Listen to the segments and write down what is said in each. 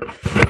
Oh.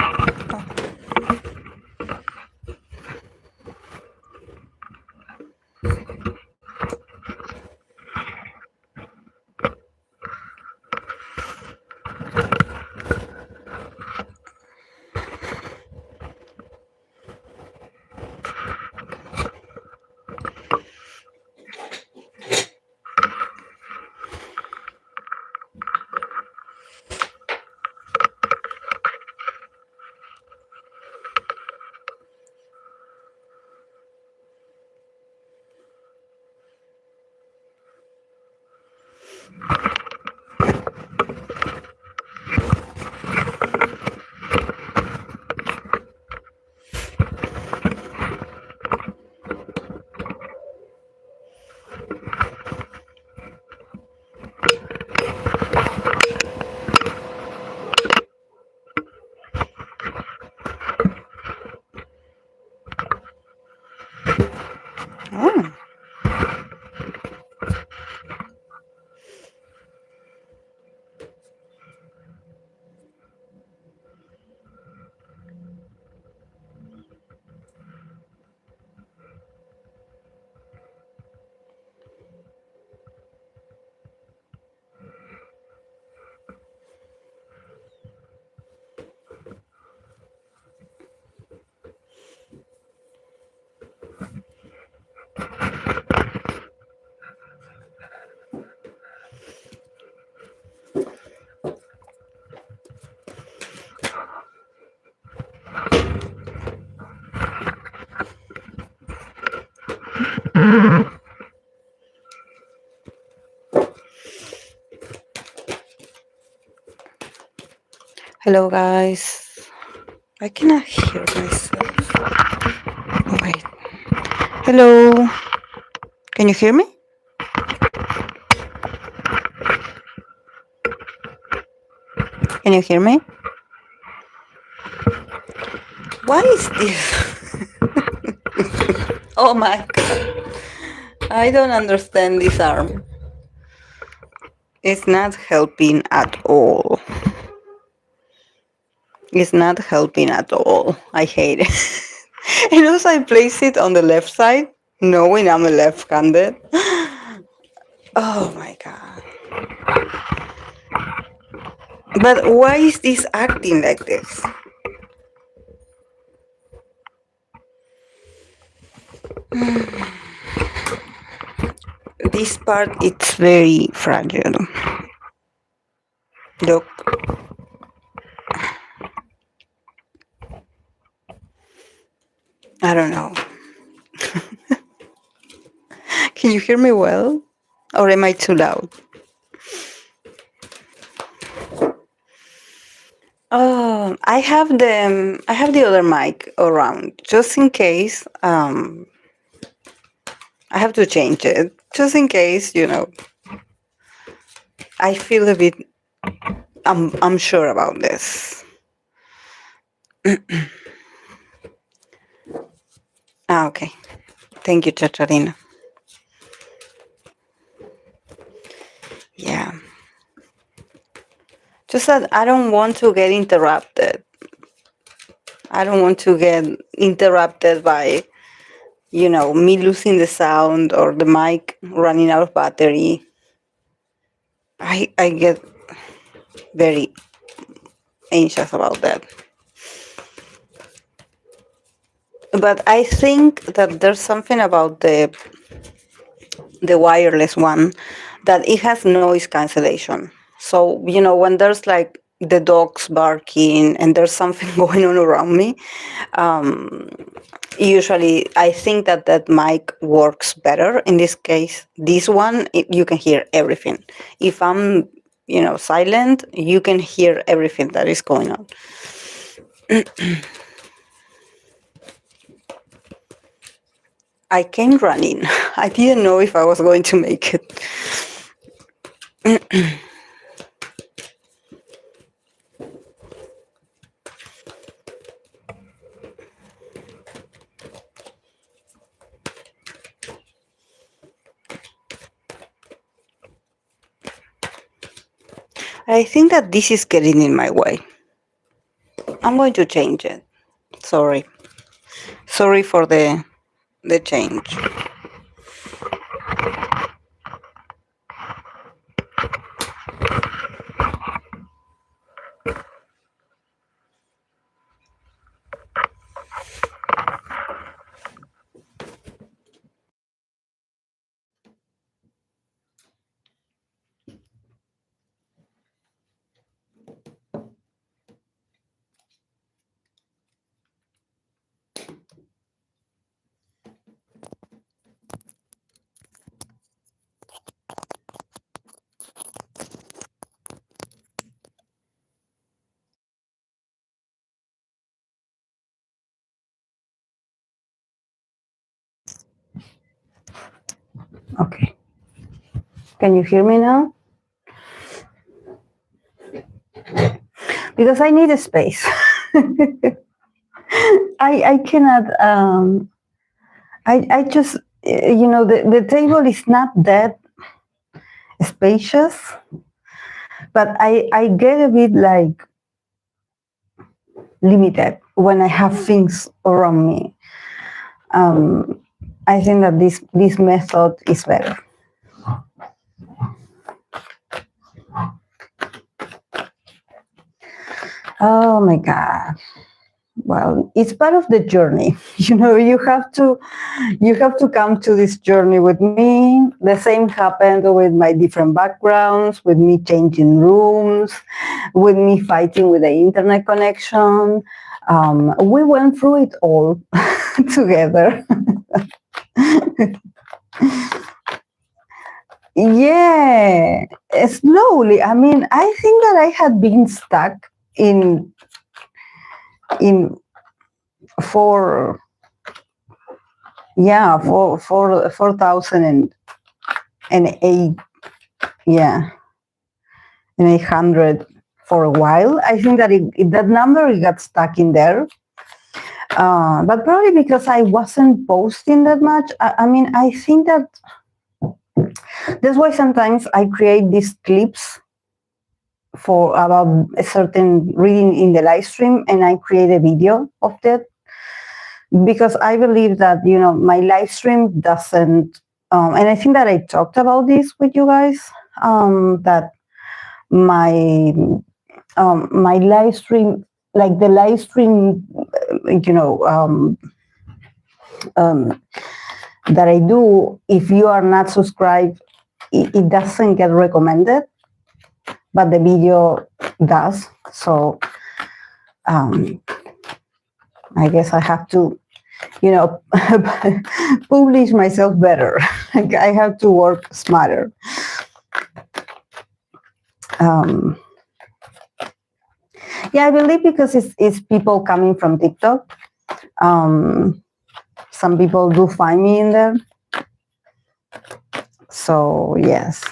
Hello, guys. I cannot hear myself. Wait. Hello. Can you hear me? Can you hear me? Why is this? Oh my god. I don't understand this arm. It's not helping at all. It's not helping at all. I hate it. And also I place it on the left side, knowing I'm a left-handed. Oh my god. But why is this acting like this? This part, it's very fragile. Look. I don't know. Can you hear me well? Or am I too loud? Oh, I have the other mic around just in case. I have to change it just in case, you know. I feel a bit I'm sure about this. Okay. Thank you, Chacharina. Yeah. Just that I don't want to get interrupted. I don't want to get interrupted by, you know, me losing the sound or the mic running out of battery. I get very anxious about that. But I think that there's something about the wireless one that it has noise cancellation. So, you know, when there's like the dogs barking and there's something going on around me, usually I think that mic works better. In this case, this one, you can hear everything. If I'm, you know, silent, you can hear everything that is going on. I came running. I didn't know if I was going to make it. I think that this is getting in my way. I'm going to change it. Sorry. Sorry for the change. Okay. Can you hear me now? Because I need a space. I cannot, I just, the table is not that spacious, but I get a bit like limited when I have things around me. I think that this method is better. Oh my God. Well, it's part of the journey. You have to come to this journey with me. The same happened with my different backgrounds, with me changing rooms, with me fighting with the internet connection. We went through it all together. Yeah, slowly. I mean, I think that I had been stuck in for 4,008, yeah, and 800 for a while. I think that that number got stuck in there, but probably because I wasn't posting that much. I mean, I think that that's why sometimes I create these clips for about a certain reading in the live stream, and I create a video of that, because I believe that my live stream doesn't, and I think that I talked about this with you guys, that my my live stream, like the live stream, that I do, if you are not subscribed, it doesn't get recommended, but the video does. So I guess I have to, publish myself better. I have to work smarter. Yeah, I believe because it's people coming from TikTok. Some people do find me in there. So, yes.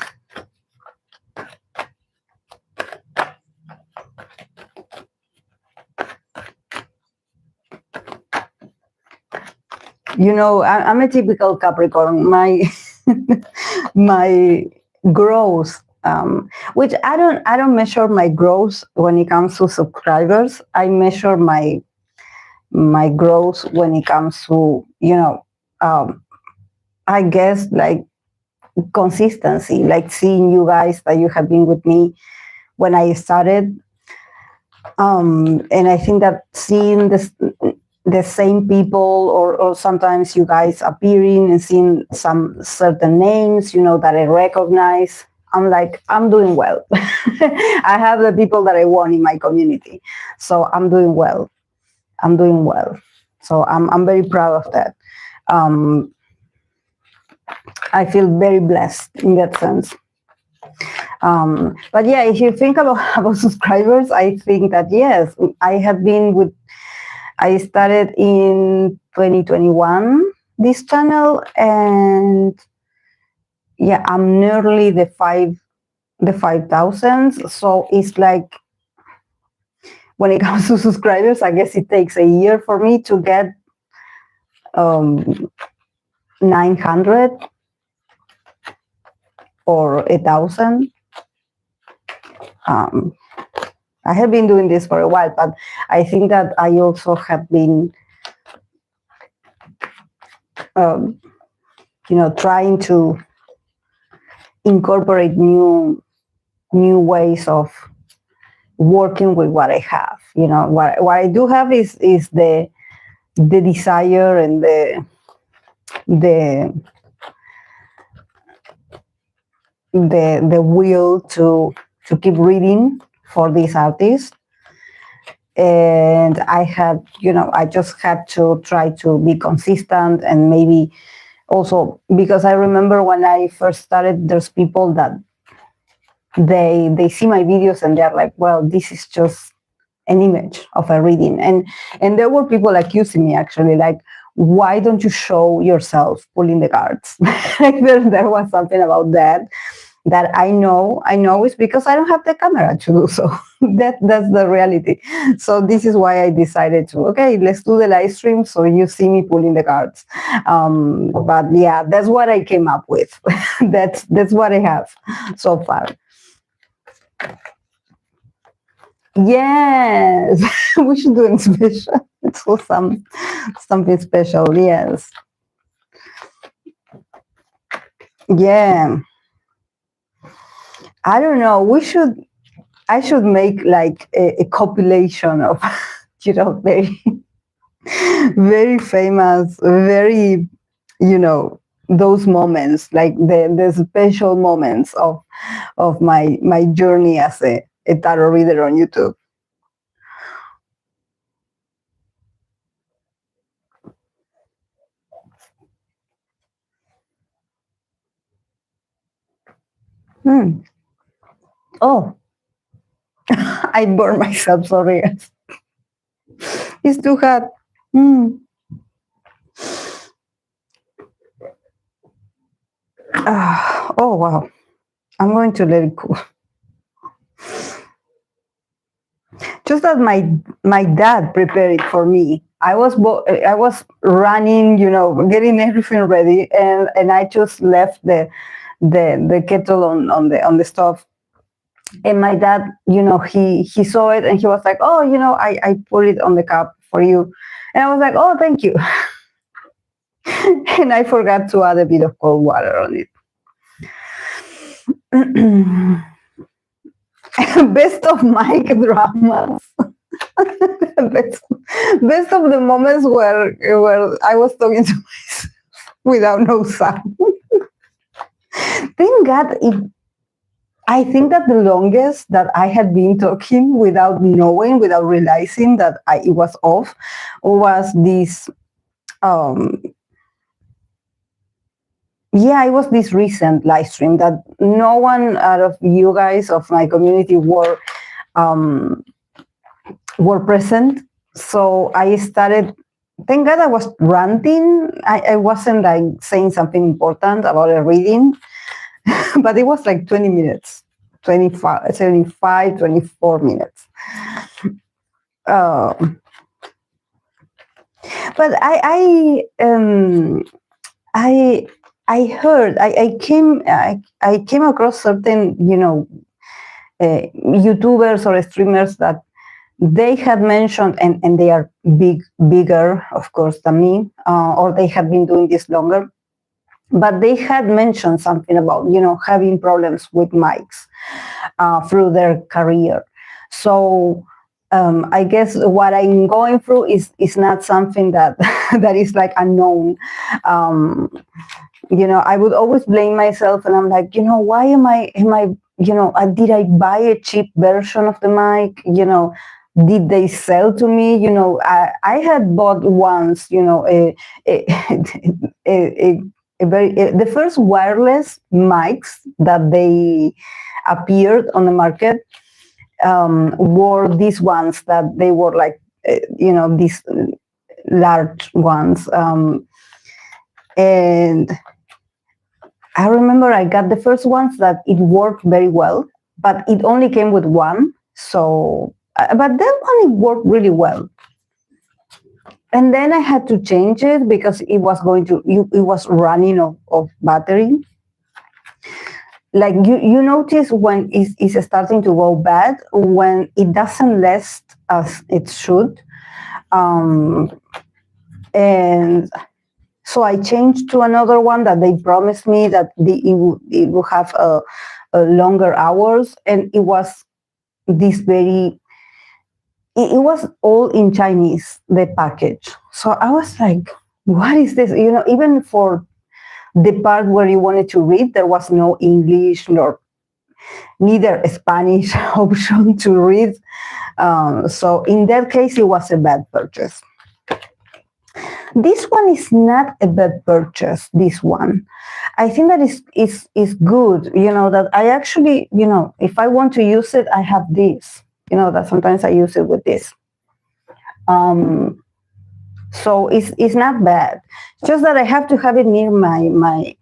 I'm a typical Capricorn. My my growth, which I don't measure my growth when it comes to subscribers. I measure my growth when it comes to I guess like consistency, like seeing you guys that you have been with me when I started. And I think that seeing the same people, or sometimes you guys appearing and seeing some certain names, that I recognize, I'm like, I'm doing well. I have the people that I want in my community. So I'm doing well. So I'm very proud of that. I feel very blessed in that sense. But yeah, if you think about subscribers, I think that yes, I started in 2021 this channel, and yeah, I'm nearly the 5,000. So it's like, when it comes to subscribers, I guess it takes a year for me to get 900 or 1,000. I have been doing this for a while, but I think that I also have been, trying to incorporate new ways of working with what I have. What I do have is the desire and the will to keep reading for these artists. And I just had to try to be consistent, and maybe also because I remember when I first started, there's people that they see my videos and they're like, well, this is just an image of a reading. And there were people accusing me, actually, like, why don't you show yourself pulling the cards? There was something about that I know is because I don't have the camera to do so. That's the reality. So this is why I decided to, okay, let's do the live stream so you see me pulling the cards. But yeah, that's what I came up with. That's what I have so far. Yes, we should do it special. It's something special. Yes. Yeah. I don't know. I should make like a compilation of, very, very famous, very, those moments, like the special moments of my journey as a tarot reader on YouTube. Oh, I burned myself. Sorry, it's too hot. Oh wow, I'm going to let it cool. Just that my dad prepared it for me. I was running, getting everything ready, and I just left the kettle on the stove. And my dad, he saw it and he was like, oh, I put it on the cup for you. And I was like, oh, thank you. And I forgot to add a bit of cold water on it. Best of mic dramas. best of the moments where I was talking to myself without no sound. Thank God, I think that the longest that I had been talking without knowing, without realizing that it was off, was this. It was this recent live stream that no one out of you guys of my community were present. So I started. Thank God I was ranting. I wasn't like saying something important about a reading, but it was like 20 minutes, 25, 75, 24 minutes. But I heard, I came across certain, YouTubers or streamers that they had mentioned, and they are bigger, of course, than me, or they had been doing this longer, but they had mentioned something about, having problems with mics through their career. So I guess what I'm going through is not something that that is like unknown. I would always blame myself, and I'm like, why am I, did I buy a cheap version of the mic? Did they sell to me? I had bought once, the first wireless mics that they appeared on the market were these ones that they were like, these large ones. And I remember I got the first ones that it worked very well, but it only came with one. So, but that one, it worked really well. And then I had to change it because it was running of battery. like you notice when it's starting to go bad, when it doesn't last as it should. And so I changed to another one that they promised me that it would have a longer hours, and it was this very, it was all in Chinese, the package. So I was like, what is this? Even for the part where you wanted to read, there was no English nor neither Spanish option to read. So in that case, it was a bad purchase. This one is not a bad purchase, this one. I think that is good, that I actually, if I want to use it, I have this, that sometimes I use it with this. So it's not bad. It's just that I have to have it near my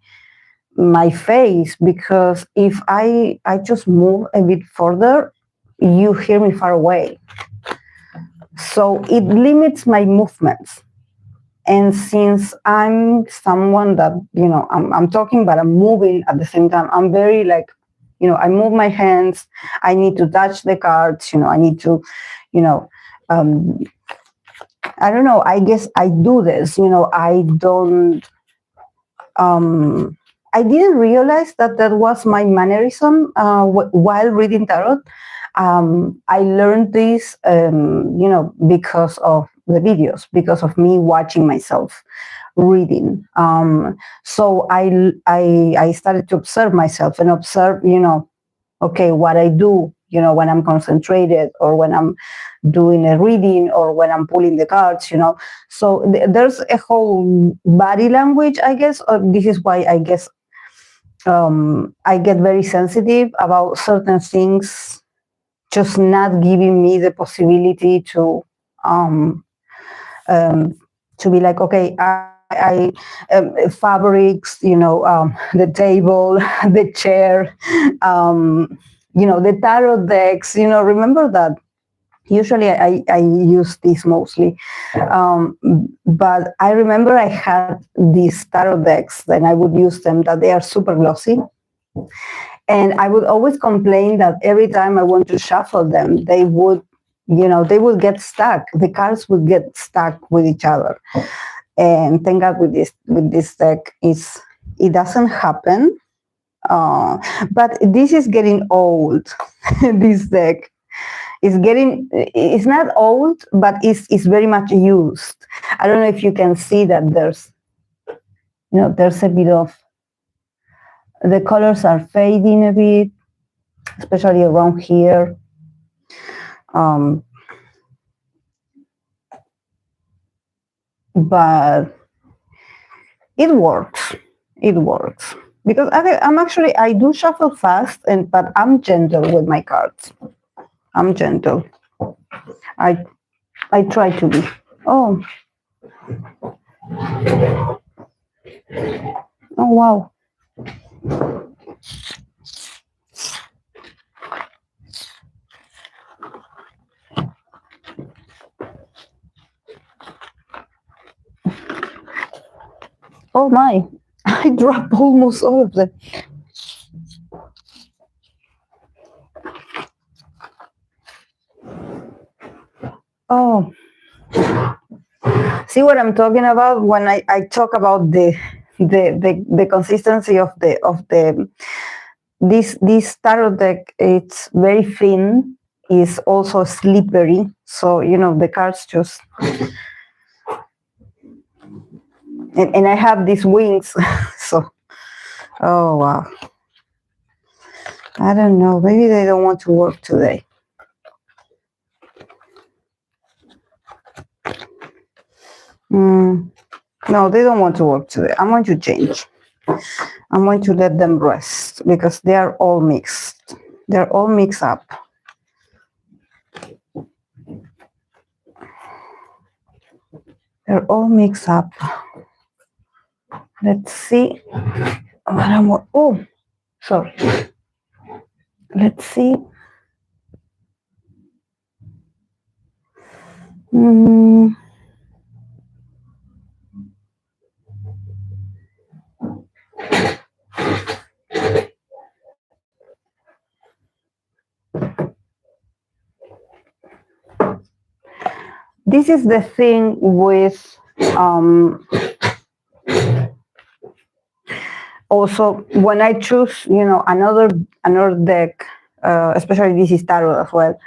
face, because if I just move a bit further, you hear me far away. So it limits my movements. And since I'm someone that, I'm talking, but I'm moving at the same time, I'm very like, I move my hands, I need to touch the cards, I need to, I don't know, I guess I do this, I don't, I didn't realize that was my mannerism while reading tarot. I learned this, because of the videos, because of me watching myself reading. So I started to observe myself and observe, okay, what I do, when I'm concentrated, or when I'm doing a reading, or when I'm pulling the cards, So there's a whole body language, I guess. This is why I guess I get very sensitive about certain things, just not giving me the possibility to be like, okay, I fabrics, the table, the chair, the tarot decks, remember that usually I use these mostly. But I remember I had these tarot decks, and I would use them, that they are super glossy. And I would always complain that every time I want to shuffle them, they would get stuck. The cards would get stuck with each other. And thank God with this deck, it doesn't happen. But this is getting old. This deck it's not old, but it's very much used. I don't know if you can see that there's a bit of, the colors are fading a bit, especially around here. But it works. It works. Because I do shuffle fast, but I'm gentle with my cards. I'm gentle. I try to be. Oh. Oh, wow. Oh my, I dropped almost all of them. Oh, see what I'm talking about when I talk about the consistency of this tarot deck. It's very thin, is also slippery, so the cards just, and I have these wings. So, oh wow, I don't know, maybe they don't want to work today. No, they don't want to work today. I'm going to change. I'm going to let them rest, because they are all mixed. They're all mixed up. They're all mixed up. Let's see. Oh, sorry. Let's see. this is the thing with also when I choose, another deck, especially this is tarot as well,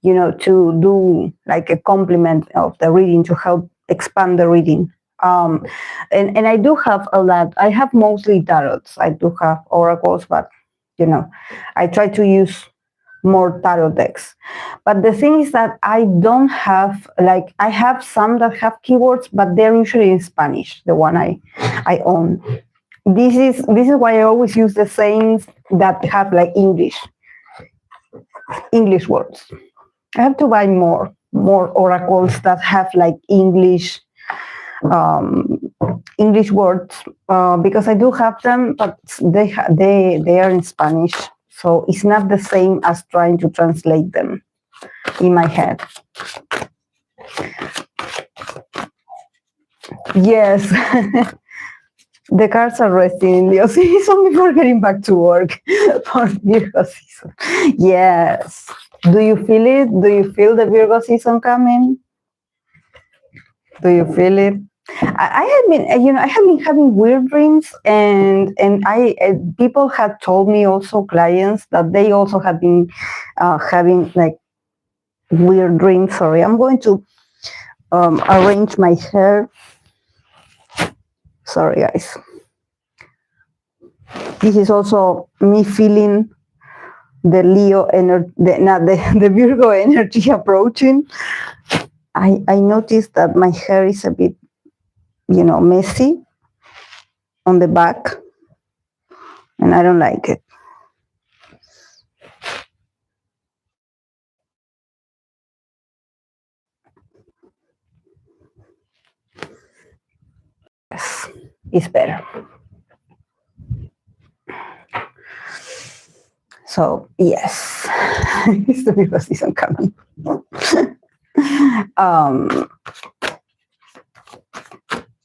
to do like a complement of the reading to help expand the reading. And I do have a lot. I have mostly tarots. I do have oracles, but I try to use more tarot decks. But the thing is that I don't have, like, I have some that have keywords, but they're usually in Spanish, the one I own. This is why I always use the sayings that have like English words. I have to buy more oracles that have like English words because I do have them, but they are in Spanish, so it's not the same as trying to translate them in my head. Yes. The cards are resting in Leo season before getting back to work for Virgo season. Yes. Do you feel it? Do you feel the Virgo season coming? Do you feel it? I have been, I have been having weird dreams, and people have told me, also clients, that they also have been having like weird dreams. Sorry, I'm going to arrange my hair. Sorry, guys. This is also me feeling the Leo energy, the Virgo energy approaching. I noticed that my hair is a bit, messy on the back, and I don't like it. Yes, it's better. So yes, it's the Virgo season coming.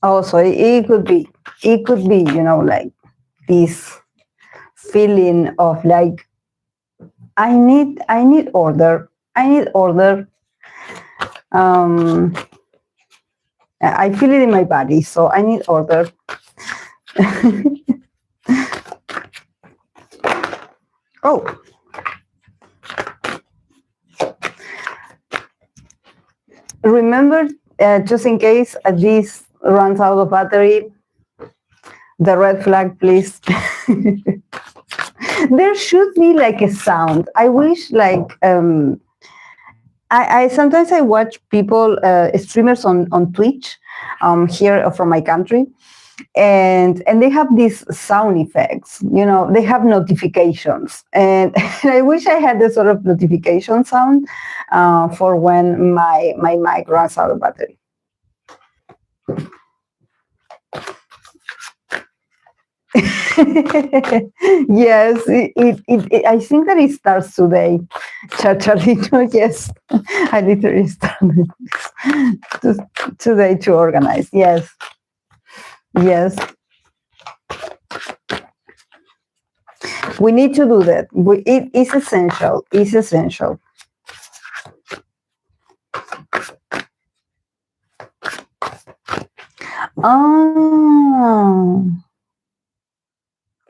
Also, it could be, like this feeling of like I need order. I feel it in my body, so I need order. Oh. Remember, just in case this runs out of battery, the red flag, please. There should be like a sound. I wish like I sometimes I watch people, streamers on Twitch, here from my country, and they have these sound effects. They have notifications, and I wish I had this sort of notification sound for when my mic runs out of battery. Yes, I think that it starts today. Chacharito, yes, I literally started today to organize. Yes. We need to do that. It is essential. It's essential.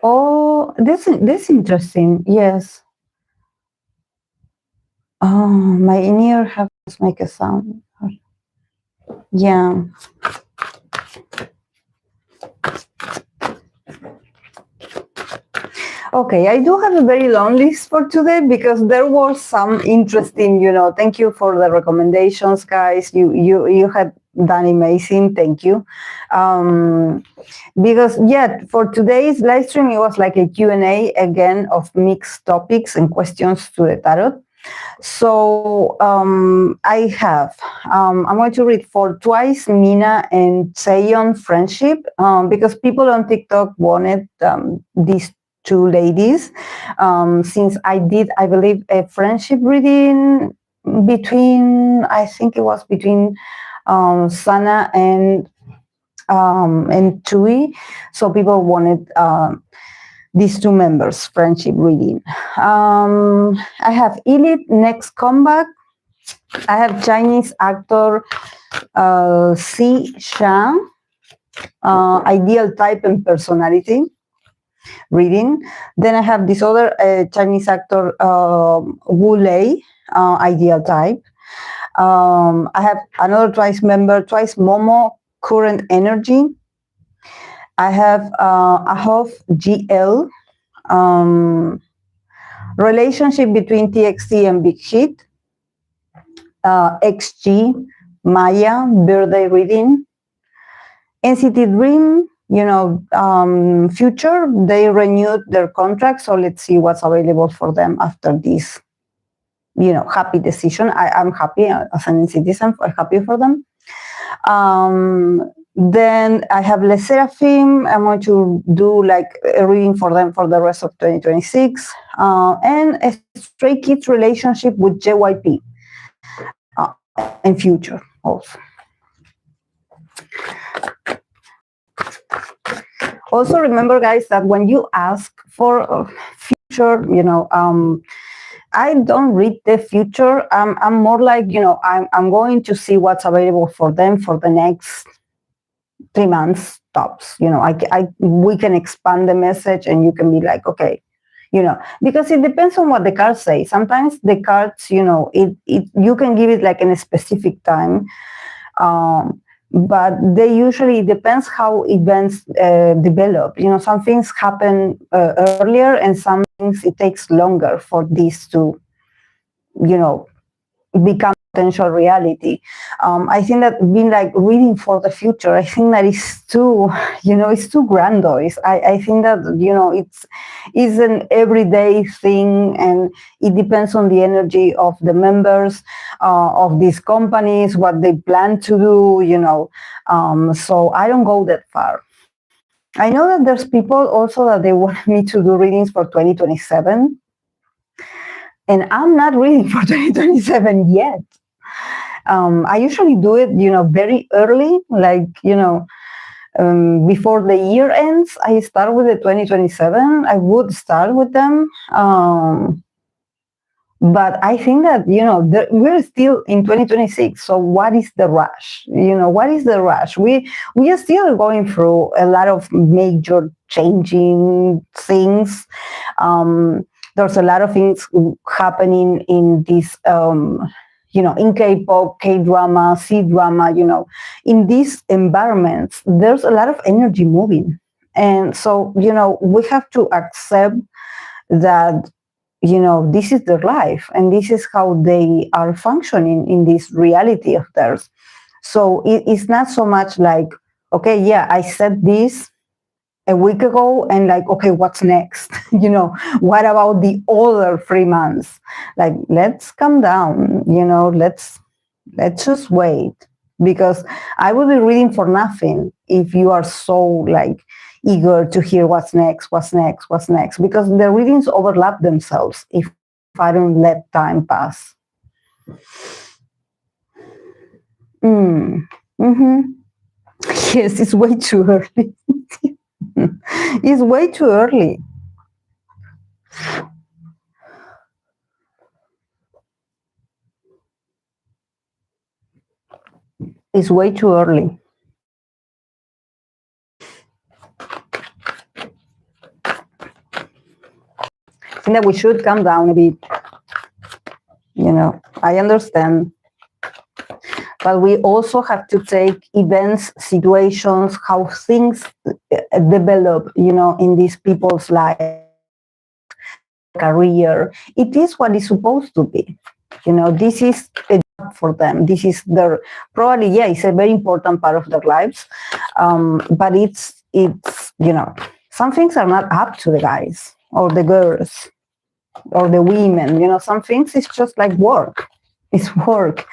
Oh, this interesting. Yes. Oh, my in-ear has to make a sound. Yeah. Okay, I do have a very long list for today because there was some interesting, thank you for the recommendations, guys. You had done amazing. Thank you. Because for today's live stream, it was like a Q&A again of mixed topics and questions to the tarot. So I have, I'm going to read for twice Mina and Chaeyoung friendship because people on TikTok wanted these two ladies, since I did, I believe, a friendship reading between, I think it was between Sana and Tui. So people wanted these two members friendship reading. I have Illit next comeback, I have Chinese actor Si Shang, ideal type and personality, reading. Then I have this other Chinese actor, Wu Lei, ideal type. I have another Twice member, Twice Momo, current energy. I have Ahof JL, relationship between TXT and BigHit. XG, Maya, birthday reading. NCT Dream, future, they renewed their contract, so let's see what's available for them after this, happy decision. I'm happy as an citizen, I'm happy for them. Then I have Sserafim. I'm going to do like a reading for them for the rest of 2026. And a Stray Kids relationship with JYPE and future also. Also remember, guys, that when you ask for future, I don't read the future. I'm more like, I'm going to see what's available for them for the next 3 months tops. We can expand the message and you can be like, okay, because it depends on what the cards say. Sometimes the cards, you can give it like in a specific time. But they usually, it depends how events develop. Some things happen earlier and some things it takes longer for this to, become potential reality. I think that being like reading for the future, I think that is too, it's too grandiose. I think that, it's an everyday thing and it depends on the energy of the members of these companies, what they plan to do, so I don't go that far. I know that there's people also that they want me to do readings for 2027. And I'm not reading for 2027 yet. I usually do it, very early, like, before the year ends, I start with the 2027. I would start with them. But I think that, we're still in 2026. So what is the rush? What is the rush? We are still going through a lot of major changing things. There's a lot of things happening in this, in K-pop, K-drama, C-drama, in these environments, there's a lot of energy moving. And so, we have to accept that, this is their life and this is how they are functioning in this reality of theirs. So it's not so much like, okay, yeah, I said this a week ago and like, okay, what's next? What about the other 3 months? Like, let's calm down, let's just wait, because I will be reading for nothing if you are so like eager to hear what's next, because the readings overlap themselves if I don't let time pass. Yes, it's way too early. It's way too early. It's way too early. I think that we should calm down a bit. I understand. But we also have to take events, situations, how things develop, in these people's lives, career. It is what it's supposed to be. This is a job for them. This is their, probably, yeah, it's a very important part of their lives. But it's, some things are not up to the guys or the girls or the women, some things it's just like work. It's work.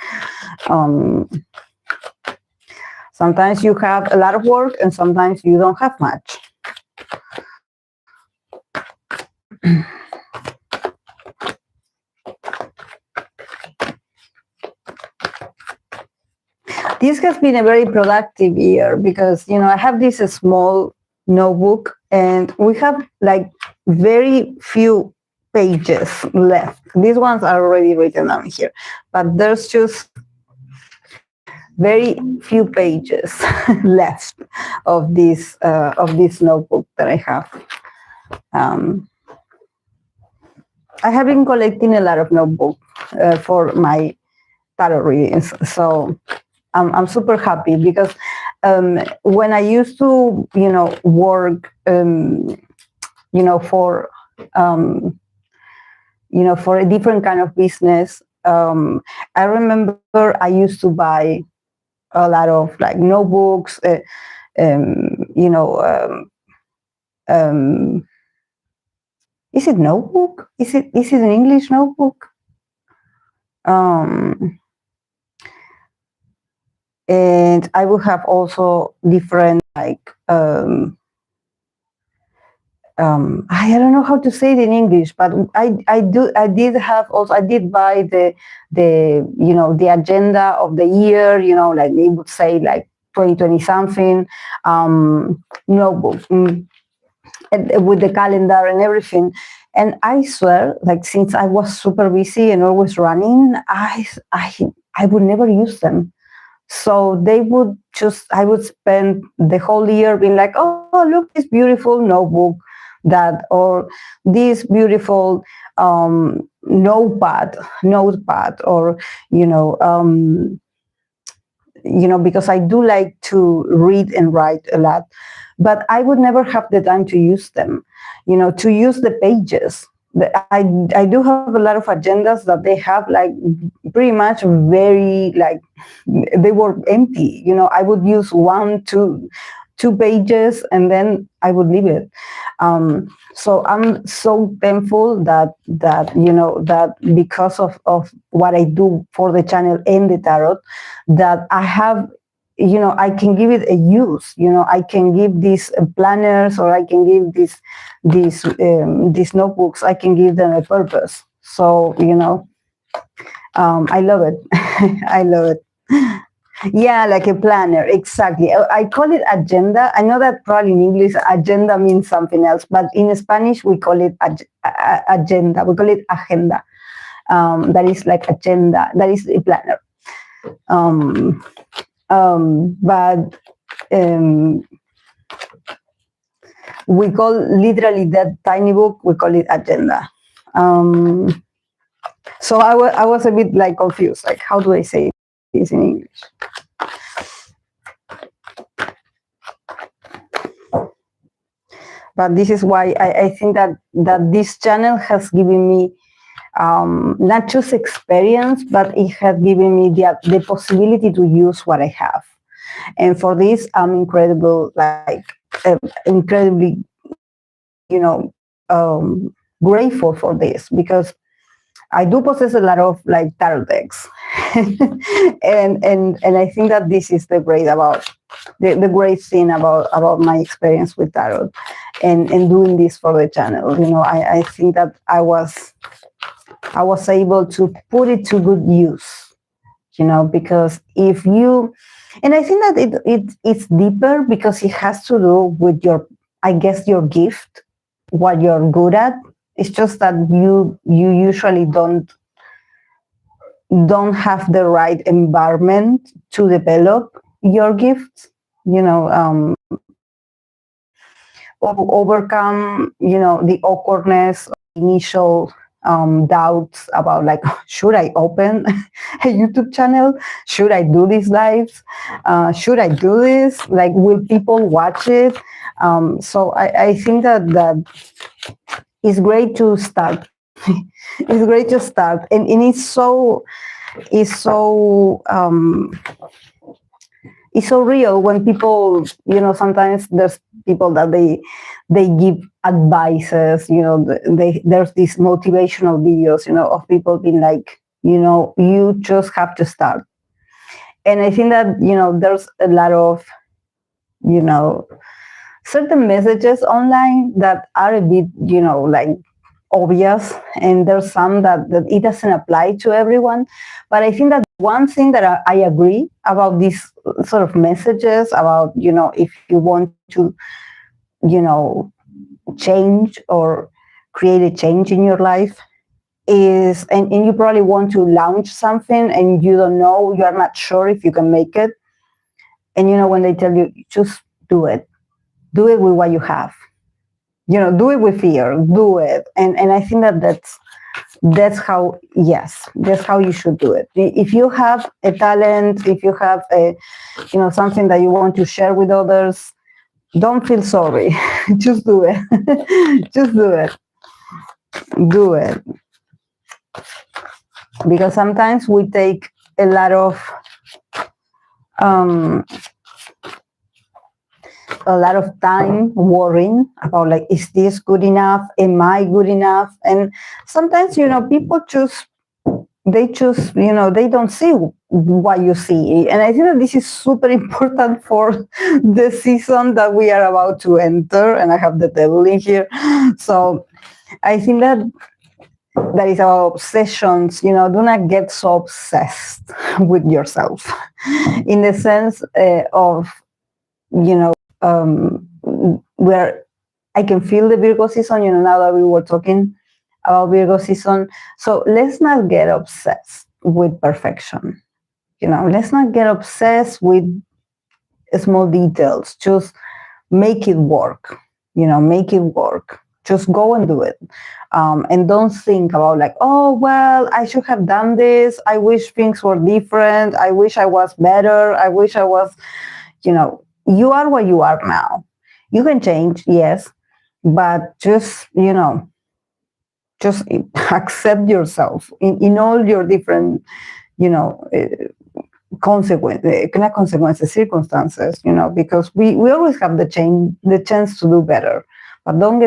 Sometimes you have a lot of work and sometimes you don't have much. This has been a very productive year because, I have this small notebook and we have like very few pages left. These ones are already written down here, but there's just very few pages left of this notebook that I have. I have been collecting a lot of notebooks for my tarot readings, so I'm super happy because when I used to, work, for for a different kind of business, I remember I used to buy a lot of like notebooks, is it notebook? Is it an English notebook? And I will have also different like I don't know how to say it in English, but I did buy the agenda of the year, like they would say like 2020 something notebook with the calendar and everything. And I swear, like since I was super busy and always running, I would never use them. So I would spend the whole year being like, oh, look, this beautiful notebook or this beautiful notepad, or, because I do like to read and write a lot, but I would never have the time to use them, to use the pages. I do have a lot of agendas that they have like pretty much very like they were empty. I would use two pages and then I would leave it. So I'm so thankful that because of what I do for the channel and the tarot, that I have, I can give it a use. I can give these planners, or I can give these notebooks, I can give them a purpose. So, I love it. I love it. Yeah, like a planner, exactly. I call it agenda. I know that probably in English, agenda means something else, but in Spanish, we call it agenda. We call it agenda. That is like agenda. That is a planner. But we call literally that tiny book, we call it agenda. So I was a bit like confused, like how do I say this in English? But this is why I think that this channel has given me not just experience, but it has given me the possibility to use what I have. And for this, I'm incredibly, grateful for this, because I do possess a lot of like tarot decks, and I think that this is the great thing about my experience with tarot, and doing this for the channel. I think that I was able to put it to good use, because if you, and I think that it's deeper, because it has to do with your gift, what you're good at. It's just that you usually don't have the right environment to develop your gifts, overcome, the awkwardness, initial doubts about like, should I open a YouTube channel? Should I do these lives? Should I do this? Like, will people watch it? So I think that it's great to start. It's great to start, and it's so real when people, sometimes there's people that they give advices, there's these motivational videos, of people being like, you just have to start. And I think that, there's a lot of, certain messages online that are a bit, like obvious, and there's some that it doesn't apply to everyone. But I think that one thing that I agree about these sort of messages about, if you want to, change or create a change in your life is, and you probably want to launch something and you don't know, you are not sure if you can make it. And when they tell you, just do it with what you have, do it with fear, do it. And I think that's how you should do it. If you have a talent, if you have something that you want to share with others, don't feel sorry. Just do it. Just do it. Do it. Because sometimes we take a lot of time worrying about, like, is this good enough? Am I good enough? And sometimes, people they don't see what you see. And I think that this is super important for the season that we are about to enter. And I have the devil in here. So I think that is our obsessions. Do not get so obsessed with yourself in the sense of, where I can feel the Virgo season, now that we were talking about Virgo season. So let's not get obsessed with perfection. Let's not get obsessed with small details. Just make it work. Make it work. Just go and do it. And don't think about, like, oh, well, I should have done this. I wish things were different. I wish I was better. I wish I was, you are what you are now. You can change, yes, but just, just accept yourself in all your different, circumstances, because we always have the chance to do better, but don't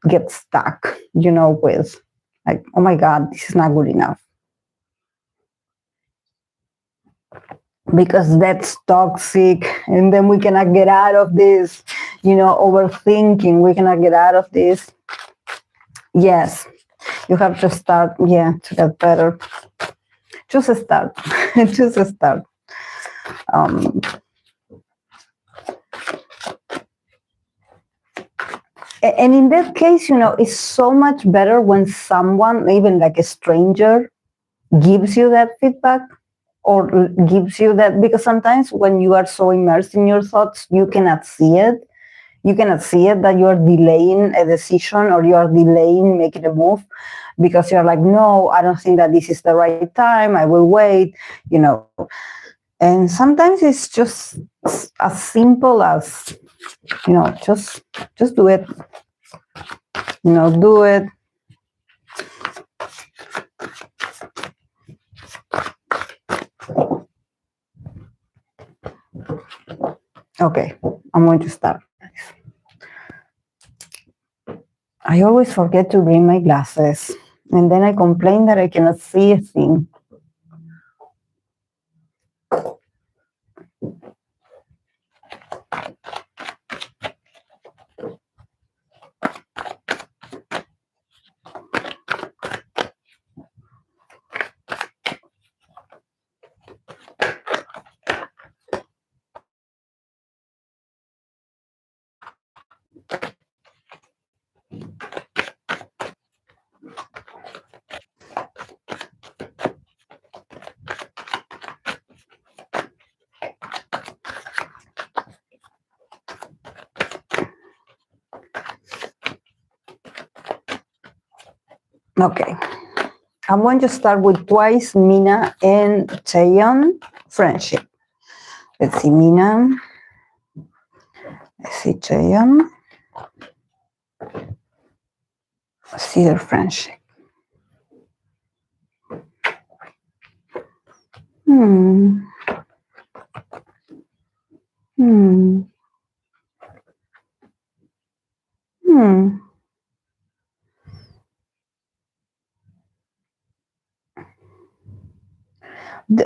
get stuck, with, like, oh my God, this is not good enough. Because that's toxic, and then we cannot get out of this, overthinking. We cannot get out of this. Yes, you have to start, to get better. Just start. Just start. And in that case, it's so much better when someone, even like a stranger, gives you that feedback, or gives you that, because sometimes when you are so immersed in your thoughts, you cannot see it. You cannot see it that you are delaying a decision, or you are delaying making a move, because you're like, no, I don't think that this is the right time. I will wait, And sometimes it's just as simple as, just do it. Do it. Okay, I'm going to start. I always forget to bring my glasses, and then I complain that I cannot see a thing. Okay, I'm going to start with twice Mina and Chaeyoung, friendship. Let's see Mina. Let's see Chaeyoung. Let's see their friendship.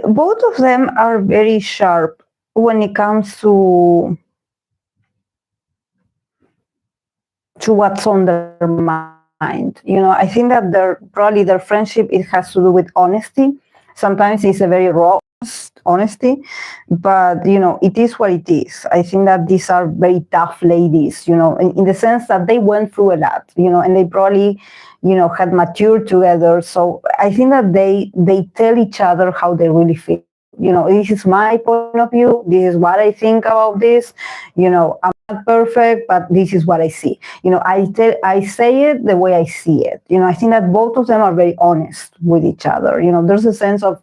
Both of them are very sharp when it comes to what's on their mind. I think that their friendship, it has to do with honesty. Sometimes it's a very raw, honesty, but it is what it is. I think that these are very tough ladies, in the sense that they went through a lot, and they probably had matured together. So I think that they tell each other how they really feel. This is my point of view, this is what I think about this, I'm not perfect, but this is what I see. I say it the way I see it. I think that both of them are very honest with each other. There's a sense of,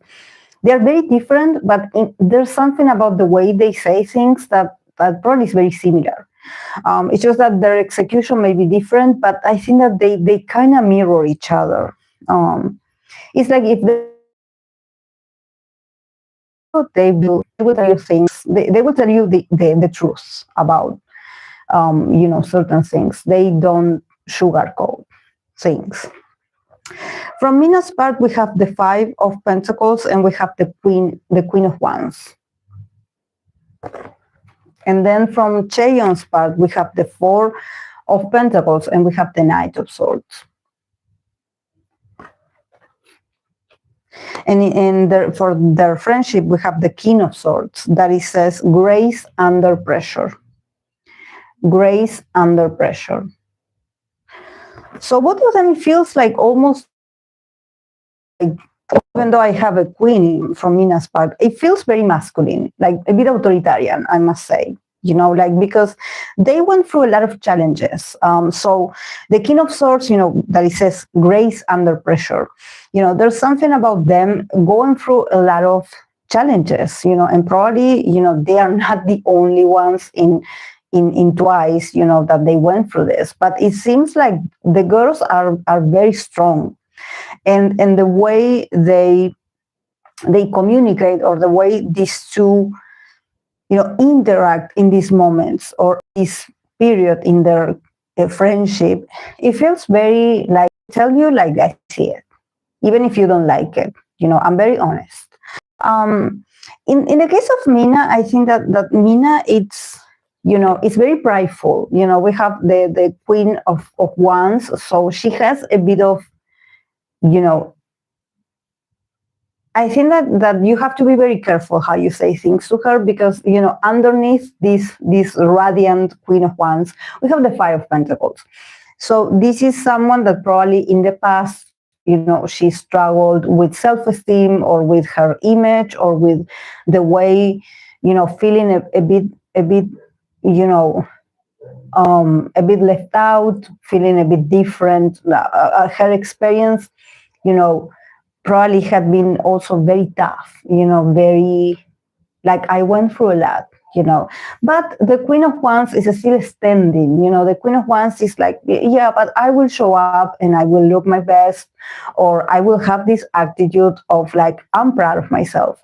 they're very different, but there's something about the way they say things that probably is very similar. It's just that their execution may be different, but I think that they kind of mirror each other. It's like if they will tell you things, they will tell you the truth about certain things. They don't sugarcoat things. From Mina's part, we have the 5 of Pentacles and we have the Queen of Wands. And then from Chaeyoung's part, we have the 4 of Pentacles and we have the Knight of Swords. And for their friendship, we have the King of Swords, that it says grace under pressure. Grace under pressure. So both of them feels like almost, like, even though I have a queen from Mina's part, it feels very masculine, like a bit authoritarian, I must say. Because they went through a lot of challenges. So the King of Swords, that it says grace under pressure. There's something about them going through a lot of challenges, and probably, they are not the only ones in Twice, that they went through this. But it seems like the girls are very strong. And the way they communicate, or the way these two interact in these moments or this period in their friendship, it feels very like, tell you like I see it, even if you don't like it. I'm very honest. In the case of Mina, I think that Mina, it's very prideful. We have the Queen of Wands, so she has a bit of, I think that you have to be very careful how you say things to her, because underneath this radiant Queen of Wands, we have the 5 of Pentacles. So this is someone that probably in the past, she struggled with self-esteem, or with her image, or with the way, feeling a bit a bit left out, feeling a bit different. Her experience, probably had been also very tough, very, like, I went through a lot, But the Queen of Wands is still standing, the Queen of Wands is like, yeah, but I will show up and I will look my best, or I will have this attitude of like, I'm proud of myself.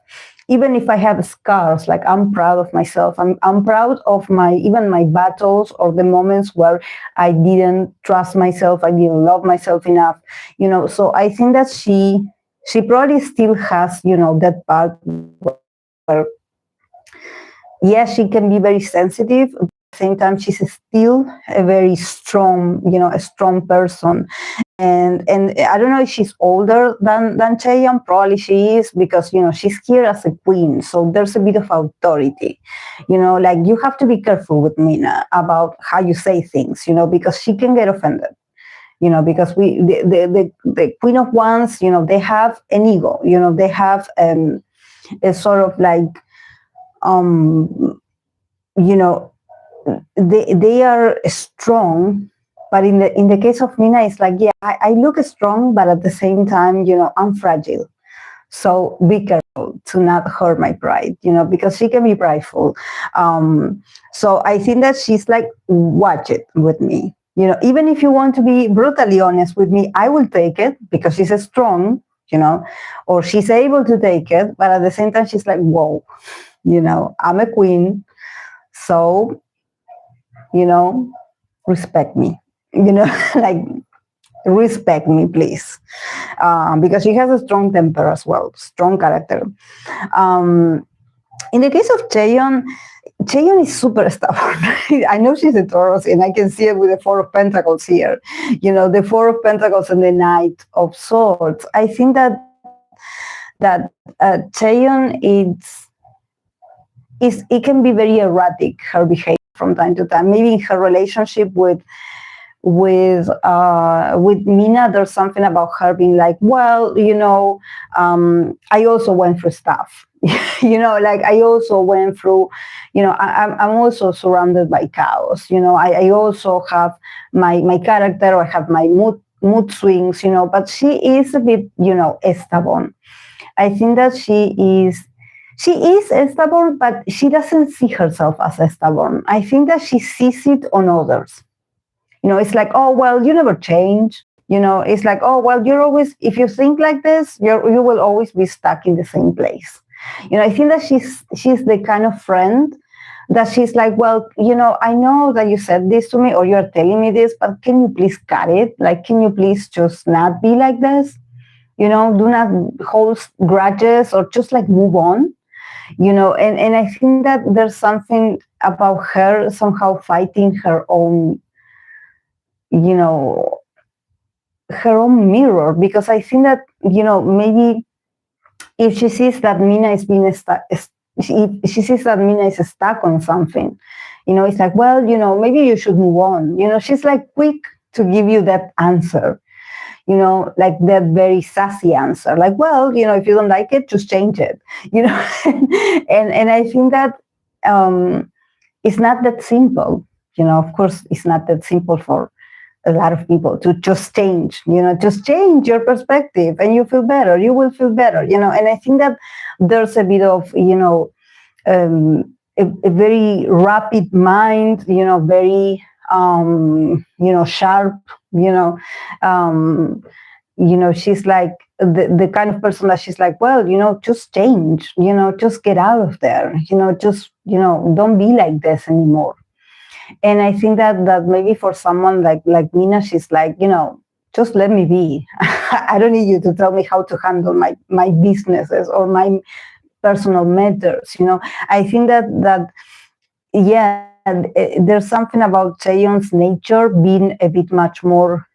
Even if I have scars, like, I'm proud of myself. I'm proud of even my battles, or the moments where I didn't trust myself, I didn't love myself enough, So I think that she probably still has, that part where, yes, she can be very sensitive, but at the same time, she's still a very strong, a strong person. And I don't know if she's older than Chaeyoung. Probably she is, because, she's here as a queen. So there's a bit of authority, like, you have to be careful with Mina about how you say things, because she can get offended. Because the Queen of Wands, they have an ego, they have a sort of like, they are strong, but in the case of Mina, it's like, yeah, I look strong, but at the same time, I'm fragile. So be careful to not hurt my pride, because she can be prideful. So I think that she's like, watch it with me. Even if you want to be brutally honest with me, I will take it, because she's strong, or she's able to take it. But at the same time, she's like, whoa, I'm a queen. So, respect me, like, respect me, please. Because she has a strong temper as well, strong character. In the case of Chaeyoung is super stubborn. I know she's a Taurus, and I can see it with the 4 of Pentacles here. The 4 of Pentacles and the Knight of Swords. I think that Chaeyoung is, it can be very erratic, her behavior from time to time. Maybe in her relationship with Mina, there's something about her being like, well, I also went through stuff. Like I also went through, I'm also surrounded by chaos. I also have my character, or I have my mood swings, but she is a bit, stubborn. I think that she is stubborn, but she doesn't see herself as stubborn. I think that she sees it on others. It's like, oh, well, you never change. It's like, oh, well, you're always, if you think like this, you will always be stuck in the same place. I think that she's the kind of friend that she's like, well, I know that you said this to me, or you're telling me this, but can you please cut it? Like, can you please just not be like this? Do not hold grudges, or just like move on. And I think that there's something about her somehow fighting her own, her own mirror, because I think that, maybe if she sees that Mina is being stuck, if she sees that Mina is stuck on something, it's like, well, maybe you should move on. She's like quick to give you that answer, like that very sassy answer, like, well, if you don't like it, just change it, and I think that it's not that simple. Of course, it's not that simple for a lot of people to just change, just change your perspective and you feel better, you will feel better, and I think that there's a bit of, a very rapid mind, very, sharp, she's like the kind of person that she's like, well, just change, just get out of there, just, don't be like this anymore. And I think that maybe for someone like Mina, she's like, just let me be. I don't need you to tell me how to handle my businesses or my personal matters. I think that yeah, there's something about Chaeyoung's nature being a bit much more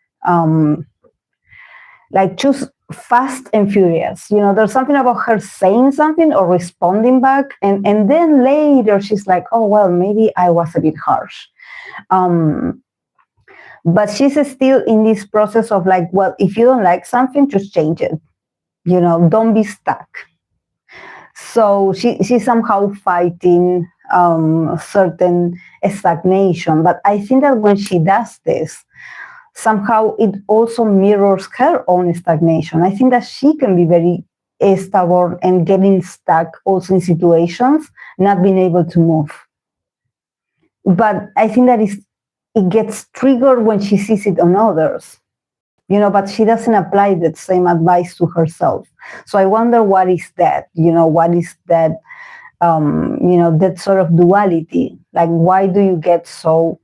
like just fast and furious. There's something about her saying something or responding back, and then later she's like, oh, well, maybe I was a bit harsh. But she's still in this process of like, well, if you don't like something, just change it. Don't be stuck. So she's somehow fighting certain stagnation. But I think that when she does this, somehow it also mirrors her own stagnation. I think that she can be very stubborn and getting stuck also in situations, not being able to move. But I think that it gets triggered when she sees it on others, but she doesn't apply that same advice to herself. So I wonder what is that, what is that, that sort of duality? Like, why do you get so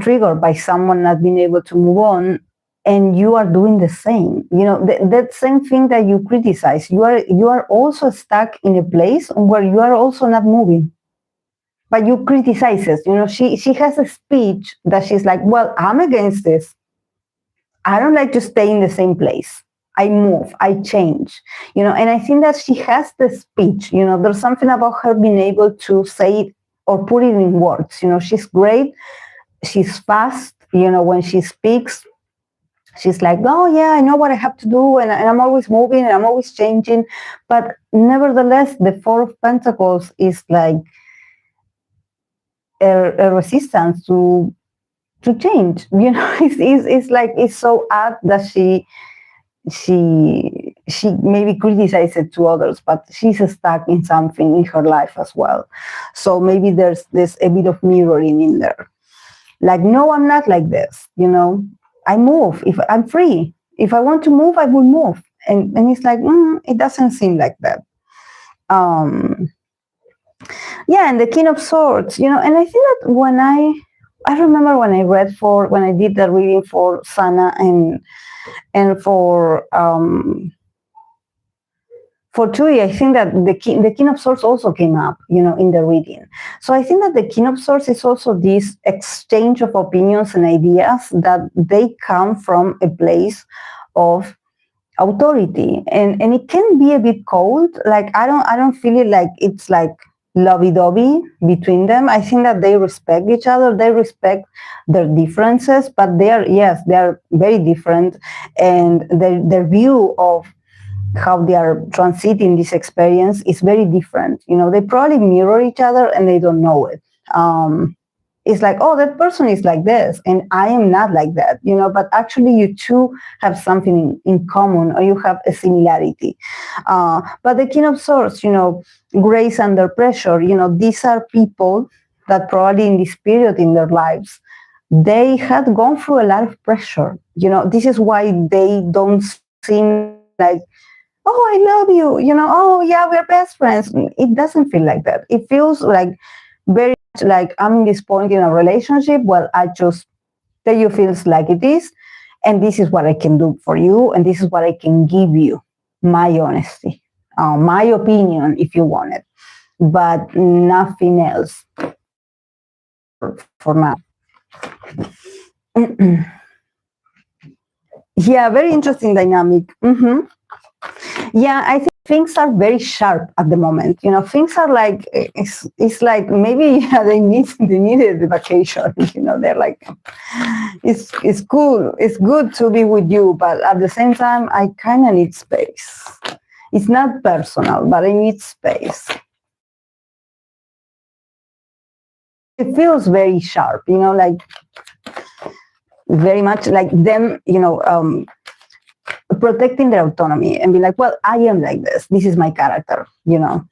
triggered by someone not being able to move on, and you are doing the same? That same thing that you criticize, you are also stuck in a place where you are also not moving, but you criticize it. She has a speech that she's like, well, I'm against this. I don't like to stay in the same place. I move, I change, and I think that she has the speech, there's something about her being able to say it or put it in words. She's great. She's fast, when she speaks, she's like, oh yeah, I know what I have to do, and I'm always moving and I'm always changing. But nevertheless, the Four of Pentacles is like a resistance to change. It's like, it's so odd that she maybe criticizes it to others, but she's stuck in something in her life as well. So maybe there's a bit of mirroring in there. Like, no, I'm not like this. I move. If I'm free, if I want to move, I will move. And it's like, it doesn't seem like that. Yeah, and the King of Swords, and I think that when I remember when I did the reading for Sana and for Tui, I think that the King of Swords also came up, in the reading. So I think that the King of Swords is also this exchange of opinions and ideas that they come from a place of authority, and it can be a bit cold. Like I don't feel it like it's like lovey-dovey between them. I think that they respect each other, they respect their differences, but they are very different, and their view of how they are transiting this experience is very different. You know, they probably mirror each other and they don't know it. It's like, oh, that person is like this and I am not like that, you know, but actually you two have something in common, or you have a similarity. But the King of Swords, you know, grace under pressure, you know, these are people that probably in this period in their lives, they had gone through a lot of pressure. You know, this is why they don't seem like, oh, I love you, you know, oh yeah, we're best friends. It doesn't feel like that. It feels like very much like I'm in this point in a relationship. Well, I just tell you feels like it is, and this is what I can do for you, and this is what I can give you, my honesty, my opinion, if you want it, but nothing else for now. Yeah, very interesting dynamic. Yeah, I think things are very sharp at the moment. You know, things are like it's like maybe they needed the vacation. You know, they're like it's cool, it's good to be with you, but at the same time, I kind of need space. It's not personal, but I need space. It feels very sharp. You know, like very much like them. You know. Protecting their autonomy and be like, well, I am like this. This is my character, you know.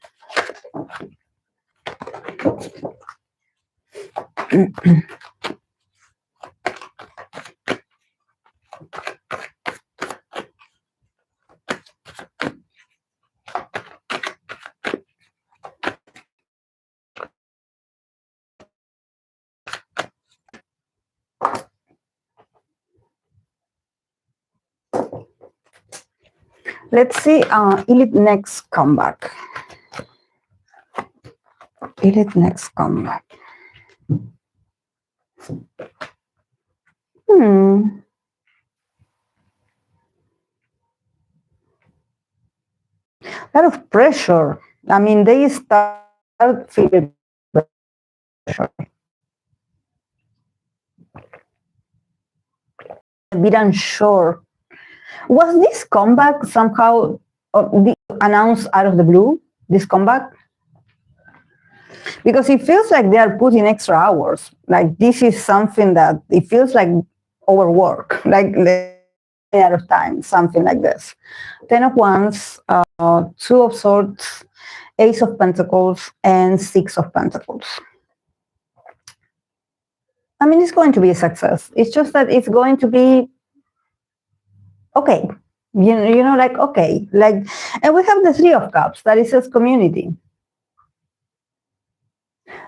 Let's see, Illit next comeback. Illit next comeback. A lot of pressure. I mean, they start feeling pressure. A bit unsure. Was this comeback somehow announced out of the blue, this comeback? Because it feels like they are putting extra hours. Like this is something that it feels like overwork, like out of time, something like this. 10 of Wands, 2 of Swords, Ace of Pentacles, and 6 of Pentacles. I mean, it's going to be a success. It's just that it's going to be okay. You know, like, okay. Like, and we have the 3 of Cups, that is as community.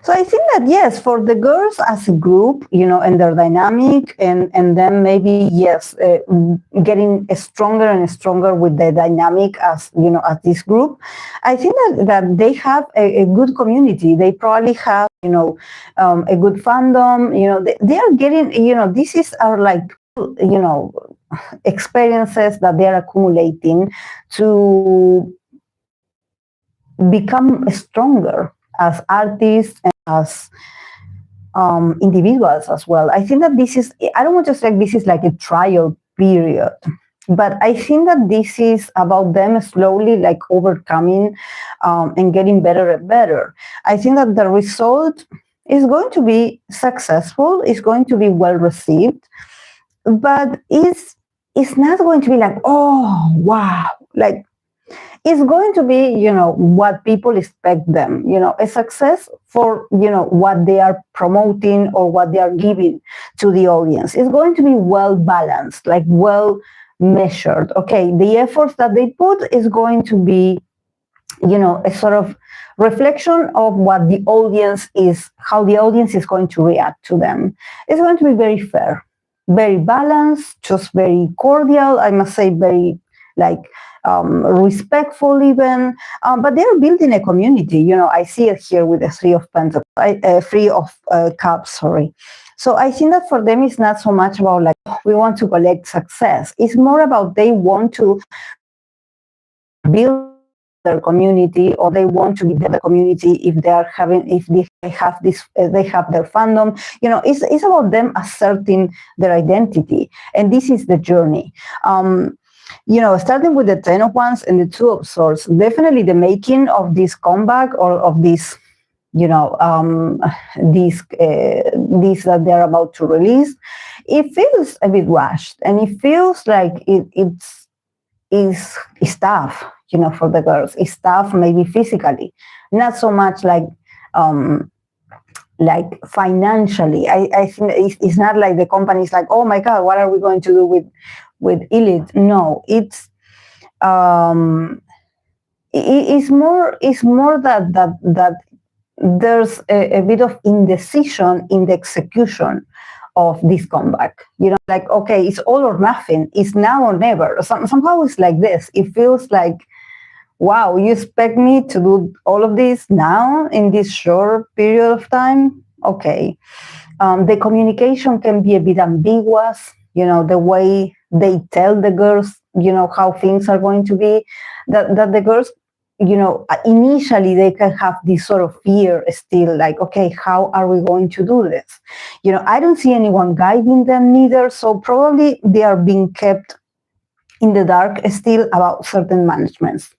So I think that, yes, for the girls as a group, you know, and their dynamic, and then maybe, yes, getting stronger and stronger with the dynamic as, you know, as this group, I think that they have a good community. They probably have, you know, a good fandom, you know, they are getting, you know, this is our, like, you know, experiences that they are accumulating to become stronger as artists and as individuals as well. I think that this is, I don't want to say this is like a trial period, but I think that this is about them slowly like overcoming and getting better and better. I think that the result is going to be successful, it's going to be well received, but it's not going to be like, oh, wow, like, it's going to be, you know, what people expect them, you know, a success for, you know, what they are promoting or what they are giving to the audience. It's going to be well balanced, like well measured. Okay, the efforts that they put is going to be, you know, a sort of reflection of what the audience is, how the audience is going to react to them. It's going to be very fair, very balanced, just very cordial. I must say, very like respectful even, but they're building a community. You know, I see it here with the Three of Pentacles, Three of Cups, sorry. So I think that for them it's not so much about like, we want to collect success. It's more about they want to build their community, or they want to be the community if they are having, if they have this, they have their fandom. You know, it's about them asserting their identity, and this is the journey. You know, starting with the Ten of Wands and the Two of Swords, definitely the making of this comeback, or of this, you know, these that they're about to release, it feels a bit rushed, and it feels like it's tough, you know, for the girls. It's tough, maybe physically, not so much like financially. I think it's not like the company's like, oh my God, what are we going to do with Illit? No, it's more that there's a bit of indecision in the execution of this comeback. You know, like, okay, it's all or nothing. It's now or never. Somehow it's like this. It feels like, wow, you expect me to do all of this now in this short period of time? Okay. The communication can be a bit ambiguous, you know, the way they tell the girls, you know, how things are going to be, that the girls, you know, initially they can have this sort of fear still, like, okay, how are we going to do this? You know, I don't see anyone guiding them neither, so probably they are being kept in the dark still about certain managements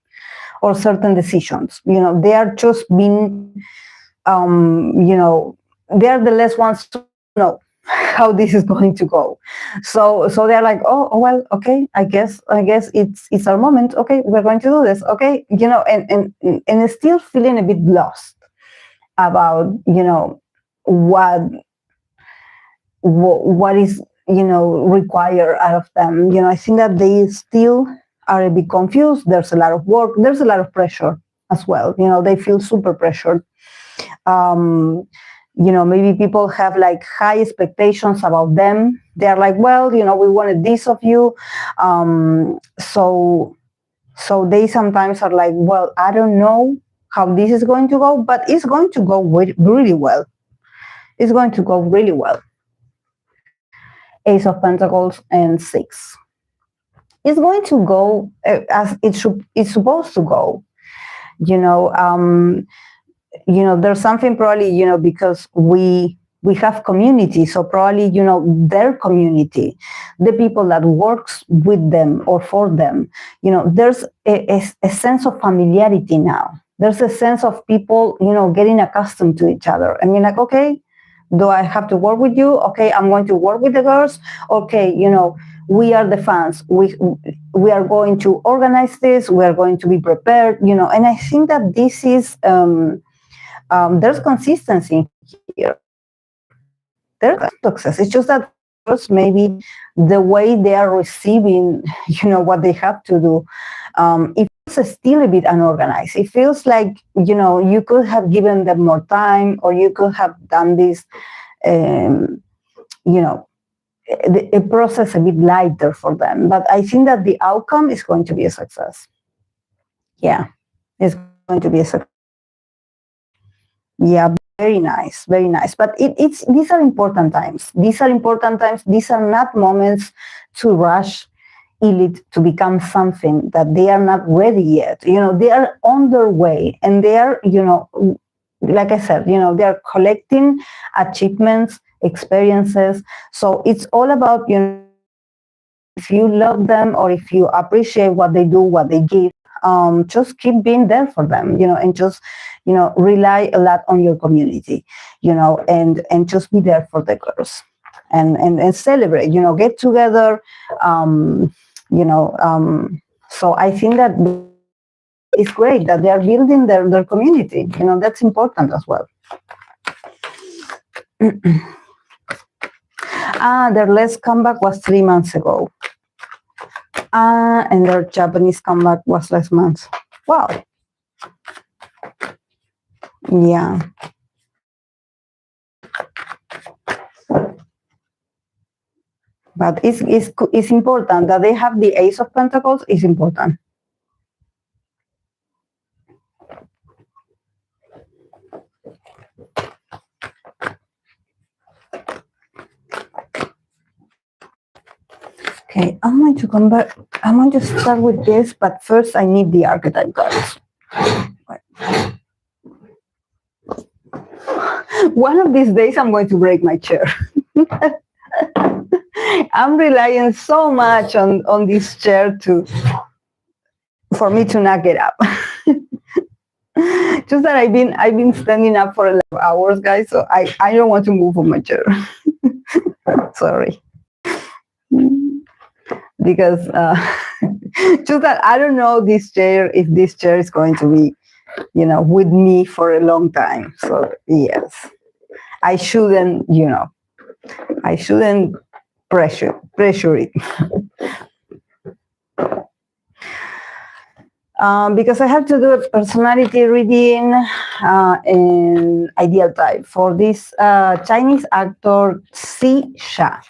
or certain decisions. You know, they are just being, you know, they are the last ones to know how this is going to go. So they're like, oh well, okay, I guess it's our moment. Okay, we're going to do this. Okay, you know, and still feeling a bit lost about, you know, what is, you know, required out of them. You know, I think that they still are a bit confused. There's a lot of work. There's a lot of pressure as well. You know, they feel super pressured. You know, maybe people have like high expectations about them. They're like, well, you know, we wanted this of you. So they sometimes are like, well, I don't know how this is going to go, but it's going to go really well. It's going to go really well. Ace of Pentacles and 6. It's going to go as it's supposed to go. You know, there's something probably, you know, because we have community, so probably, you know, their community, the people that works with them or for them, you know, there's a sense of familiarity now. There's a sense of people, you know, getting accustomed to each other. I mean, like, okay, do I have to work with you? Okay, I'm going to work with the girls. Okay, you know, we are the fans. We are going to organize this. We are going to be prepared, you know, and I think that this is, there's consistency here. There's success. It's just that maybe the way they are receiving, you know, what they have to do, it feels still a bit unorganized. It feels like, you know, you could have given them more time, or you could have done this, you know, a process a bit lighter for them. But I think that the outcome is going to be a success. Yeah, it's going to be a success. Yeah, very nice, very nice. But these are important times. These are important times. These are not moments to rush Illit to become something that they are not ready yet. You know, they are on their way, and they are, you know, like I said, you know, they are collecting achievements, experiences. So it's all about, you know, if you love them or if you appreciate what they do, what they give, just keep being there for them, you know, and just, you know, rely a lot on your community, you know, and just be there for the girls, and celebrate, you know, get together, you know, so I think that it's great that they are building their community, you know, that's important as well. Their last comeback was 3 months ago. And their Japanese comeback was last month. Wow. Yeah. But it's important that they have the Ace of Pentacles is important. Okay, I'm going to come back. I'm going to start with this, but first I need the archetype cards. One of these days I'm going to break my chair. I'm relying so much on this chair for me to not get up. Just that I've been standing up for 11 hours, guys, so I don't want to move on my chair. Sorry. Because just that I don't know if this chair is going to be, with me for a long time. So yes, I shouldn't, I shouldn't pressure it. Because I have to do a personality reading in ideal type for this Chinese actor Sha.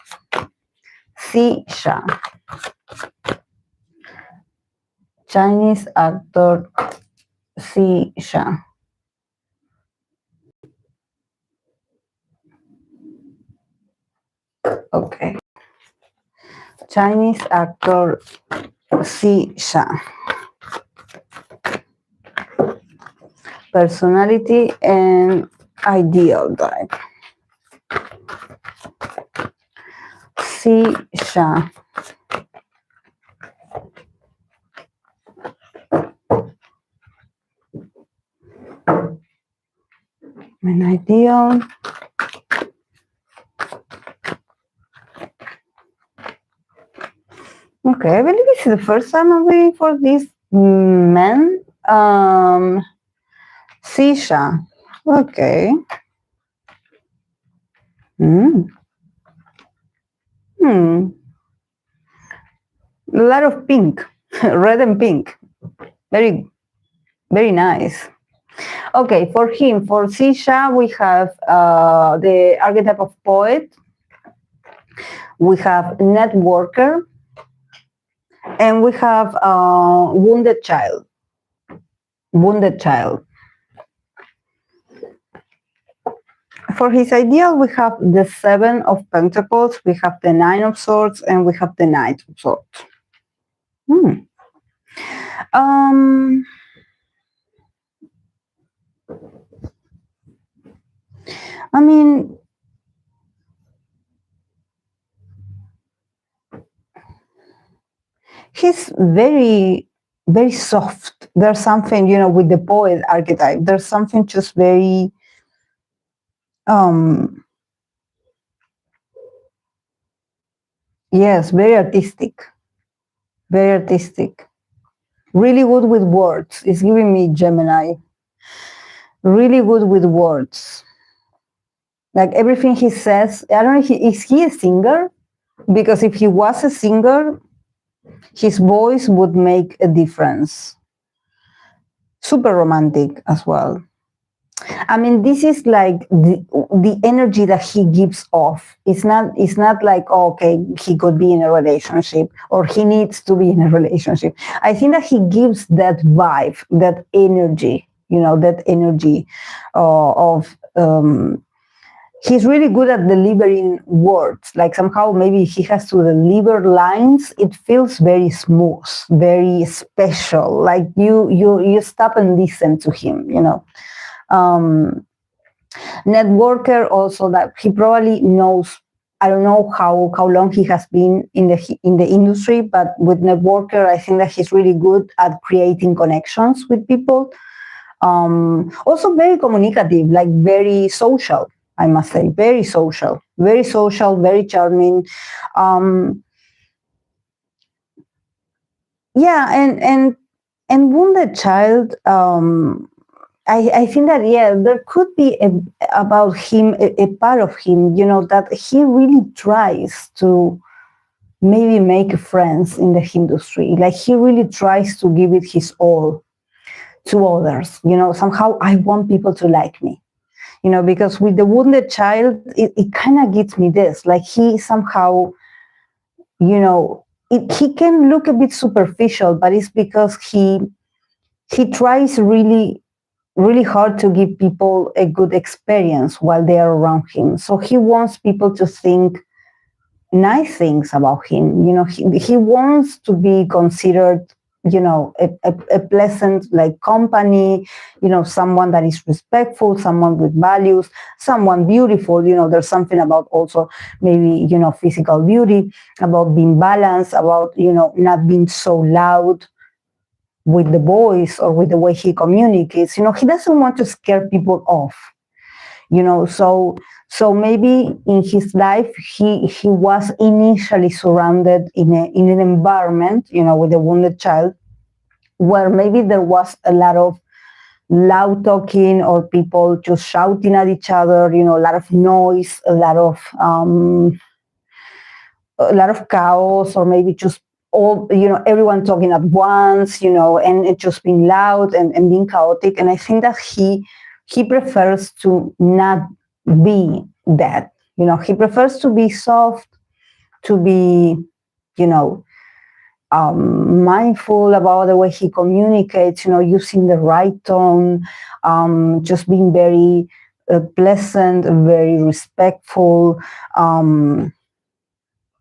Chinese actor Sha. Okay. Chinese actor Sha. Personality and ideal type. Sha. An ideal. Okay, I believe this is the first time I'm reading for this man. Sha. Okay. A lot of pink, red and pink. Very, very nice. Okay, for him, for Sha, we have the archetype of poet. We have networker. And we have wounded child. For his ideal, we have the 7 of Pentacles, we have the 9 of Swords, and we have the Knight of Swords. I mean, he's very, very soft. There's something, with the poet archetype, there's something just very, yes, very artistic. Very artistic. Really good with words. It's giving me Gemini. Really good with words. Like everything he says, I don't know, is he a singer? Because if he was a singer, his voice would make a difference. Super romantic as well. I mean, this is like the energy that he gives off. It's not like, oh, okay, he could be in a relationship or he needs to be in a relationship. I think that he gives that vibe, that energy, that energy of he's really good at delivering words. Like somehow maybe he has to deliver lines. It feels very smooth, very special. Like you stop and listen to him, networker also, that he probably knows. I don't know how long he has been in the industry, but with networker, I think that he's really good at creating connections with people. Also very communicative, like very social, I must say, very social, very charming. Yeah, and wounded child. I think that, there could be about him, a part of him, that he really tries to maybe make friends in the industry. Like he really tries to give it his all to others. Somehow I want people to like me, because with the wounded child, it kind of gives me this, like he somehow, he can look a bit superficial, but it's because he tries really hard to give people a good experience while they are around him. So he wants people to think nice things about him. He wants to be considered, a pleasant like company, someone that is respectful, someone with values, someone beautiful. There's something about also maybe, physical beauty, about being balanced, about, not being so loud with the voice or with the way he communicates. He doesn't want to scare people off. So maybe in his life he was initially surrounded in an environment, with a wounded child, where maybe there was a lot of loud talking or people just shouting at each other, a lot of noise, a lot of chaos, or maybe just all, everyone talking at once, and it just being loud and being chaotic. And I think that he prefers to not be that. He prefers to be soft, to be, mindful about the way he communicates, using the right tone, just being very pleasant, very respectful.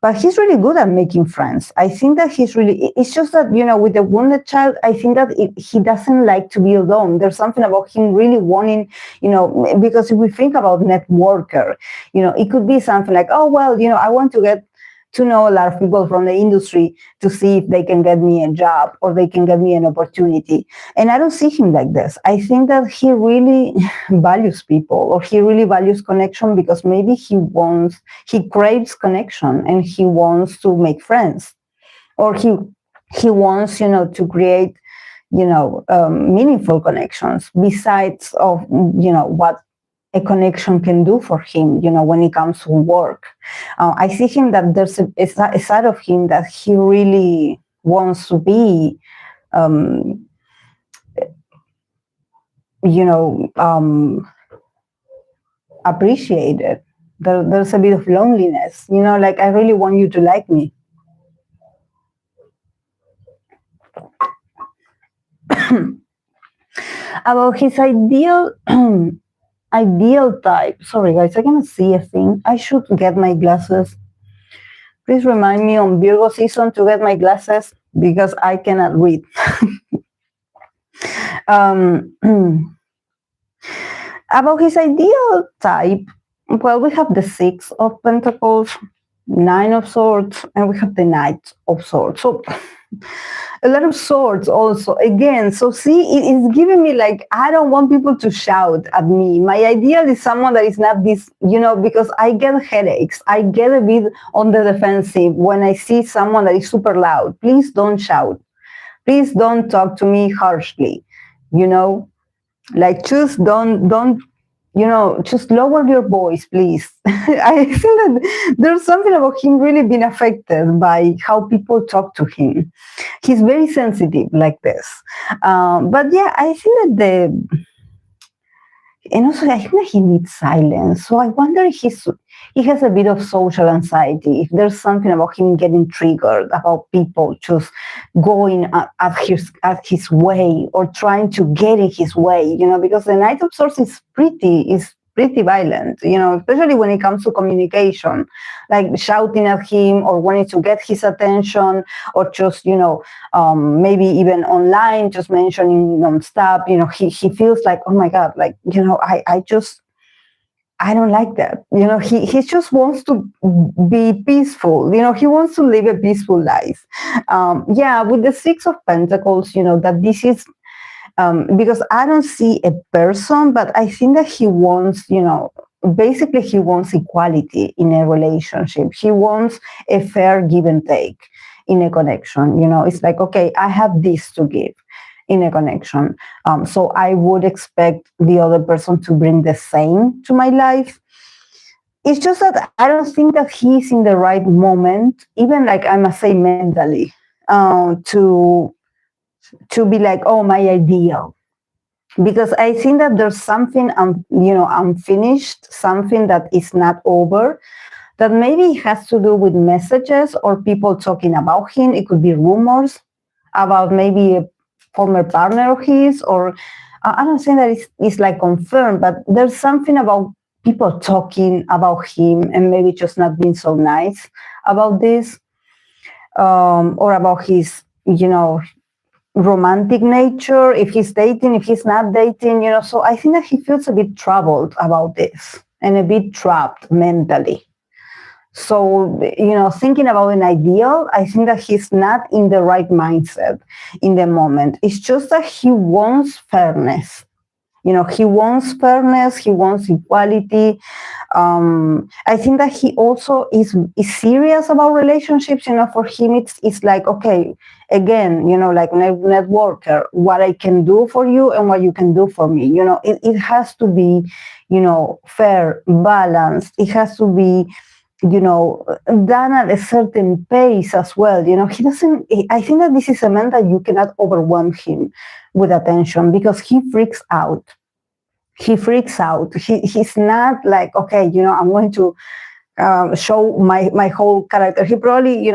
But he's really good at making friends. I think that it's just that, with the wounded child, I think that he doesn't like to be alone. There's something about him really wanting, because if we think about networker, it could be something like, oh, well, I want to get to know a lot of people from the industry to see if they can get me a job or they can get me an opportunity. And I don't see him like this. I think that he really values people, or he really values connection, because maybe he craves connection and he wants to make friends, or he wants, to create, meaningful connections besides of, what a connection can do for him, when it comes to work. I see him that there's a side of him that he really wants to be, appreciated. There's a bit of loneliness, like, I really want you to like me. About his ideal type. Sorry, guys, I cannot see a thing. I should get my glasses. Please remind me on Virgo season to get my glasses, because I cannot read. About his ideal type, well, we have the 6 of Pentacles, 9 of Swords, and we have the Knight of Swords. So a lot of swords also, again. So see, it's giving me like, I don't want people to shout at me. My ideal is someone that is not this, because I get headaches. I get a bit on the defensive when I see someone that is super loud. Please don't shout. Please don't talk to me harshly. Like, just don't, just lower your voice, please. I think that there's something about him really being affected by how people talk to him. He's very sensitive like this. But yeah, I think that and also I think that he needs silence. So I wonder if he has a bit of social anxiety. If there's something about him getting triggered about people just going at his way, or trying to get in his way, because the Knight of Swords is pretty violent, especially when it comes to communication, like shouting at him or wanting to get his attention, or just, maybe even online, just mentioning nonstop. He feels like, oh my God, like, I don't like that. He just wants to be peaceful. He wants to live a peaceful life. With the 6 of Pentacles, that this is, because I don't see a person, but I think that he wants, basically he wants equality in a relationship. He wants a fair give and take in a connection. It's like, okay, I have this to give in a connection. So I would expect the other person to bring the same to my life. It's just that I don't think that he's in the right moment, even like I must say mentally, to be like, oh, my ideal. Because I think that there's something, unfinished, something that is not over, that maybe has to do with messages or people talking about him. It could be rumors about maybe a former partner of his, or I don't think that it's like confirmed, but there's something about people talking about him and maybe just not being so nice about this, or about his, romantic nature, if he's dating, if he's not dating, so I think that he feels a bit troubled about this and a bit trapped mentally. So, thinking about an ideal, I think that he's not in the right mindset in the moment. It's just that he wants fairness. He wants fairness, he wants equality. I think that he also is serious about relationships. For him, it's like, okay, again, like a networker, what I can do for you and what you can do for me. It has to be, fair, balanced. It has to be, done at a certain pace as well. He doesn't, I think that this is a man that you cannot overwhelm him with attention because he freaks out. He's not like, okay, I'm going to show my whole character. He probably,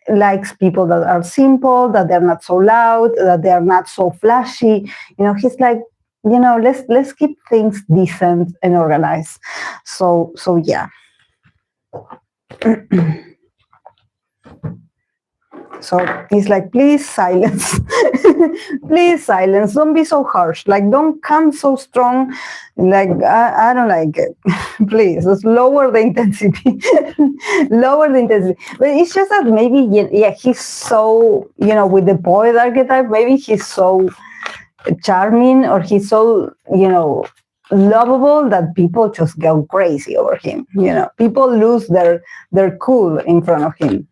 likes people that are simple, that they're not so loud, that they're not so flashy. He's like, let's keep things decent and organized. So yeah. So he's like, please silence. Please silence. Don't be so harsh. Like, don't come so strong. Like, I don't like it. Please, let's lower the intensity. Lower the intensity. But it's just that maybe, yeah, he's so, with the poet archetype, maybe he's so charming or he's so, lovable that people just go crazy over him. People lose their cool in front of him.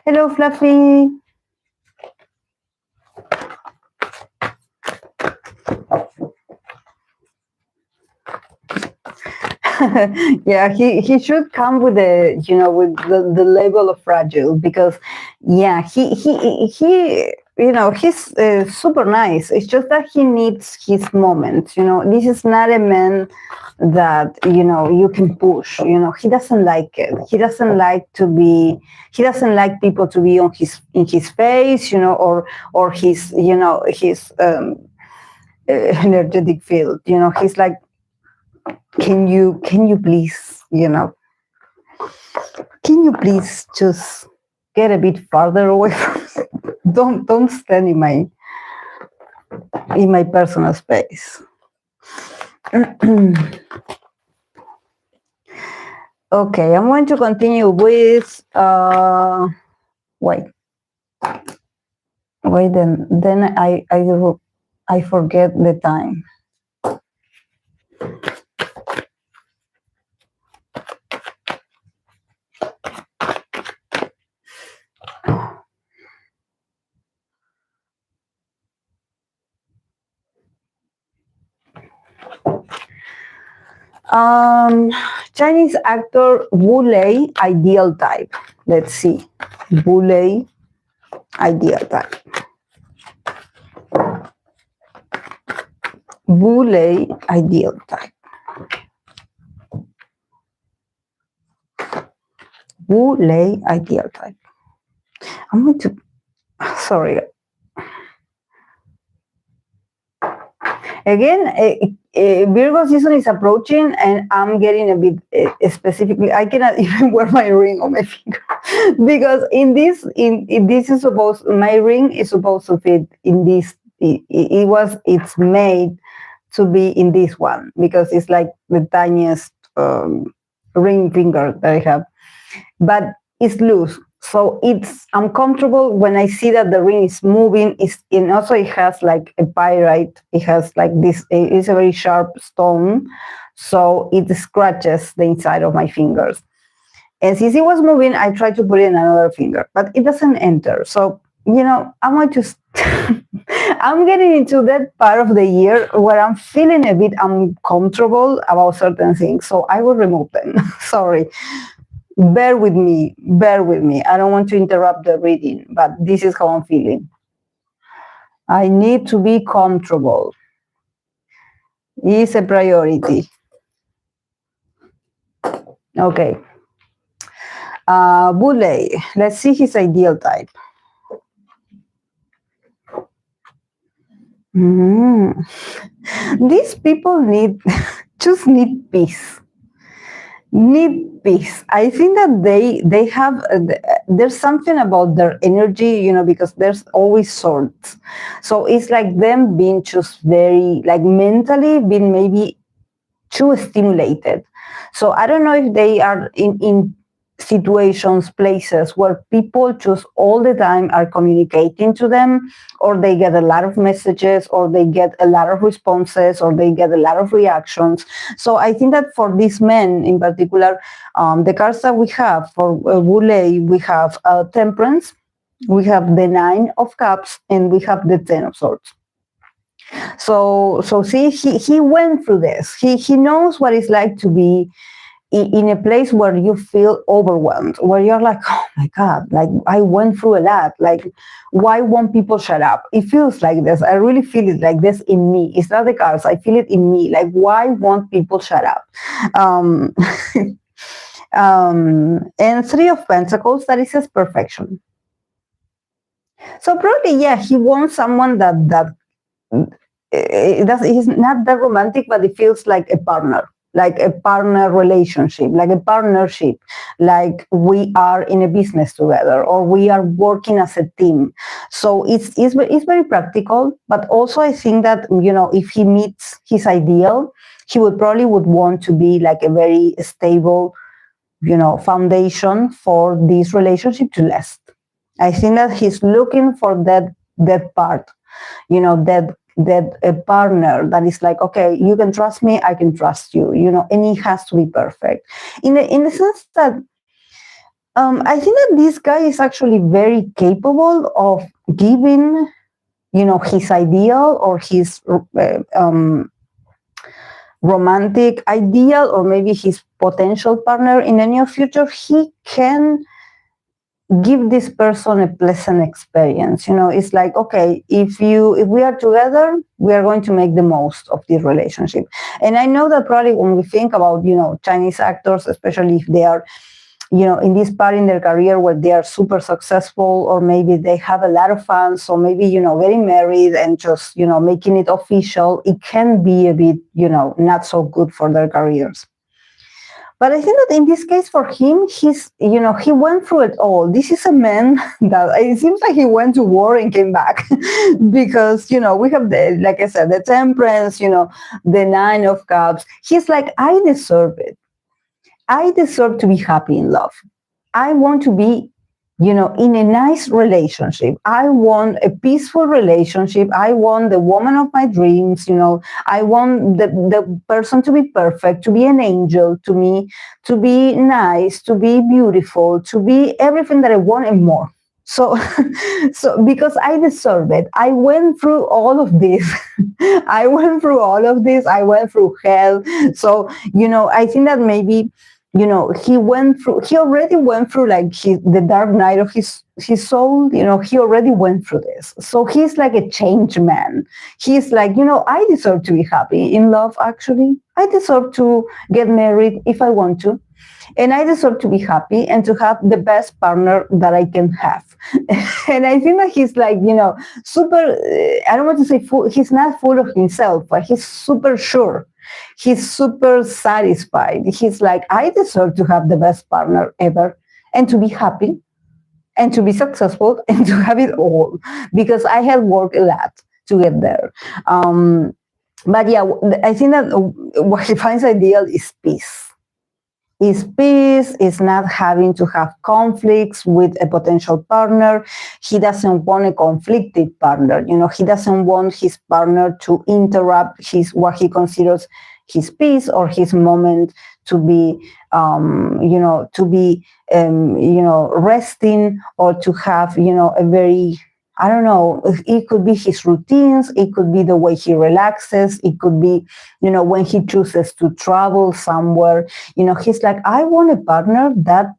Hello, Fluffy. Yeah, he should come with the label of fragile because, yeah, he he's super nice. It's just that he needs his moment. This is not a man that you can push. He doesn't like it. He doesn't like people to be in his face, or his his energetic field. He's like, can you please, can you please just get a bit farther away from don't stand in my personal space. Okay, I'm going to continue with wait, then I forget the time. Chinese actor Wu Lei, ideal type. Let's see. Wu Lei, ideal type. Wu Lei, ideal type. Wu Lei, ideal type. I'm going to, sorry. Again, Virgo season is approaching and I'm getting a bit specifically, I cannot even wear my ring on my finger because this is supposed, my ring is supposed to fit in this, it's made to be in this one because it's like the tiniest ring finger that I have, but it's loose. So I'm comfortable when I see that the ring is moving. And also it has like a pyrite. It has like this, it's a very sharp stone. So it scratches the inside of my fingers. And since it was moving, I tried to put in another finger, but it doesn't enter. So, I'm going to, I'm getting into that part of the year where I'm feeling a bit uncomfortable about certain things. So I will remove them. Sorry. Bear with me. I don't want to interrupt the reading, but this is how I'm feeling. I need to be comfortable. It's a priority. Okay. Wu Lei, let's see his ideal type. Mm. These people just need peace. Need peace. I think that they have there's something about their energy, because there's always swords. So it's like them being just very, like, mentally being maybe too stimulated. So I don't know if they are in situations, places where people just all the time are communicating to them, or they get a lot of messages, or they get a lot of responses, or they get a lot of reactions. So I think that for these men in particular, the cards that we have for Boule, we have Temperance, we have the Nine of Cups, and we have the Ten of Swords. So see, he went through this. He knows what it's like to be in a place where you feel overwhelmed, where you're like, oh my God, like I went through a lot. Like, why won't people shut up? It feels like this. I really feel it like this in me. It's not the cards. I feel it in me. Like, why won't people shut up? Um, and Three of Pentacles, that is his perfection. So probably, yeah, he wants someone that he's not that romantic, but it feels like a partner relationship, like a partnership, like we are in a business together, or we are working as a team. So it's very practical, but also I think that, if he meets his ideal, he would want to be like a very stable, foundation for this relationship to last. I think that he's looking for that part, that a partner that is like, okay, you can trust me, I can trust you, and it has to be perfect. In the sense that I think that this guy is actually very capable of giving, his ideal or his romantic ideal, or maybe his potential partner in the near future. He can give this person a pleasant experience. It's like, okay, if we are together, we are going to make the most of this relationship. And I know that probably when we think about, Chinese actors, especially if they are, in this part in their career where they are super successful, or maybe they have a lot of fans, or maybe, getting married and just, making it official, it can be a bit, not so good for their careers. But I think that in this case for him, he went through it all. This is a man that it seems like he went to war and came back because, we have like I said, the Temperance, the Nine of Cups. He's like, I deserve it. I deserve to be happy in love. I want to be, in a nice relationship. I want a peaceful relationship. I want the woman of my dreams. I want the person to be perfect, to be an angel to me, to be nice, to be beautiful, to be everything that I want and more. So because I deserve it. I went through all of this. I went through hell. So, I think that maybe, he already went through like the dark night of his soul. He already went through this. So he's like a changed man. He's like, I deserve to be happy in love, actually. I deserve to get married if I want to. And I deserve to be happy and to have the best partner that I can have. And I think that he's like, super, I don't want to say full, he's not full of himself, but he's super sure. He's super satisfied. He's like, I deserve to have the best partner ever and to be happy and to be successful and to have it all because I have worked a lot to get there. But yeah, I think that what he finds ideal is peace. Peace, is not having to have conflicts with a potential partner. He doesn't want a conflicted partner. He doesn't want his partner to interrupt what he considers his peace or his moment to be, resting, or to have, a very, I don't know, it could be his routines, it could be the way he relaxes, it could be, when he chooses to travel somewhere. He's like, I want a partner that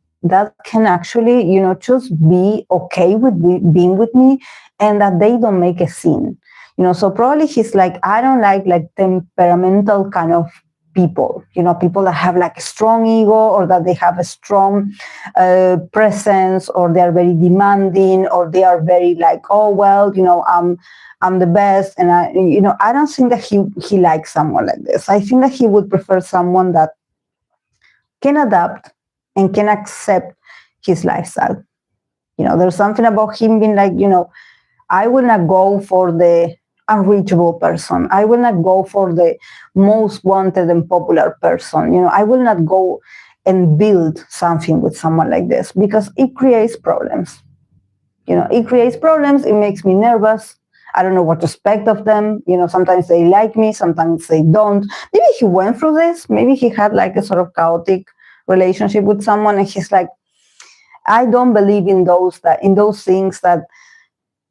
can actually, just be okay with being with me and that they don't make a scene. So probably he's like, I don't like temperamental kind of people, people that have like a strong ego, or that they have a strong presence, or they are very demanding, or they are very like, oh, well, I'm the best. And I don't think that he likes someone like this. I think that he would prefer someone that can adapt and can accept his lifestyle. There's something about him being like, I will not go for the unreachable person. I will not go for the most wanted and popular person. I will not go and build something with someone like this, because it creates problems. It creates problems. It makes me nervous. I don't know what to expect of them. Sometimes they like me, sometimes they don't. Maybe he went through this. Maybe he had like a sort of chaotic relationship with someone, and he's like, I don't believe in those things that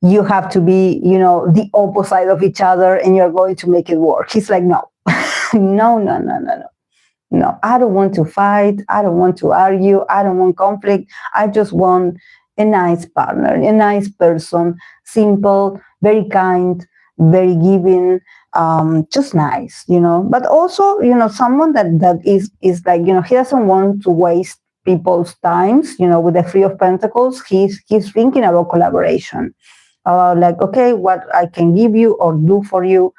you have to be, the opposite of each other and you're going to make it work. He's like, no, no, I don't want to fight. I don't want to argue. I don't want conflict. I just want a nice partner, a nice person, simple, very kind, very giving, just nice, but also, someone that is like, he doesn't want to waste people's times, with the Three of Pentacles. He's thinking about collaboration. Like, okay, what I can give you or do for you,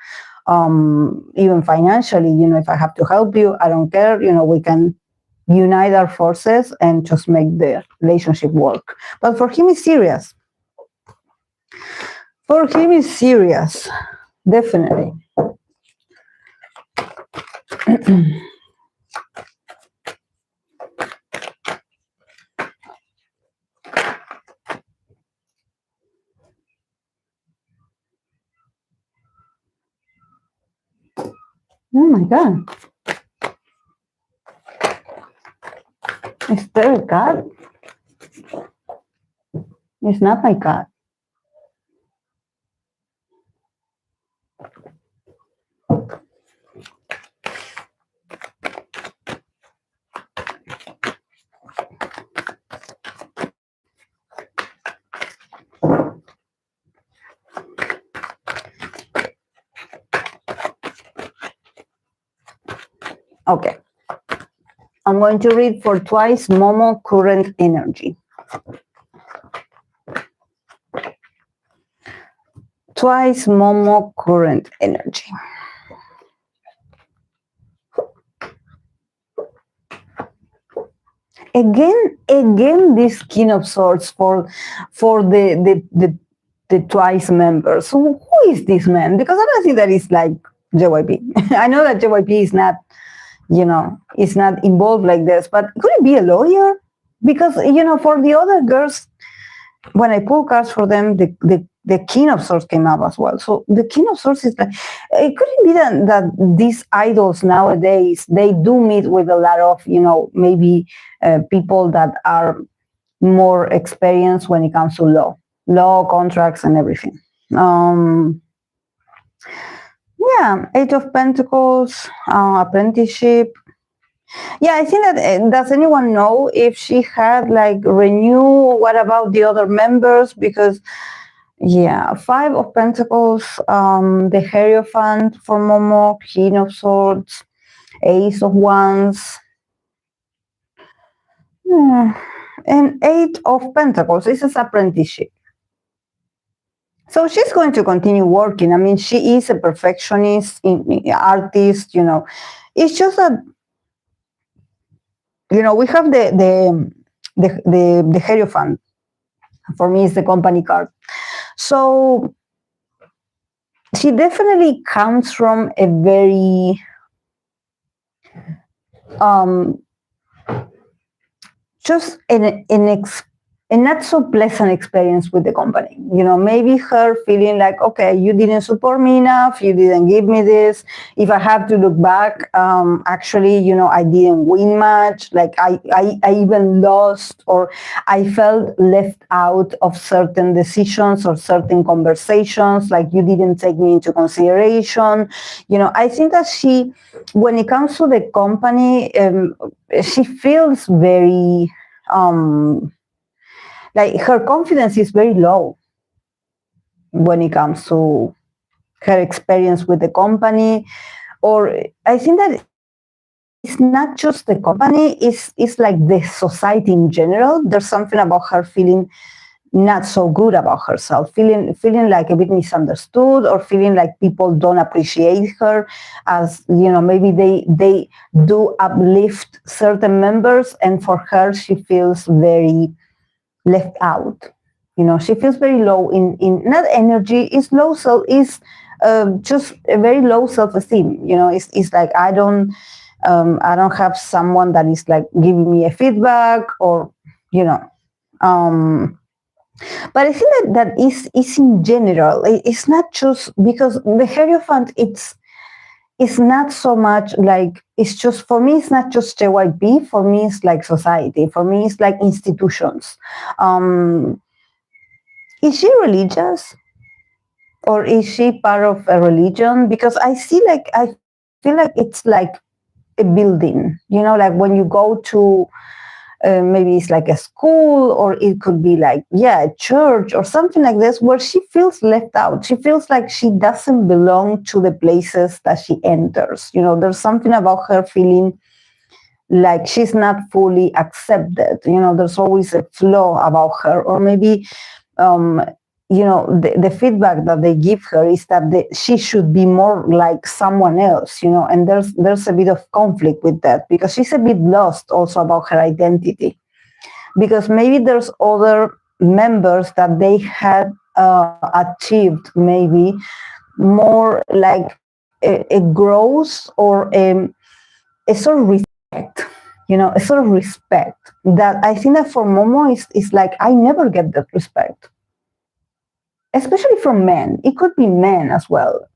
even financially, if I have to help you, I don't care, we can unite our forces and just make the relationship work. But for him, it's serious. For him, it's serious, definitely. Oh my God. Is there a cat? It's not my cat. Okay. I'm going to read for twice Momo current energy. Twice Momo current energy. Again, this King of Swords for the twice members. So who is this man? Because I don't think that it's like JYPE. I know that JYPE is not, is not involved like this, but could it be a lawyer? Because, for the other girls, when I pull cards for them, the King of Swords came up as well. So the King of Swords is like, it couldn't be that these idols nowadays, they do meet with a lot of, maybe people that are more experienced when it comes to law, contracts, and everything. Yeah, Eight of Pentacles, apprenticeship. Yeah, I think that, does anyone know if she had like renew? What about the other members? Because, yeah, Five of Pentacles, the Hierophant for Momo, King of Swords, Ace of Wands, and Eight of Pentacles. This is apprenticeship. So she's going to continue working. I mean, she is a perfectionist, artist, It's just that, we have the Hierophant. For me, it's the company card. So she definitely comes from a very just a not so pleasant experience with the company. Maybe her feeling like, okay, you didn't support me enough, you didn't give me this. If I have to look back, actually, I didn't win much. Like I even lost, or I felt left out of certain decisions or certain conversations, like you didn't take me into consideration. I think that she, when it comes to the company, she feels very, like her confidence is very low when it comes to her experience with the company. Or I think that it's not just the company, it's like the society in general. There's something about her feeling not so good about herself, feeling like a bit misunderstood, or feeling like people don't appreciate her, as maybe they do uplift certain members, and for her she feels very left out. She feels very low in not energy, it's low self, is just a very low self-esteem. It's like I don't have someone that is like giving me a feedback, or but I think that is in general. It's not just because the Hierophant, it's not so much like, it's just, for me, it's not just JYP. For me, it's like society. For me, it's like institutions. Is she religious? Or is she part of a religion? Because I feel like it's like a building, like when you go to, maybe it's like a school, or it could be like, a church or something like this, where she feels left out. She feels like she doesn't belong to the places that she enters. There's something about her feeling like she's not fully accepted. There's always a flaw about her, or maybe, the feedback that they give her is that she should be more like someone else, and there's a bit of conflict with that, because she's a bit lost also about her identity, because maybe there's other members that they had achieved maybe more like a growth, or a sort of respect, a sort of respect that I think that for Momo is like, I never get that respect, especially from men. It could be men as well.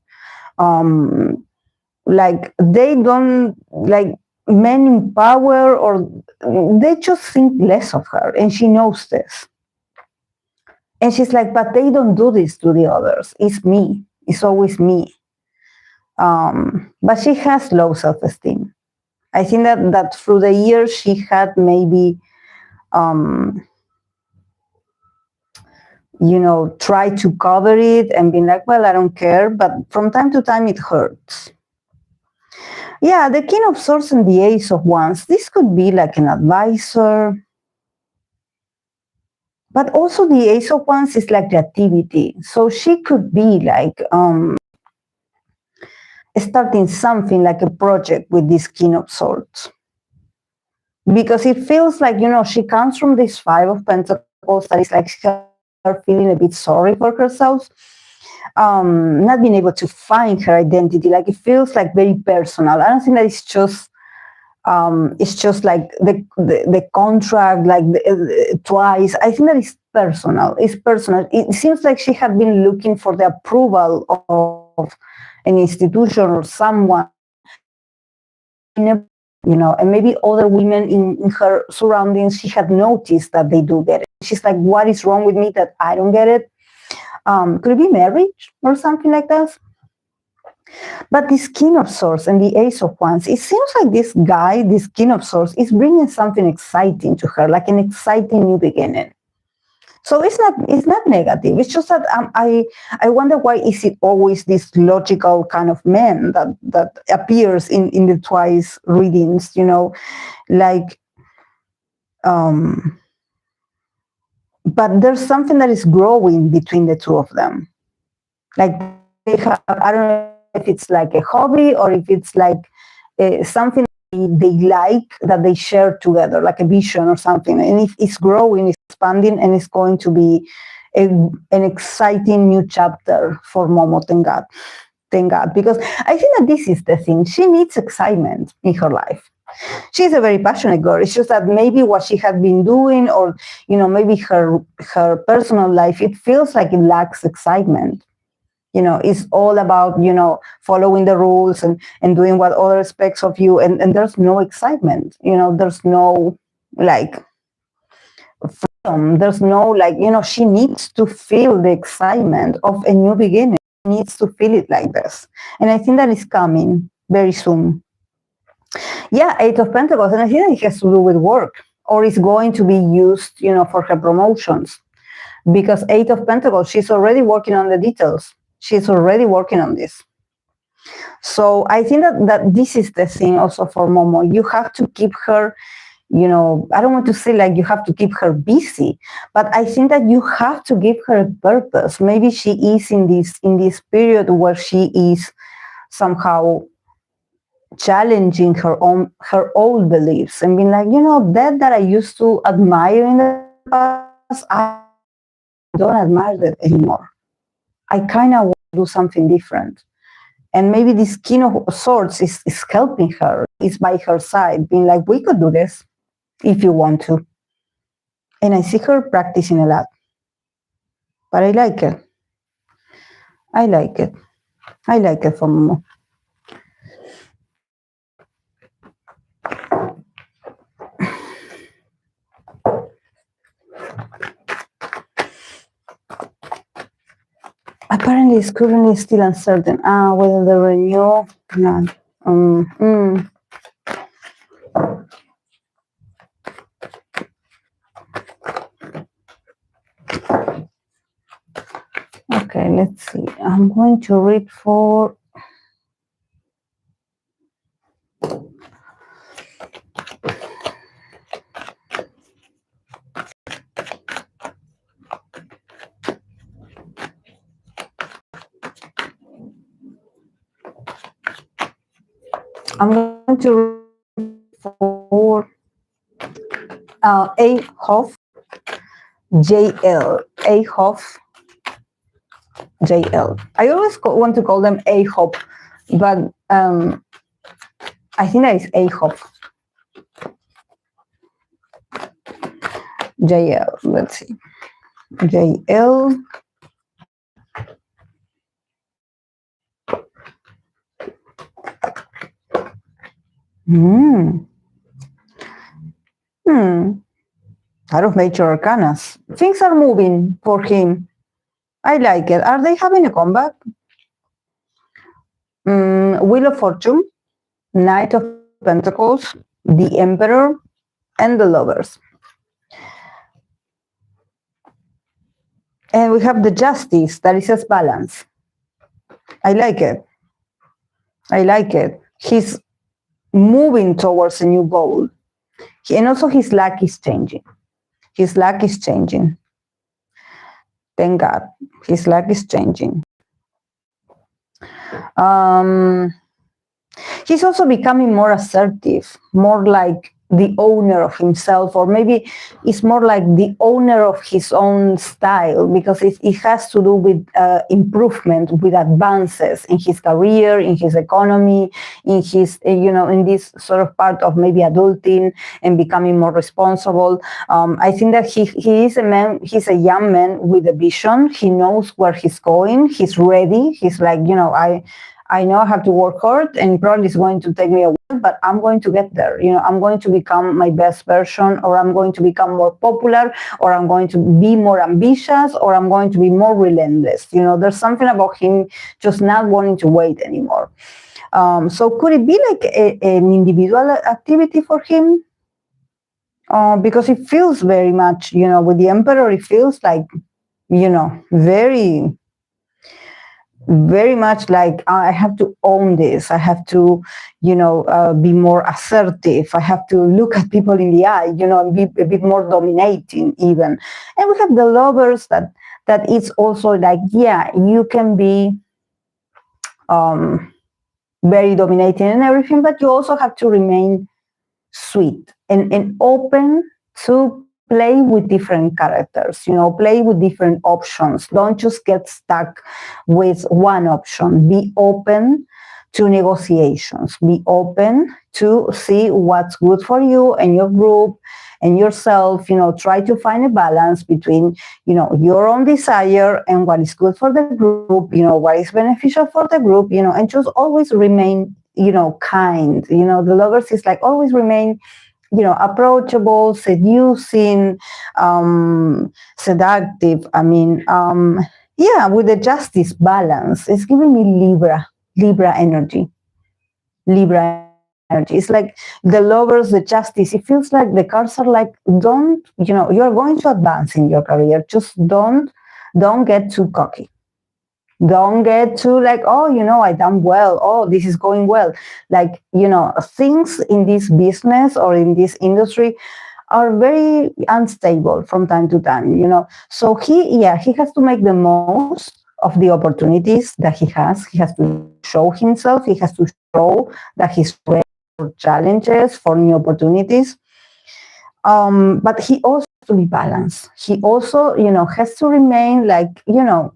Like they don't like men in power, or they just think less of her, and she knows this. And she's like, but they don't do this to the others. It's me. It's always me. But she has low self-esteem. I think that through the years she had maybe try to cover it and be like, well, I don't care. But from time to time, it hurts. Yeah, the King of Swords and the Ace of Wands. This could be like an advisor. But also the Ace of Wands is like creativity. So she could be like starting something like a project with this King of Swords. Because it feels like, she comes from this Five of Pentacles that is like her feeling a bit sorry for herself, not being able to find her identity. Like it feels like very personal. I don't think that it's just like the contract, like twice. I think that it's personal. It's personal. It seems like she had been looking for the approval of an institution or someone. And maybe other women in her surroundings, she had noticed that they do get it. She's like, what is wrong with me that I don't get it? Could it be marriage or something like that? But this King of Swords and the Ace of Wands, it seems like this guy, this King of Swords, is bringing something exciting to her, like an exciting new beginning. So it's not negative. It's just that I wonder, why is it always this logical kind of man that appears in the twice readings, like but there's something that is growing between the two of them. Like they have, I don't know if it's like a hobby, or if it's like something they like that they share together, like a vision or something. And if it's growing, it's expanding, and it's going to be an exciting new chapter for Momo. Thank God, because I think that this is the thing. She needs excitement in her life. She's a very passionate girl. It's just that maybe what she had been doing, or maybe her personal life, it feels like it lacks excitement. It's all about, following the rules and doing what other expects of you. And there's no excitement, there's no like freedom. There's no like, she needs to feel the excitement of a new beginning. She needs to feel it like this. And I think that is coming very soon. Yeah, Eight of Pentacles. And I think that it has to do with work, or is going to be used, for her promotions. Because Eight of Pentacles, she's already working on the details. She's already working on this. So I think that this is the thing also for Momo. You have to keep her, I don't want to say like you have to keep her busy, but I think that you have to give her a purpose. Maybe she is in this period where she is somehow challenging her old beliefs and being like, that I used to admire in the past, I don't admire that anymore. I kind of want to do something different. And maybe this King of Swords is helping her, is by her side, being like, we could do this if you want to. And I see her practicing a lot. But I like it. I like it. I like it for Momo. Apparently, it's currently still uncertain whether the renewal or not. Okay, let's see. I'm going to read for... I'm going to read for Ahof JL. Ahof JL. I always want to call them Ahof, but I think that is Ahof JL. Let's see. JL. Out of major arcanas. Things are moving for him. I like it. Are they having a comeback? Wheel of Fortune, Knight of Pentacles, the Emperor, and the Lovers. And we have the Justice, that is as balance. I like it. I like it. He's moving towards a new goal. And also his luck is changing. His luck is changing. Thank God. His luck is changing. He's also becoming more assertive, more like the owner of himself, or maybe it's more like the owner of his own style, because it has to do with improvement, with advances in his career, in his economy, in his, in this sort of part of maybe adulting and becoming more responsible. I think that he is a man, he's a young man with a vision. He knows where he's going. He's ready. He's like, I know I have to work hard and probably it's going to take me a while, but I'm going to get there. I'm going to become my best version, or I'm going to become more popular, or I'm going to be more ambitious, or I'm going to be more relentless. There's something about him just not wanting to wait anymore. So could it be like an individual activity for him? Because it feels very much, with the Emperor, it feels like, very much like I have to own this. I have to, be more assertive. I have to look at people in the eye, and be a bit more dominating even. And we have the Lovers that it's also like, yeah, you can be very dominating and everything, but you also have to remain sweet and open to play with different characters, play with different options. Don't just get stuck with one option. Be open to negotiations. Be open to see what's good for you and your group and yourself. Try to find a balance between, your own desire and what is good for the group, what is beneficial for the group, and just always remain, kind. The Lovers is like always remain, approachable, seducing, seductive. I mean, with the Justice balance, it's giving me Libra energy. Libra energy. It's like the Lovers, the Justice. It feels like the cards are like, don't, you're going to advance in your career. Just don't get too cocky. Don't get too like, oh, I done well. Oh, this is going well. Like, things in this business or in this industry are very unstable from time to time, So he has to make the most of the opportunities that he has. He has to show himself. He has to show that he's ready for challenges, for new opportunities. But he also has to be balanced. He also, has to remain like,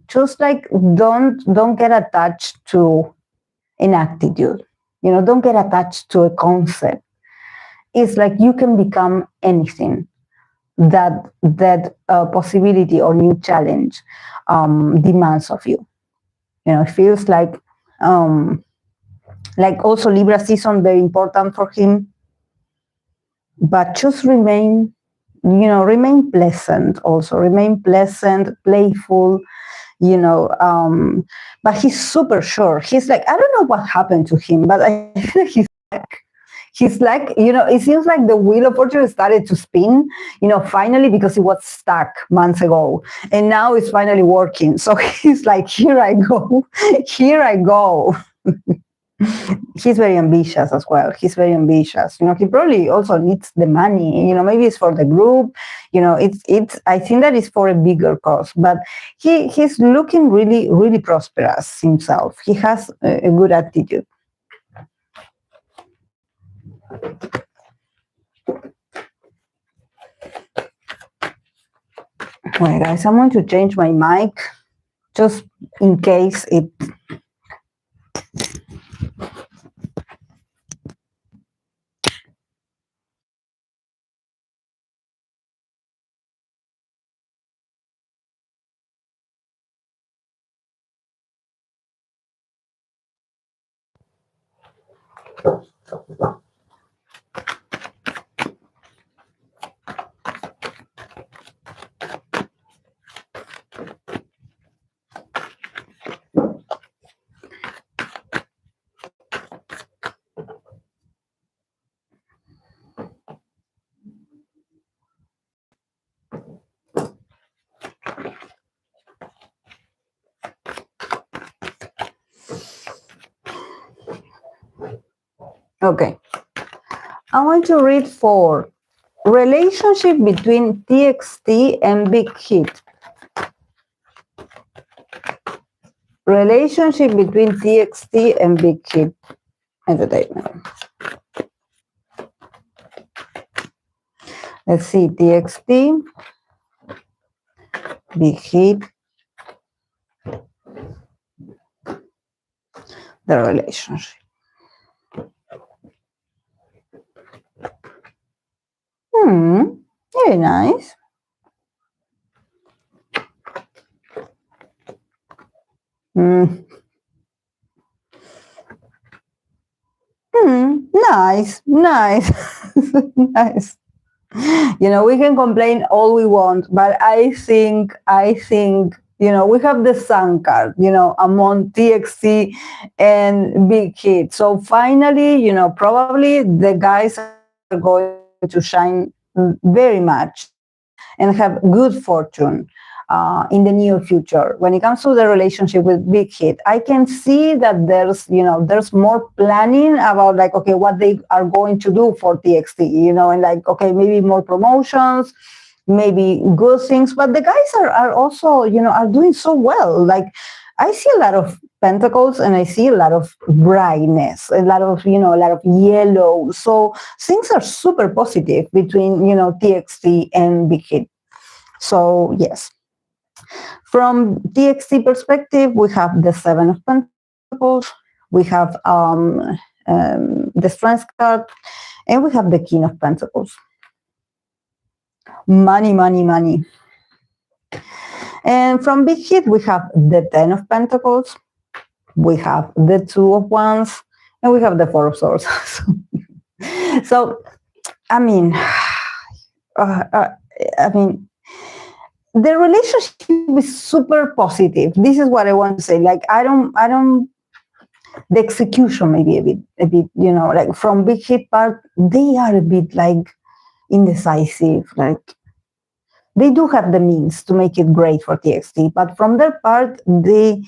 just like don't get attached to an attitude. Don't get attached to a concept. It's like you can become anything that possibility or new challenge demands of you. It feels like also Libra season very important for him, but just remain pleasant, also remain pleasant, playful, but he's super sure. He's like, I don't know what happened to him, but I feel he's like, it seems like the wheel of fortune started to spin, finally, because it was stuck months ago. And now it's finally working. So he's like, here I go. Here I go. He's very ambitious as well. He's very ambitious. He probably also needs the money. Maybe it's for the group. It's. I think that is for a bigger cause. But he's looking really, really prosperous himself. He has a good attitude. Wait, guys, I'm going to change my mic just in case it. Okay. I want to read for relationship between TXT and BigHit. Relationship between TXT and BigHit Entertainment. Let's see, TXT, BigHit, the relationship. Very nice. Nice, nice, nice. We can complain all we want, but I think, we have the sun card, among TXT and BigHit. So finally, probably the guys are going to shine very much and have good fortune in the near future. When it comes to the relationship with BigHit, I can see that there's more planning about like, okay, what they are going to do for TXT, and like, okay, maybe more promotions, maybe good things, but the guys are also, are doing so well. Like, I see a lot of pentacles and I see a lot of brightness, a lot of yellow. So things are super positive between, TXT and BigHit. So yes. From TXT perspective, we have the Seven of Pentacles, we have the Strength card, and we have the King of Pentacles. Money, money, money. And from BigHit, we have the Ten of Pentacles, we have the Two of Wands, and we have the Four of Swords. So, I mean, the relationship is super positive. This is what I want to say. Like, I don't, the execution maybe a bit, like from BigHit part, they are a bit like indecisive. Like, they do have the means to make it great for TXT, but from their part, they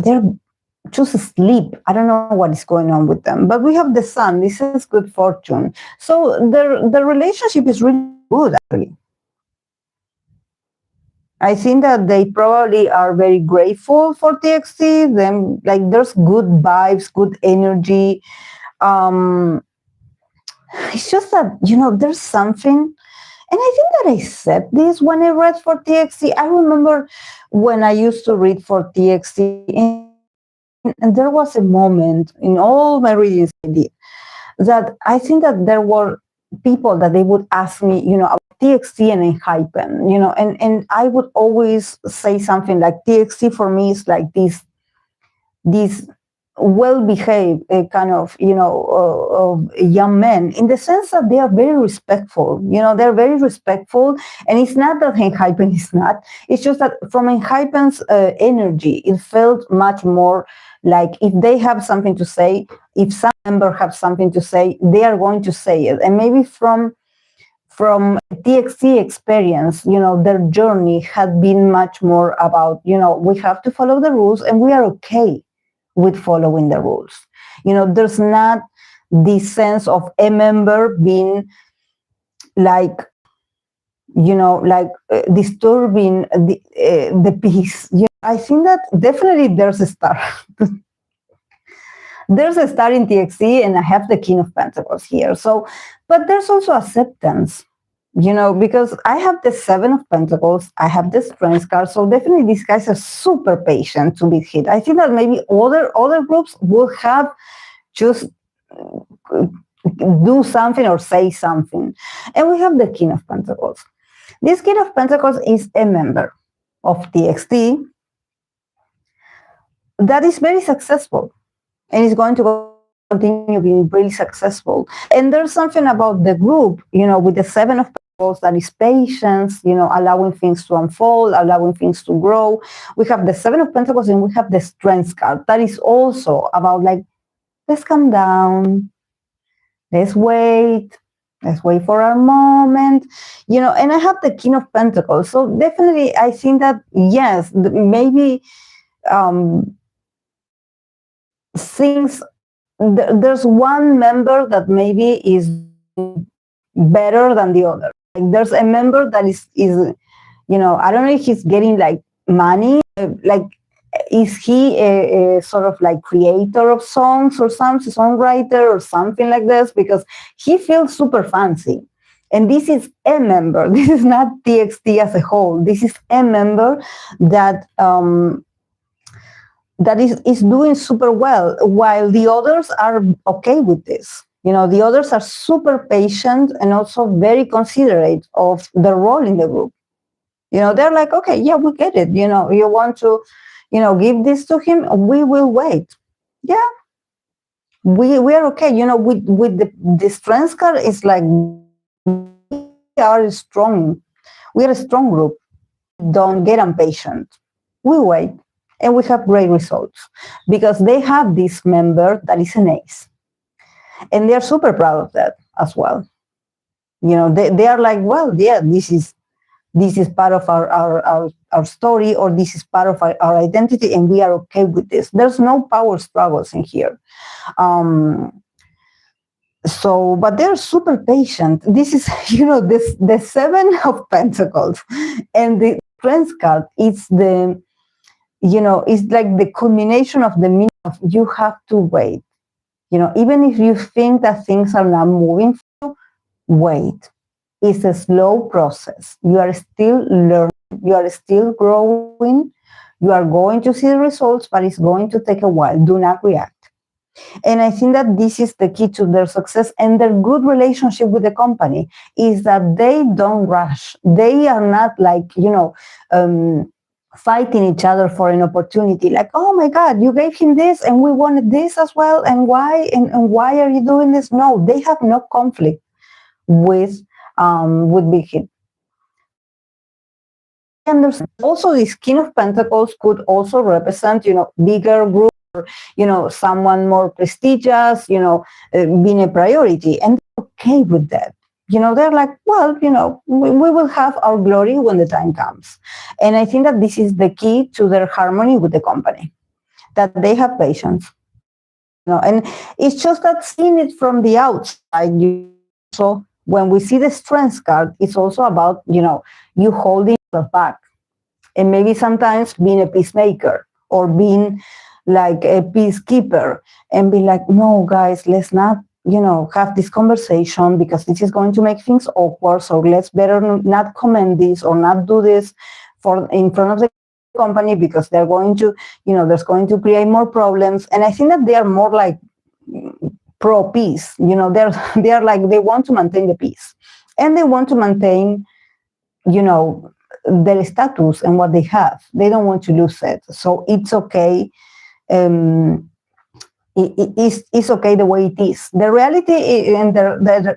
they're just asleep. I don't know what is going on with them. But we have the sun. This is good fortune. So the relationship is really good, actually. I think that they probably are very grateful for TXT. Them, like, there's good vibes, good energy. It's just that, there's something, and I think that I said this when I read for TXT. I remember when I used to read for TXT, and there was a moment in all my readings I did that I think that there were people that they would ask me, about TXT and Hypen, and I would always say something like TXT for me is like this well-behaved kind of, of young men, in the sense that they are very respectful. They're very respectful, and it's not that Hypen is not. It's just that from Hypen's energy, it felt much more like if they have something to say, if some member have something to say, they are going to say it. And maybe from TXT experience, their journey had been much more about, we have to follow the rules and we are okay with following the rules. There's not this sense of a member being like, disturbing the peace. I think that definitely there's a star. There's a star in TXT, and I have the King of Pentacles here. So, but there's also acceptance, because I have the Seven of Pentacles, I have the Strength card. So definitely these guys are super patient to be hit. I think that maybe other groups will have just do something or say something. And we have the King of Pentacles. This King of Pentacles is a member of TXT that is very successful and is going to continue being really successful. And there's something about the group, with the Seven of Pentacles that is patience, allowing things to unfold, allowing things to grow. We have the Seven of Pentacles and we have the Strength card. That is also about, like, let's calm down, let's wait for our moment, and I have the King of Pentacles. So definitely I think that, yes, maybe things, there's one member that maybe is better than the other. Like, there's a member that is I don't know if he's getting like money, like, is he a sort of like creator of songs or songwriter or something like this, because he feels super fancy. And this is a member. This is not TXT as a whole. This is a member that that is doing super well, while the others are okay with this. The others are super patient and also very considerate of the role in the group. They're like, okay, yeah, we get it. You want to, give this to him, we will wait. Yeah, we are okay. With the Strength card, it's like we are strong. We are a strong group. Don't get impatient. We wait. And we have great results because they have this member that is an ace. And they're super proud of that as well. They are like, well, yeah, this is part of our story, or this is part of our identity, and we are okay with this. There's no power struggles in here. But they're super patient. This is, the Seven of Pentacles and the Strength card. It's the, it's like the culmination of the meaning of you have to wait. Even if you think that things are not moving for you, wait. It's a slow process. You are still learning. You are still growing. You are going to see the results, but it's going to take a while. Do not react. And I think that this is the key to their success and their good relationship with the company, is that they don't rush. They are not like, fighting each other for an opportunity. Like, oh my God, you gave him this and we wanted this as well. And why? And why are you doing this? No, they have no conflict with BigHit. And also, this King of Pentacles could also represent, bigger group, or, someone more prestigious, being a priority, and they're okay with that. They're like, well, we will have our glory when the time comes. And I think that this is the key to their harmony with the company. that they have patience. And it's just that seeing it from the outside. So when we see the strengths card, it's also about, you holding yourself back. And maybe sometimes being a peacemaker or being like a peacekeeper and be like, no, guys, let's not, have this conversation because this is going to make things awkward. So let's better not comment this or not do this in front of the company because they're going to, there's going to create more problems. And I think that they are more like pro peace. They're like, they want to maintain the peace and they want to maintain, their status and what they have. They don't want to lose it. So it's okay. It's okay the way it is. The reality and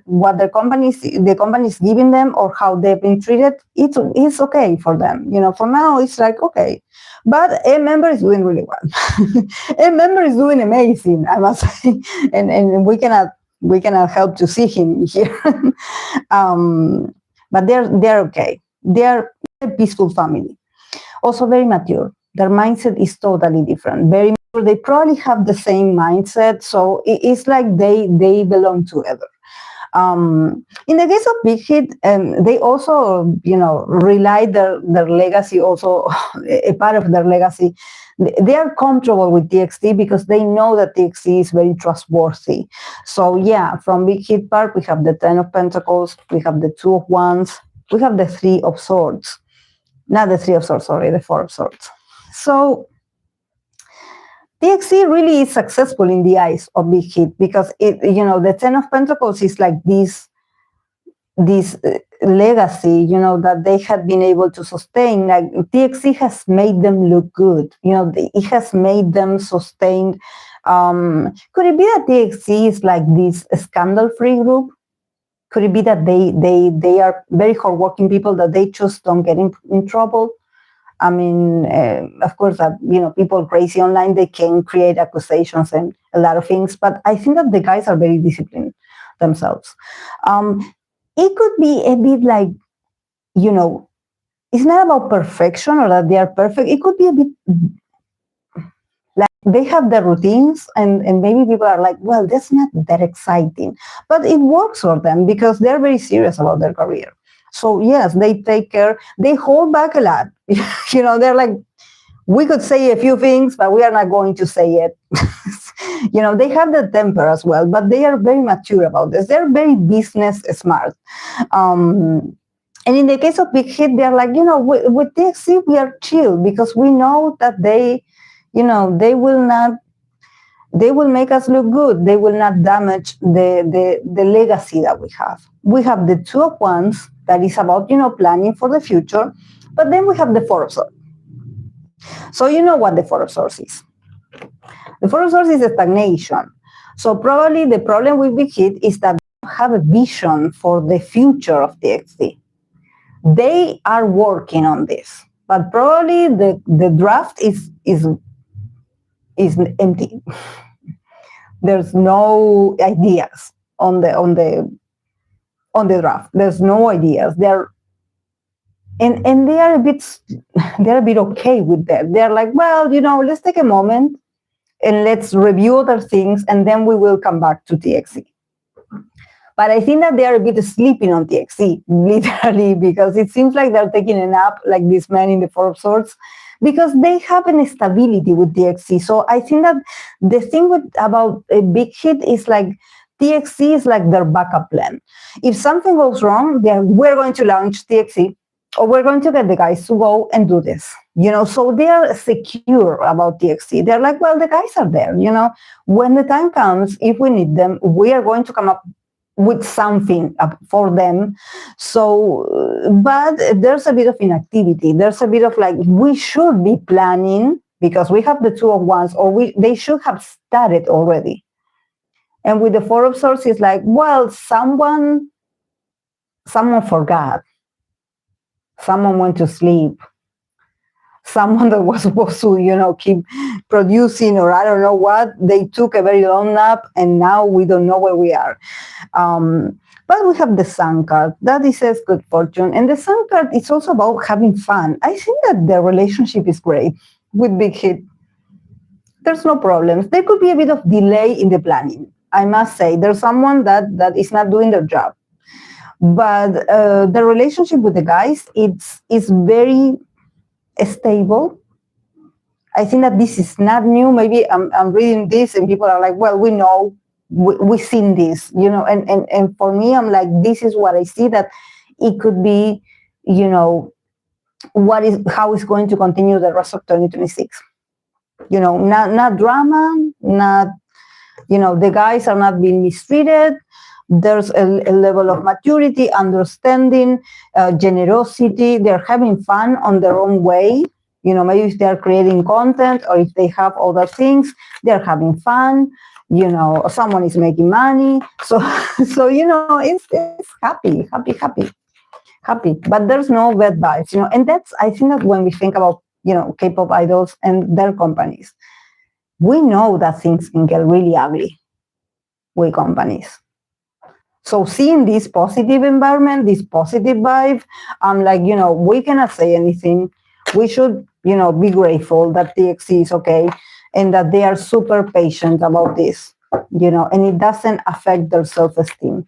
what the company is giving them or how they've been treated, it's okay for them. For now, it's like, okay. But a member is doing really well. A member is doing amazing, I must say. And we cannot help to see him here. But they're okay. They're a peaceful family. Also very mature. Their mindset is totally different. Very mature. They probably have the same mindset. So it's like they belong together. In the case of Big Hit, they also, rely their legacy, also a part of their legacy. They are comfortable with TXT because they know that TXT is very trustworthy. So yeah, from Big Hit part, we have the 10 of Pentacles, we have the 2 of Wands, we have the 3 of Swords. Not the 3 of Swords, sorry, the 4 of Swords. So TXT really is successful in the eyes of Big Hit because the 10 of Pentacles is like this legacy, that they had been able to sustain. Like TXT has made them look good. It has made them sustain. Could it be that TXT is like this scandal-free group? Could it be that they are very hardworking people that they just don't get in trouble? I mean, of course, that people crazy online, they can create accusations and a lot of things. But I think that the guys are very disciplined themselves. It could be a bit like, it's not about perfection or that they are perfect. It could be a bit like they have their routines and maybe people are like, well, that's not that exciting. But it works for them because they're very serious about their career. So yes, they take care. They hold back a lot. They're like, we could say a few things, but we are not going to say it. They have the temper as well, but they are very mature about this. They're very business smart. And in the case of Big Hit, they're like, with TXT, we are chill because we know that they will make us look good. They will not damage the legacy that we have. We have the 2 of Wands that is about, planning for the future. But then we have the 4 of Swords. So you know what the 4 of Swords is. The 4 of Swords is stagnation. So probably the problem with Big Hit is that they don't have a vision for the future of TXT. They are working on this. But probably the draft is empty. There's no ideas on the draft. There's no ideas. And they are a bit okay with that. They're like, well, let's take a moment and let's review other things and then we will come back to TXT. But I think that they are a bit sleeping on TXT, literally, because it seems like they're taking a nap like this man in the 4 of Swords, because they have an stability with TXT. So I think that the thing about a Big Hit is like TXT is like their backup plan. If something goes wrong, we're going to launch TXT, or we're going to get the guys to go and do this. So they are secure about TXT. They're like, well, the guys are there. When the time comes, if we need them, we are going to come up with something for them. So, but there's a bit of inactivity. There's a bit of like, we should be planning because we have the 2 of Wands, or they should have started already. And with the 4 of Swords, it's like, well, someone forgot. Someone went to sleep. Someone that was supposed to, keep producing, or I don't know what, they took a very long nap and now we don't know where we are. But we have the Sun card. That is says good fortune. And the Sun card is also about having fun. I think that the relationship is great with Big Hit. there's no problems. There could be a bit of delay in the planning. I must say, there's someone that is not doing their job. But the relationship with the guys, it's very stable. I think that this is not new. Maybe I'm reading this and people are like, well, we know, we've seen this, you know, and for me, I'm like, this is what I see, that it could be, you know, how it's going to continue the rest of 2026. You know, not drama, not, you know, the guys are not being mistreated. There's a level of maturity, understanding, generosity. They're having fun on their own way. You know, maybe if they're creating content or if they have other things, they're having fun. You know, someone is making money. So you know, it's happy. But there's no bad vibes, you know. And that's, I think that when we think about, you know, K-pop idols and their companies, we know that things can get really ugly with companies. So seeing this positive environment, this positive vibe, I'm like, you know, we cannot say anything. We should, you know, be grateful that TXT is okay and that they are super patient about this, you know, and it doesn't affect their self-esteem.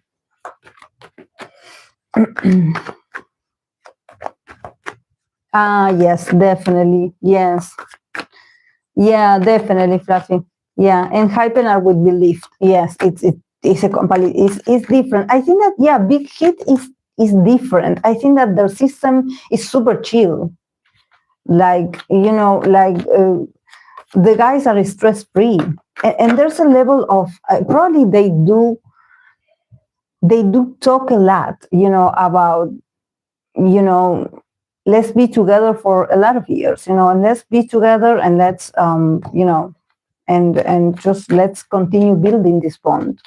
Yes, definitely. Yes. Yeah, definitely, Fluffy. Yeah, and Hypenar would be Lyft. Yes, it's a company. It's different. I think that, yeah, Big Hit is different. I think that their system is super chill. Like, you know, like the guys are stress free, and there's a level of probably they do talk a lot, you know, about, you know, let's be together for a lot of years, you know, and let's be together and let's you know, and just let's continue building this bond.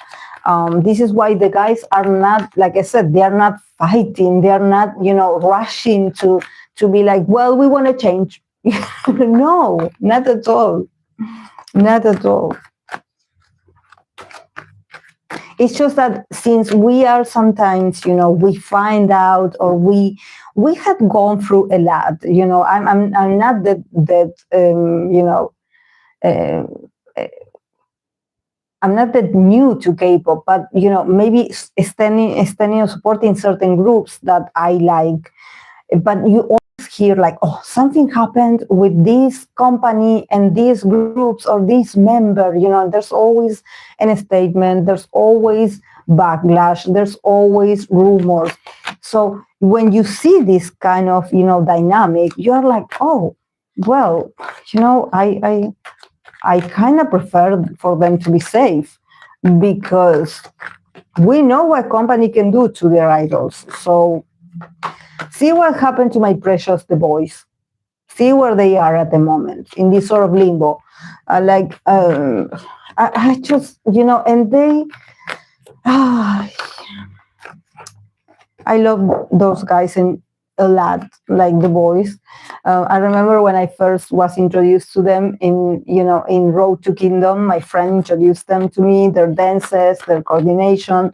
This is why the guys are not, like I said, they are not fighting, they are not, you know, rushing to be like, well, we want to change. No, not at all. Not at all. It's just that since we are sometimes, you know, we find out, or we had gone through a lot, you know. I'm not that you know, I'm not that new to K-pop, but, you know, maybe standing or supporting certain groups that I like, but you always hear like, oh, something happened with this company and these groups or this member, you know. There's always a statement, there's always backlash, there's always rumors. So when you see this kind of, you know, dynamic, you're like, oh, well, you know, I kind of prefer for them to be safe, because we know what company can do to their idols. So see what happened to my precious The Boys. See where they are at the moment, in this sort of limbo. I just, you know, and they, I love those guys and a lot, like The Boys. I remember when I first was introduced to them in, you know, in Road to Kingdom, my friend introduced them to me, their dances, their coordination,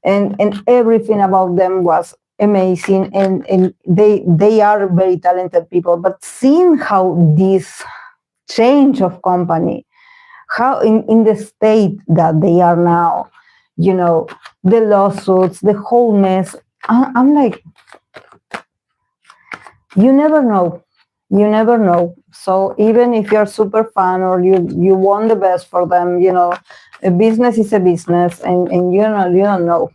and everything about them was amazing, and they are very talented people. But seeing how this change of company, how in the state that they are now, you know, the lawsuits, the whole mess, I'm like, you never know. So even if you're super fan or you want the best for them, you know, a business is a business, and you don't know.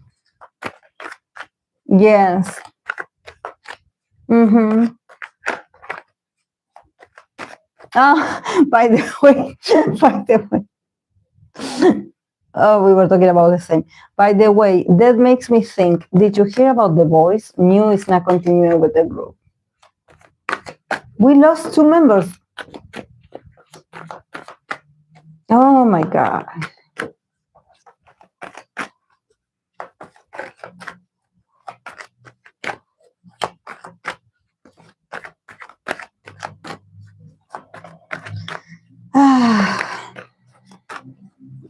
Yes. Mm-hmm. By the way, oh, we were talking about the same. By the way, that makes me think, did you hear about The Voice? New is not continuing with the group. We lost 2 members. Oh my God.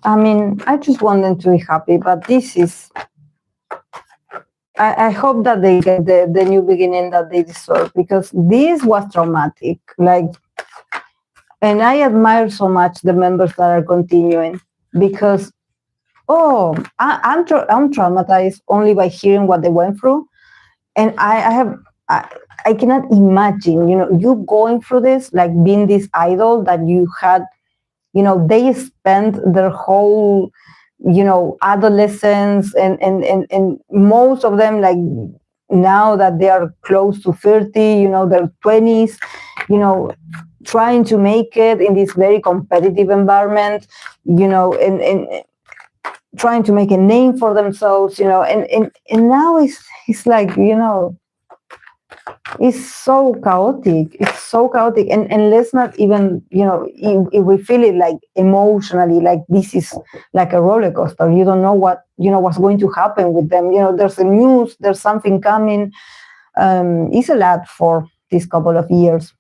I mean, I just want them to be happy, but this is, I hope that they get the new beginning that they deserve, because this was traumatic. Like, And I admire so much the members that are continuing because, I'm traumatized only by hearing what they went through. And I cannot imagine, you going through this, like being this idol that you had, they spent their whole, adolescence and most of them, like now that they are close to 30, their 20s, trying to make it in this very competitive environment, and trying to make a name for themselves, and now it's like, it's so chaotic. It's so chaotic. And let's not even, if we feel it like emotionally, like this is like a roller coaster. You don't know what's going to happen with them. There's a news, there's something coming. It's a lot for this couple of years.